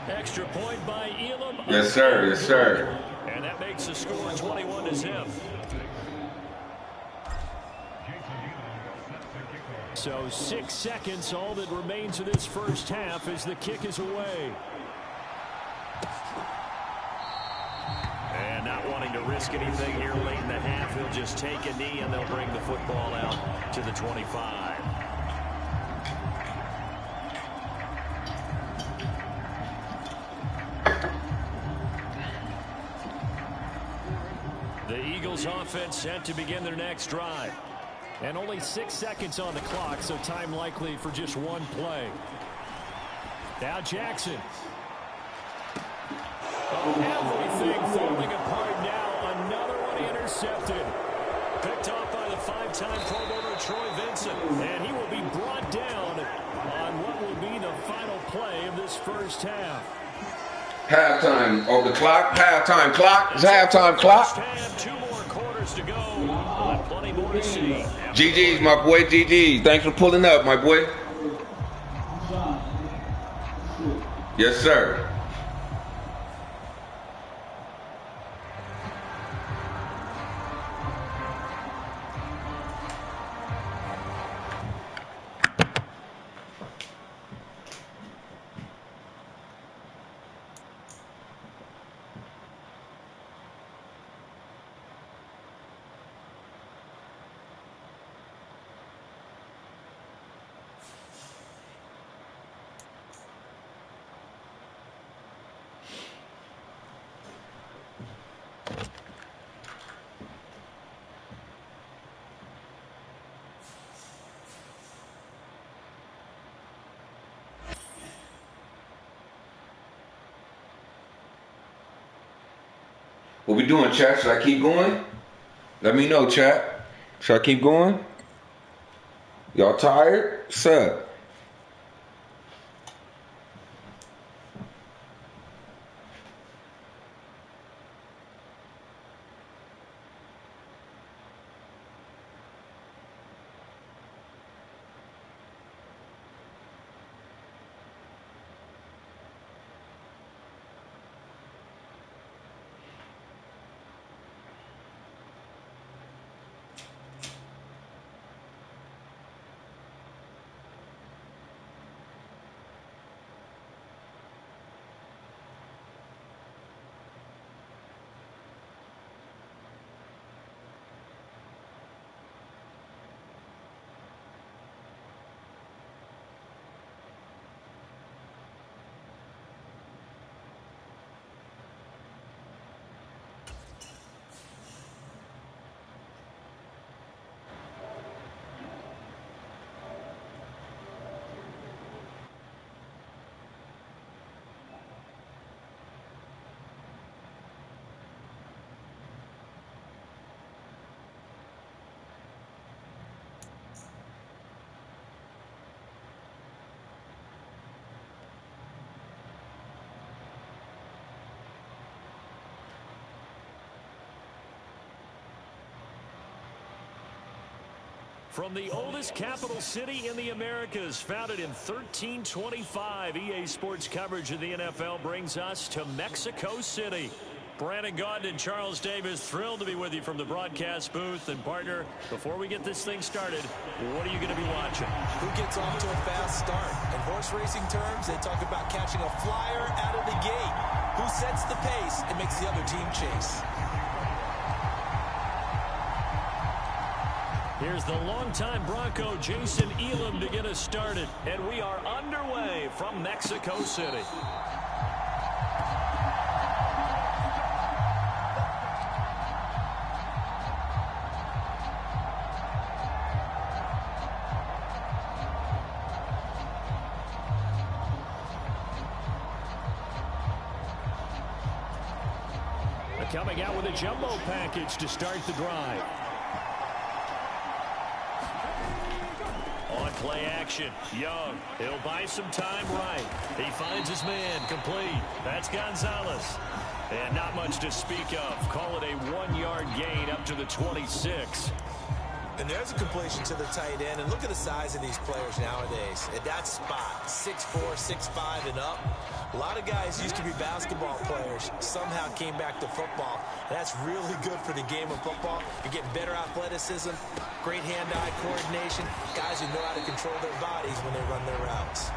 Extra point by Elam. Yes, sir. Yes, sir. And that makes the score 21-0. So 6 seconds, all that remains of this first half as the kick is away. And not wanting to risk anything here late in the half, he'll just take a knee and they'll bring the football out to the 25. The Eagles offense set to begin their next drive. And only 6 seconds on the clock, so time likely for just one play. Now Jackson. Everything falling apart now. Another one intercepted. Picked off by the 5-time Pro Bowler Troy Vincent. And he will be brought down on what will be the final play of this first half. Halftime of the clock. Halftime clock. It's halftime clock. 2 more quarters to go. We'll have plenty more to see. GG's, my boy. GG's. Thanks for pulling up, my boy. Yes, sir. What we doing, chat? Should I keep going? Let me know, chat. Should I keep going? Y'all tired? What's up? From the oldest capital city in the Americas, founded in 1325, EA Sports coverage of the NFL brings us to Mexico City. Brandon Gaudin and Charles Davis, thrilled to be with you from the broadcast booth. And partner, before we get this thing started, what are you going to be watching? Who gets off to a fast start? In horse racing terms, they talk about catching a flyer out of the gate. Who sets the pace and makes the other team chase? Here's the longtime Bronco, Jason Elam, to get us started. And we are underway from Mexico City. They're coming out with a jumbo package to start the drive. On play action, Young. He'll buy some time right. He finds his man, complete. That's Gonzalez. And not much to speak of. Call it a 1-yard gain up to the 26. And there's a completion to the tight end. And look at the size of these players nowadays. At that spot, 6'4", 6'5", and up. A lot of guys used to be basketball players, somehow came back to football. That's really good for the game of football. You're getting better athleticism, great hand-eye coordination, guys who know how to control their bodies when they run their routes.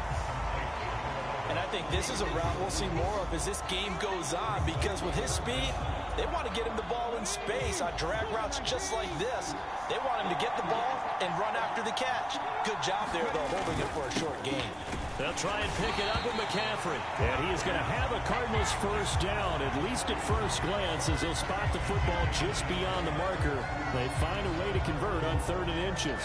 And I think this is a route we'll see more of as this game goes on, because with his speed, they want to get him the ball in space on drag routes just like this. They want him to get the ball and run after the catch. Good job there, though, holding it for a short gain. They'll try and pick it up with McCaffrey. And he is going to have a Cardinals first down, at least at first glance, as he'll spot the football just beyond the marker. They find a way to convert on 3rd and inches.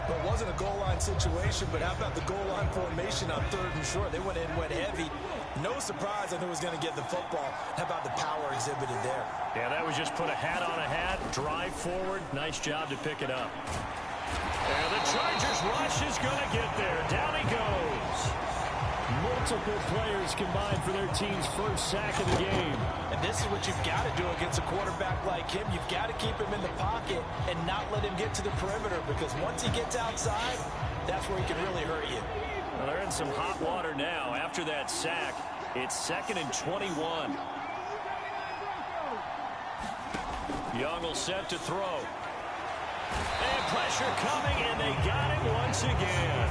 Well, it wasn't a goal line situation, but how about the goal line formation on 3rd and short? They went in, went heavy. No surprise I knew he was going to get the football. How about the power exhibited there? Yeah, that was just put a hat on a hat, drive forward. Nice job to pick it up. And the Chargers rush is going to get there. Down he goes. Multiple players combined for their team's first sack of the game. And this is what you've got to do against a quarterback like him. You've got to keep him in the pocket and not let him get to the perimeter, because once he gets outside, that's where he can really hurt you. Well, they're in some hot water now. After that sack, it's 2nd and 21. Young will set to throw. And pressure coming, and they got it once again.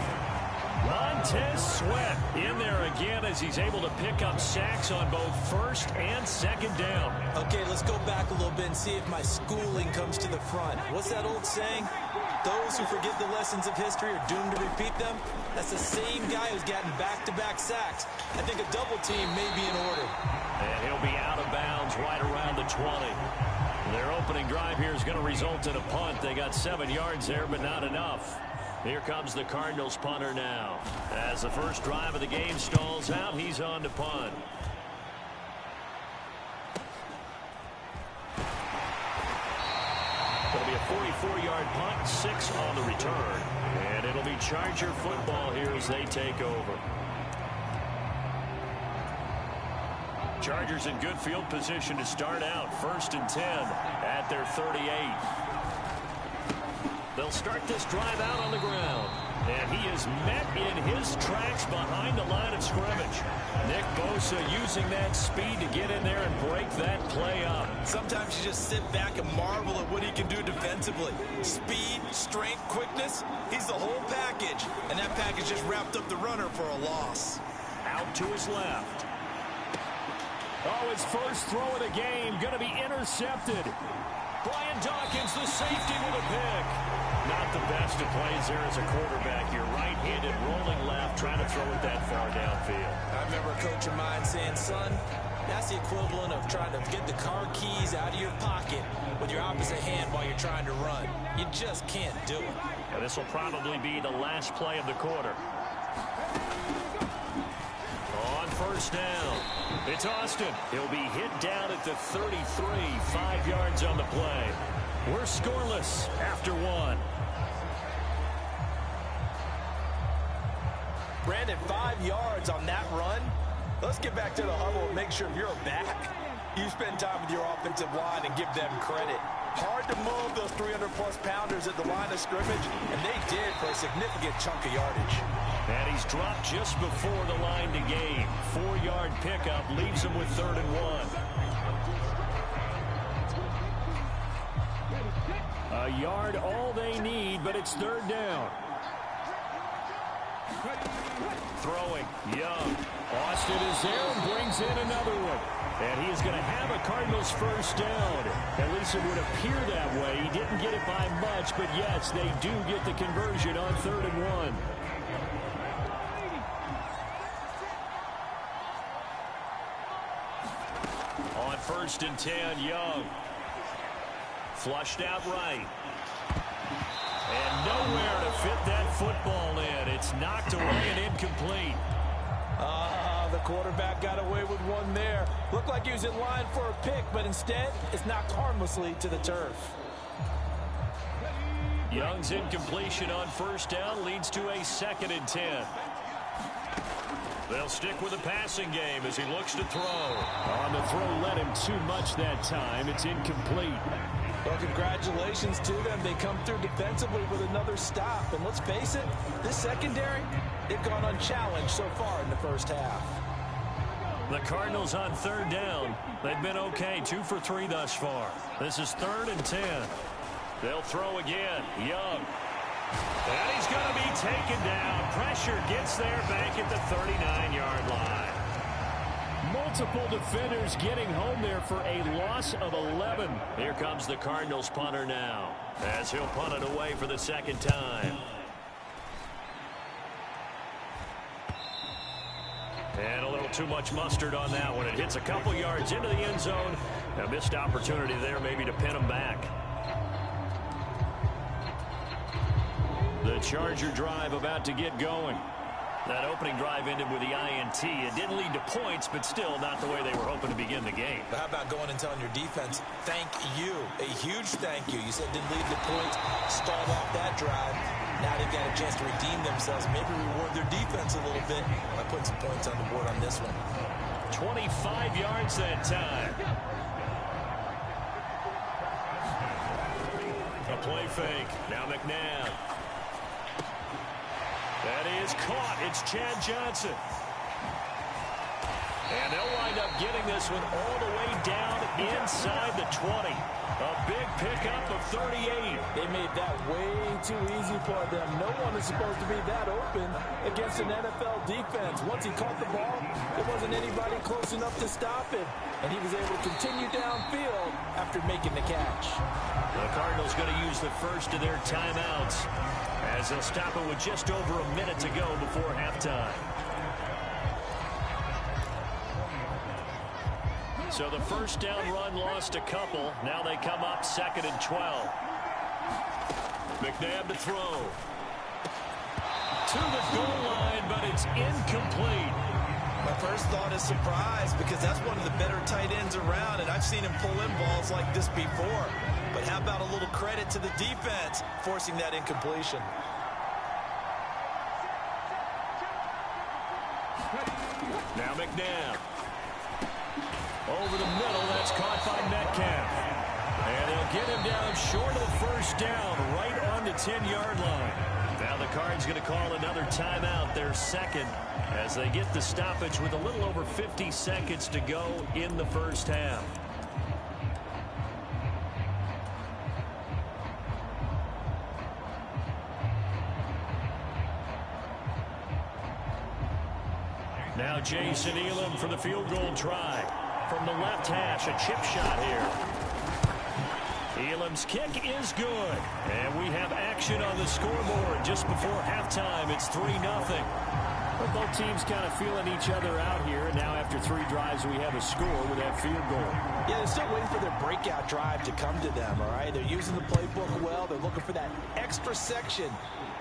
Montez Sweat in there again as he's able to pick up sacks on both 1st and 2nd down. Okay, let's go back a little bit and see if my schooling comes to the front. What's that old saying? Those who forget the lessons of history are doomed to repeat them. That's the same guy who's gotten back-to-back sacks. I think a double team may be in order. And he'll be out of bounds right around the 20. Their opening drive here is going to result in a punt. They got 7 yards there, but not enough. Here comes the Cardinals punter now. As the first drive of the game stalls out, he's on to punt. 44-yard punt, 6 on the return. And it'll be Charger football here as they take over. Chargers in good field position to start out. 1st and 10 at their 38. They'll start this drive out on the ground. And he is met in his tracks behind the line of scrimmage. Nick Bosa using that speed to get in there and break that play up. Sometimes you just sit back and marvel at what he can do defensively. Speed, strength, quickness, he's the whole package. And that package just wrapped up the runner for a loss. Out to his left. Oh, his first throw of the game going to be intercepted. Brian Dawkins, the safety, with a pick. Not the best of plays there as a quarterback. You're right-handed, rolling left, trying to throw it that far downfield. I remember a coach of mine saying, son, that's the equivalent of trying to get the car keys out of your pocket with your opposite hand while you're trying to run. You just can't do it. And this will probably be the last play of the quarter. On 1st down, it's Austin. He'll be hit down at the 33, 5 yards on the play. We're scoreless after 1. Brandon, 5 yards on that run. Let's get back to the huddle and make sure you're back. You spend time with your offensive line and give them credit. Hard to move those 300-plus pounders at the line of scrimmage, and they did for a significant chunk of yardage. And he's dropped just before the line to gain. 4-yard pickup leaves him with 3rd and 1. A yard all they need, but it's 3rd down. Throwing, Young. Austin is there and brings in another one. And he is going to have a Cardinals 1st down. At least it would appear that way. He didn't get it by much, but yes, they do get the conversion on 3rd and 1. On 1st and 10, Young. Flushed out right. And nowhere to fit that football in. It's knocked away and incomplete. The quarterback got away with one there. Looked like he was in line for a pick, but instead, it's knocked harmlessly to the turf. Young's incompletion on 1st down leads to a 2nd and 10. They'll stick with the passing game as he looks to throw. On the throw, led him too much that time. It's incomplete. Well, congratulations to them. They come through defensively with another stop. And let's face it, this secondary, they've gone unchallenged so far in the 1st half. The Cardinals on 3rd down. They've been okay, 2 for 3 thus far. This is 3rd and 10. They'll throw again. Young. And he's going to be taken down. Pressure gets there back at the 39-yard line. Multiple defenders getting home there for a loss of 11. Here comes the Cardinals punter now, as he'll punt it away for the 2nd time. And a little too much mustard on that one. It hits a couple yards into the end zone. A missed opportunity there maybe to pin him back. The Charger drive about to get going. That opening drive ended with the INT. It didn't lead to points, but still not the way they were hoping to begin the game. But how about going and telling your defense, thank you, a huge thank you. You said didn't lead to points, stalled off that drive. Now they've got a chance to redeem themselves, maybe reward their defense a little bit by putting some points on the board on this one. 25 yards that time. A play fake. Now McNabb. That is caught. It's Chad Johnson. And they'll wind up getting this one all the way down inside the 20. A big pickup of 38. They made that way too easy for them. No one is supposed to be that open against an NFL defense. Once he caught the ball, there wasn't anybody close enough to stop him. And he was able to continue downfield after making the catch. The Cardinals going to use the first of their timeouts as they'll stop it with just over a minute to go before halftime. So the 1st down run lost a couple. Now they come up 2nd and 12. McNabb to throw. To the goal line, but it's incomplete. My first thought is surprise because that's one of the better tight ends around, and I've seen him pull in balls like this before. But how about a little credit to the defense forcing that incompletion? Now McNabb. Over the middle, that's caught by Metcalf. And they'll get him down short of the first down, right on the 10-yard line. Now the Cards going to call another timeout, their second, as they get the stoppage with a little over 50 seconds to go in the first half. Now Jason Elam for the field goal try. From the left hash, a chip shot here. Elam's kick is good. And we have action on the scoreboard just before halftime. It's 3-0. But both teams kind of feeling each other out here. And now after 3 drives, we have a score with that field goal. Yeah, they're still waiting for their breakout drive to come to them, all right? They're using the playbook well. They're looking for that extra section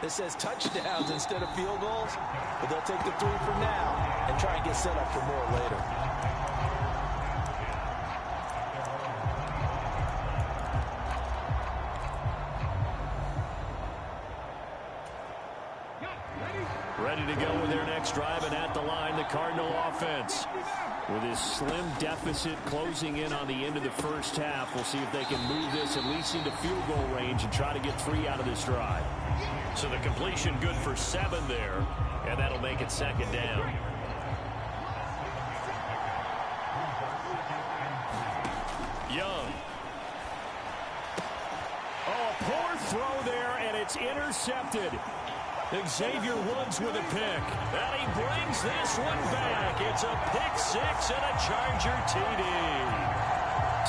that says touchdowns instead of field goals. But they'll take the 3 for now and try and get set up for more later. Ready to go with their next drive, and at the line, the Cardinal offense. With his slim deficit closing in on the end of the first half, we'll see if they can move this at least into field goal range and try to get 3 out of this drive. So the completion good for 7 there, and that'll make it second down. Young. Oh, a poor throw there, and it's intercepted. Xavier Woods with a pick. And he brings this one back. It's a pick 6 and a Charger TD.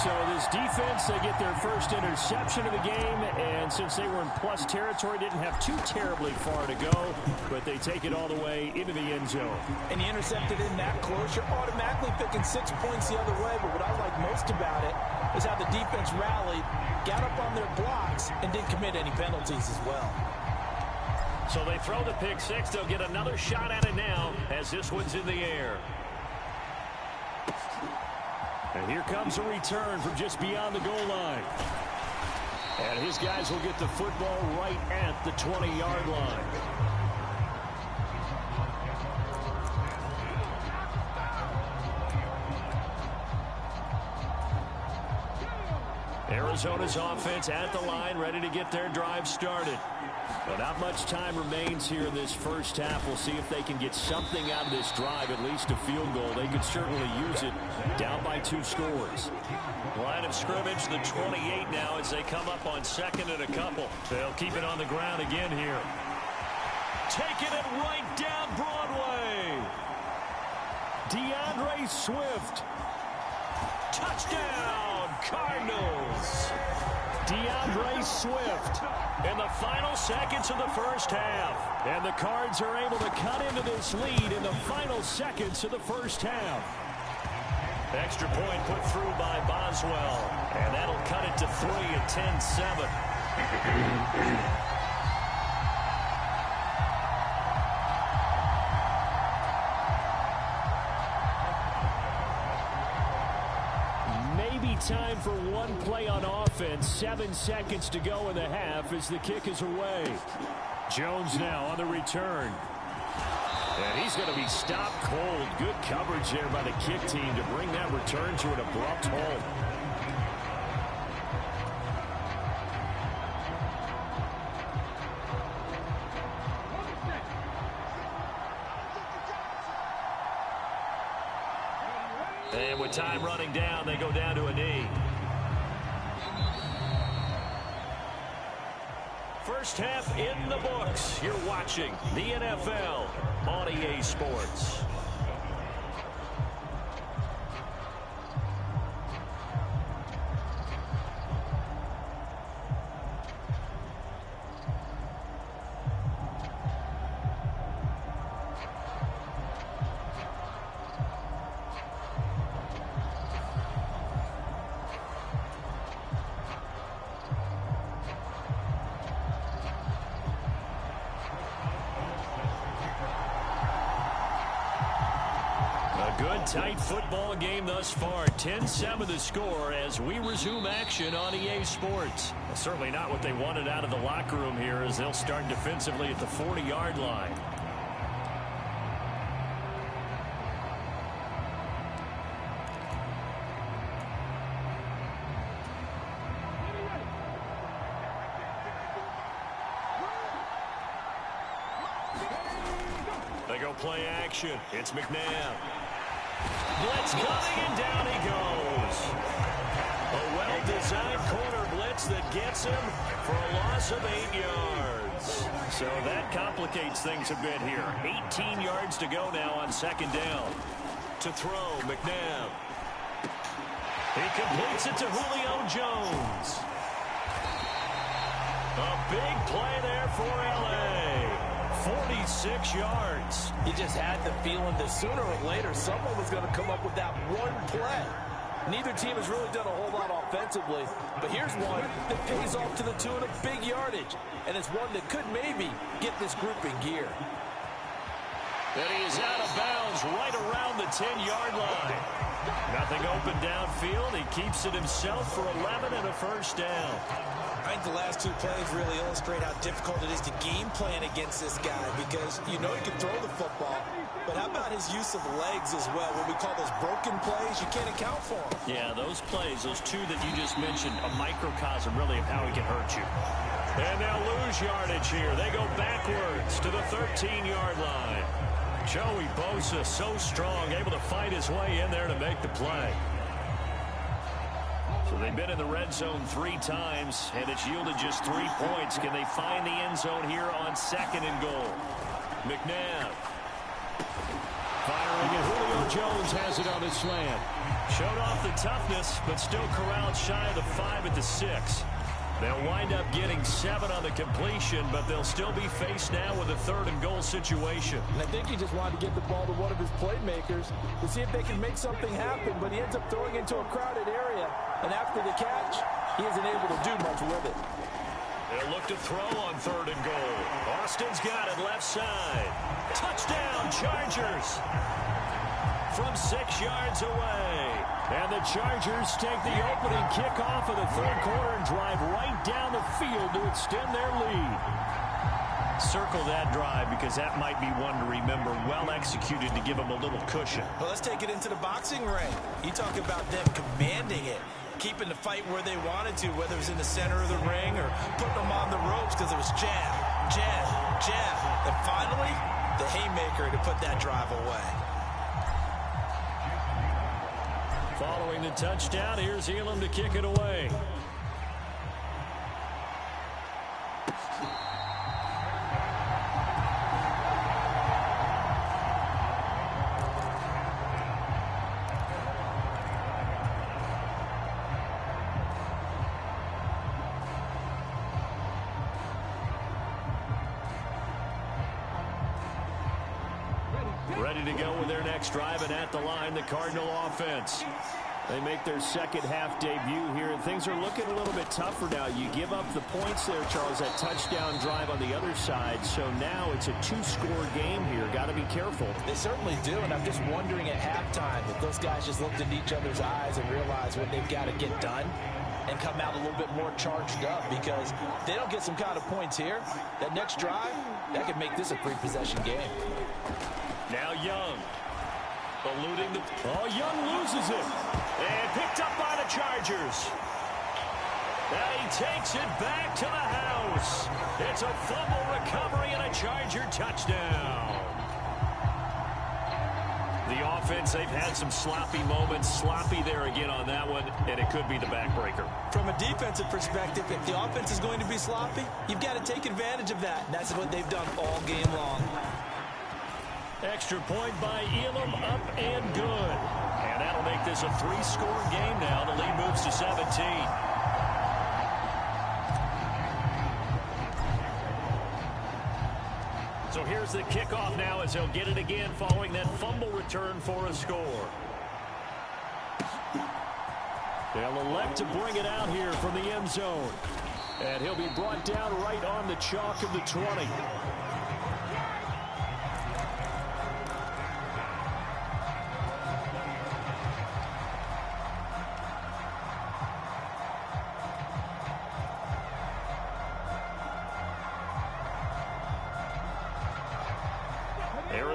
So this defense, they get their first interception of the game, and since they were in plus territory, didn't have too terribly far to go, but they take it all the way into the end zone. And you intercepted in that close, you're automatically picking 6 points the other way, but what I like most about it is how the defense rallied, got up on their blocks, and didn't commit any penalties as well. So they throw the pick 6. They'll get another shot at it now as this one's in the air. And here comes a return from just beyond the goal line. And his guys will get the football right at the 20-yard line. Arizona's offense at the line, ready to get their drive started. But not much time remains here in this first half. We'll see if they can get something out of this drive, at least a field goal. They could certainly use it down by 2 scores. Line of scrimmage, the 28 now as they come up on second and a couple. They'll keep it on the ground again here. Taking it right down Broadway. DeAndre Swift. Touchdown, Cardinals. DeAndre Swift in the final seconds of the first half. And the Cards are able to cut into this lead in the final seconds of the first half. Extra point put through by Boswell. And that'll cut it to 3 at 10-7. Time for one play on offense. 7 seconds to go in the half as the kick is away. Jones now on the return. And he's going to be stopped cold. Good coverage there by the kick team to bring that return to an abrupt halt. And with time running down, they go down to a knee. First half in the books. You're watching the NFL on EA Sports. tight football game thus far. 10-7 the score as we resume action on EA Sports. Well, certainly not what they wanted out of the locker room here as they'll start defensively at the 40-yard line. They go play action. It's McNabb. Blitz coming, and down he goes. A well-designed corner blitz that gets him for a loss of 8 yards. So that complicates things a bit here. 18 yards to go now on second down. To throw, McNabb. He completes it to Julio Jones. A big play there for L.A. 46 yards. You just had the feeling that sooner or later someone was going to come up with that one play. Neither team has really done a whole lot offensively, but here's one that pays off to the tune of big yardage, and it's one that could maybe get this group in gear. And he is out of bounds right around the 10-yard line. Nothing open downfield. He keeps it himself for 11 and a first down. I think the last two plays really illustrate how difficult it is to game plan against this guy because you know he can throw the football, but how about his use of legs as well? What we call those broken plays, you can't account for them. Yeah, those plays, those two that you just mentioned, a microcosm really of how he can hurt you. And they'll lose yardage here. They go backwards to the 13-yard line. Joey Bosa, so strong, able to fight his way in there to make the play. So they've been in the red zone 3 times, and it's yielded just 3 points. Can they find the end zone here on second and goal? McNabb. Firing, and Julio Jones has it on his slant. Showed off the toughness, but still corralled shy of the 5 at the 6. They'll wind up getting 7 on the completion, but they'll still be faced now with a 3rd and goal situation. And I think he just wanted to get the ball to one of his playmakers to see if they can make something happen, but he ends up throwing into a crowded area, and after the catch, he isn't able to do much with it. They'll look to throw on 3rd and goal. Austin's got it left side. Touchdown, Chargers! From 6 yards away. And the Chargers take the opening kickoff of the 3rd quarter and drive right down the field to extend their lead. Circle that drive because that might be one to remember. Well executed to give them a little cushion. Well, let's take it into the boxing ring. You talk about them commanding it, keeping the fight where they wanted to, whether it was in the center of the ring or putting them on the ropes because it was jab, jab, jab. And finally, the haymaker to put that drive away. Following the touchdown, here's Elam to kick it away. Ready to go with their next drive, and at the line, the Cardinal offense. They make their second half debut here, and things are looking a little bit tougher now. You give up the points there, Charles, that touchdown drive on the other side. So now it's a 2-score game here. Got to be careful. They certainly do, and I'm just wondering at halftime if those guys just looked into each other's eyes and realized what they've got to get done and come out a little bit more charged up, because if they don't get some kind of points here, that next drive, that could make this a 3-possession game. Now Young. Eluding the... Oh, Young loses it. And picked up by the Chargers. And he takes it back to the house. It's a fumble recovery and a Charger touchdown. The offense, they've had some sloppy moments. Sloppy there again on that one, and it could be the backbreaker. From a defensive perspective, if the offense is going to be sloppy, you've got to take advantage of that. And that's what they've done all game long. Extra point by Elam, up and good. And that'll make this a 3-score game now. The lead moves to 17. So here's the kickoff now as they'll get it again following that fumble return for a score. They'll elect to bring it out here from the end zone. And he'll be brought down right on the chalk of the 20.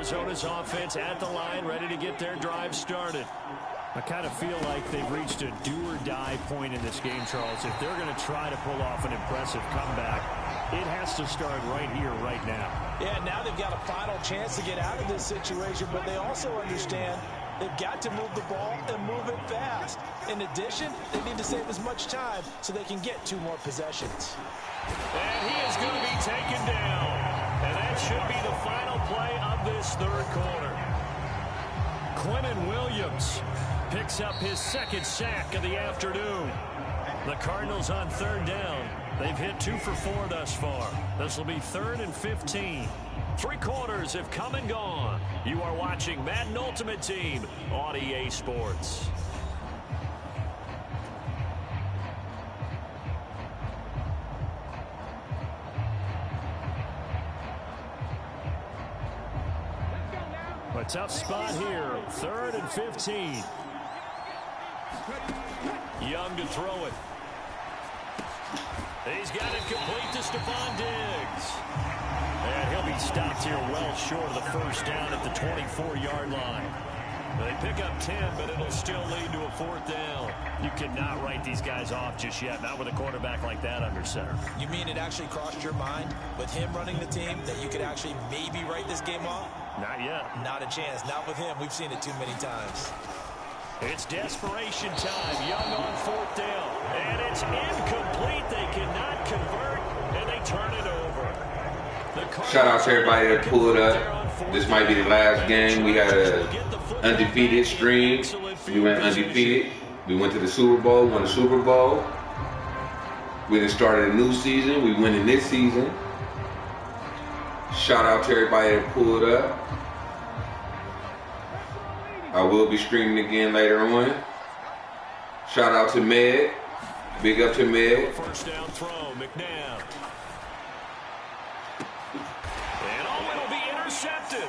Arizona's offense at the line, ready to get their drive started. I kind of feel like they've reached a do-or-die point in this game, Charles. If they're going to try to pull off an impressive comeback, it has to start right here, right now. Yeah, now they've got a final chance to get out of this situation, but they also understand they've got to move the ball and move it fast. In addition, they need to save as much time so they can get 2 more possessions. And he is going to be taken down. And that should be the final play of this third quarter. Quentin Williams picks up his 2nd sack of the afternoon. The Cardinals on 3rd down. They've hit 2 for 4 thus far. This will be 3rd and 15. 3 quarters have come and gone. You are watching Madden Ultimate Team on EA Sports. A tough spot here. 3rd and 15. Young to throw it. He's got it complete to Stephon Diggs. And he'll be stopped here well short of the first down at the 24-yard line. They pick up 10, but it'll still lead to a 4th down. You cannot write these guys off just yet, not with a quarterback like that under center. You mean it actually crossed your mind with him running the team that you could actually maybe write this game off? Not yet. Not a chance. Not with him. We've seen it too many times. It's desperation time. Young on 4th down. And it's incomplete. They cannot convert, and they turn it over. Shout out to everybody that pulled up. This might be the last game. We had an undefeated stream. We went undefeated. We went to the Super Bowl, won the Super Bowl. We then started a new season. We went in this season. Shout out to everybody that pulled up. I will be streaming again later on. Shout out to Meg. Big up to Meg. First down throw, McNabb. And it'll be intercepted.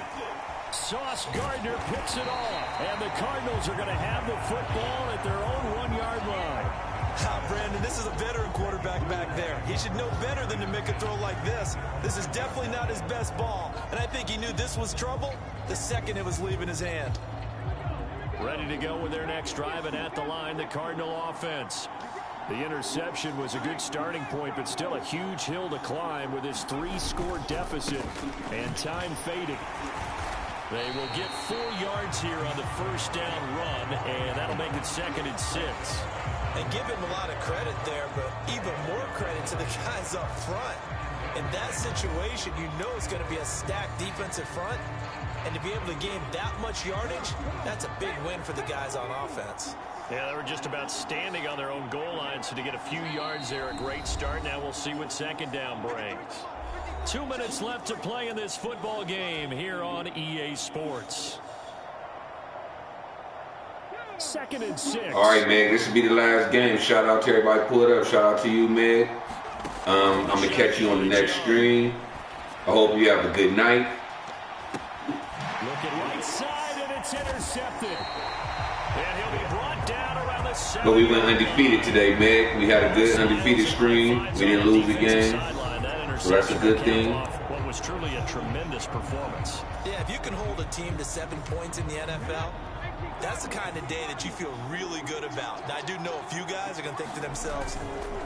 Sauce Gardner picks it off. And the Cardinals are going to have the football at their own 1-yard line. Brandon, this is a veteran quarterback back there. He should know better than to make a throw like this. This is definitely not his best ball. And I think he knew this was trouble the second it was leaving his hand. Ready to go with their next drive, and at the line, the Cardinal offense. The interception was a good starting point, but still a huge hill to climb with this 3-score deficit and time fading. They will get 4 yards here on the first down run, and that'll make it 2nd and 6. And give him a lot of credit there, but even more credit to the guys up front. In that situation, you know it's going to be a stacked defensive front. And to be able to gain that much yardage, that's a big win for the guys on offense. Yeah, they were just about standing on their own goal line, so to get a few yards there, a great start. Now we'll see what 2nd down brings. 2 minutes left to play in this football game here on EA Sports. 2nd and 6. All right, Meg, this will be the last game. Shout out to everybody pulled up. Shout out to you, Meg. I'm going to catch you on the next stream. I hope you have a good night. Looking right side, and it's intercepted. And he'll be brought down around the 7. But we went undefeated today, Meg. We had a good undefeated stream. We didn't lose the game. So that's a good thing. What was truly a tremendous performance. Yeah, if you can hold a team to 7 points in the NFL, that's the kind of day that you feel really good about. Now, I do know a few guys are going to think to themselves,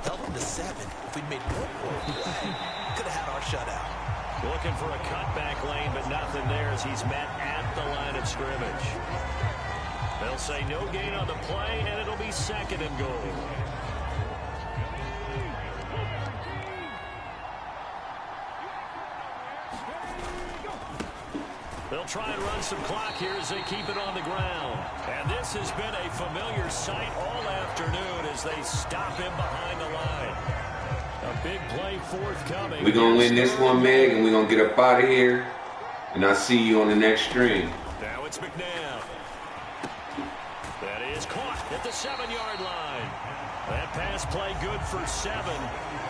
held them to 7. If we'd made 1 more play, could have had our shutout. Looking for a cutback lane, but nothing there as he's met at the line of scrimmage. They'll say no gain on the play, and it'll be 2nd and goal. They'll try and run some clock here as they keep it on the ground. And this has been a familiar sight all afternoon as they stop him behind the line. A big play forthcoming. We're going to win this one, Meg, and we're going to get up out of here. And I'll see you on the next stream. Now it's McNabb. That is caught at the 7-yard line. That pass play good for 7,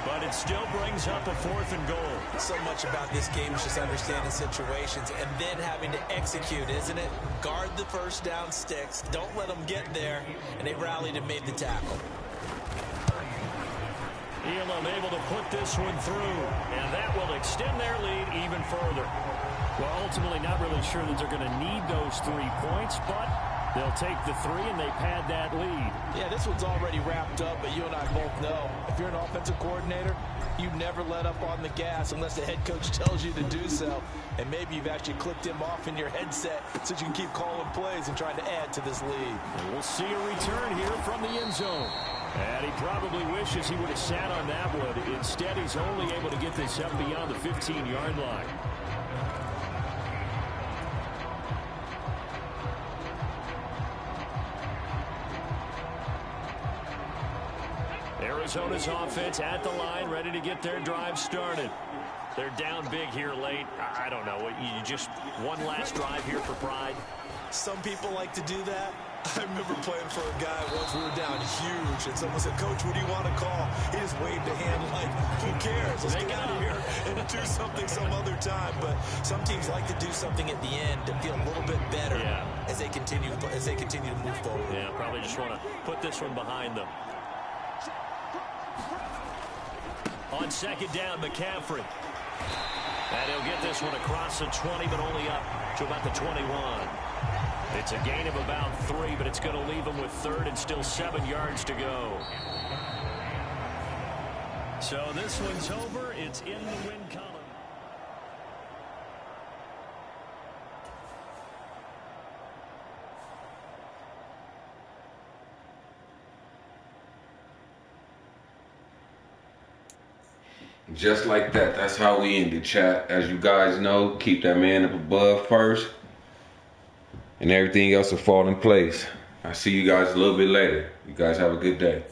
but it still brings up a 4th and goal. So much about this game is just understanding situations and then having to execute, isn't it? Guard the first down sticks. Don't let them get there. And they rallied and made the tackle. Elam able to put this one through, and that will extend their lead even further. Well, ultimately not really sure that they're going to need those 3 points, but they'll take the 3 and they pad that lead. Yeah, this one's already wrapped up, but you and I both know if you're an offensive coordinator, you never let up on the gas unless the head coach tells you to do so. And maybe you've actually clicked him off in your headset so you can keep calling plays and trying to add to this lead. And we'll see a return here from the end zone. And he probably wishes he would have sat on that one. Instead, he's only able to get this up beyond the 15-yard line. Arizona's offense at the line, ready to get their drive started. They're down big here late. I don't know. You just one last drive here for pride. Some people like to do that. I remember playing for a guy once. We were down huge, and someone said, "Coach, what do you want to call?" He just waved a hand like, "Who cares? Let's get out of here and do something some other time." But some teams like to do something at the end to feel a little bit better as they continue to move forward. Yeah, probably just want to put this one behind them. On second down, McCaffrey. And he'll get this one across the 20, but only up to about the 21. It's a gain of about 3, but it's going to leave him with 3rd and still 7 yards to go. So this one's over. It's in the win column. Just like that. That's how we end it, chat. As you guys know, keep that man up above first, and everything else will fall in place. I'll see you guys a little bit later. You guys have a good day.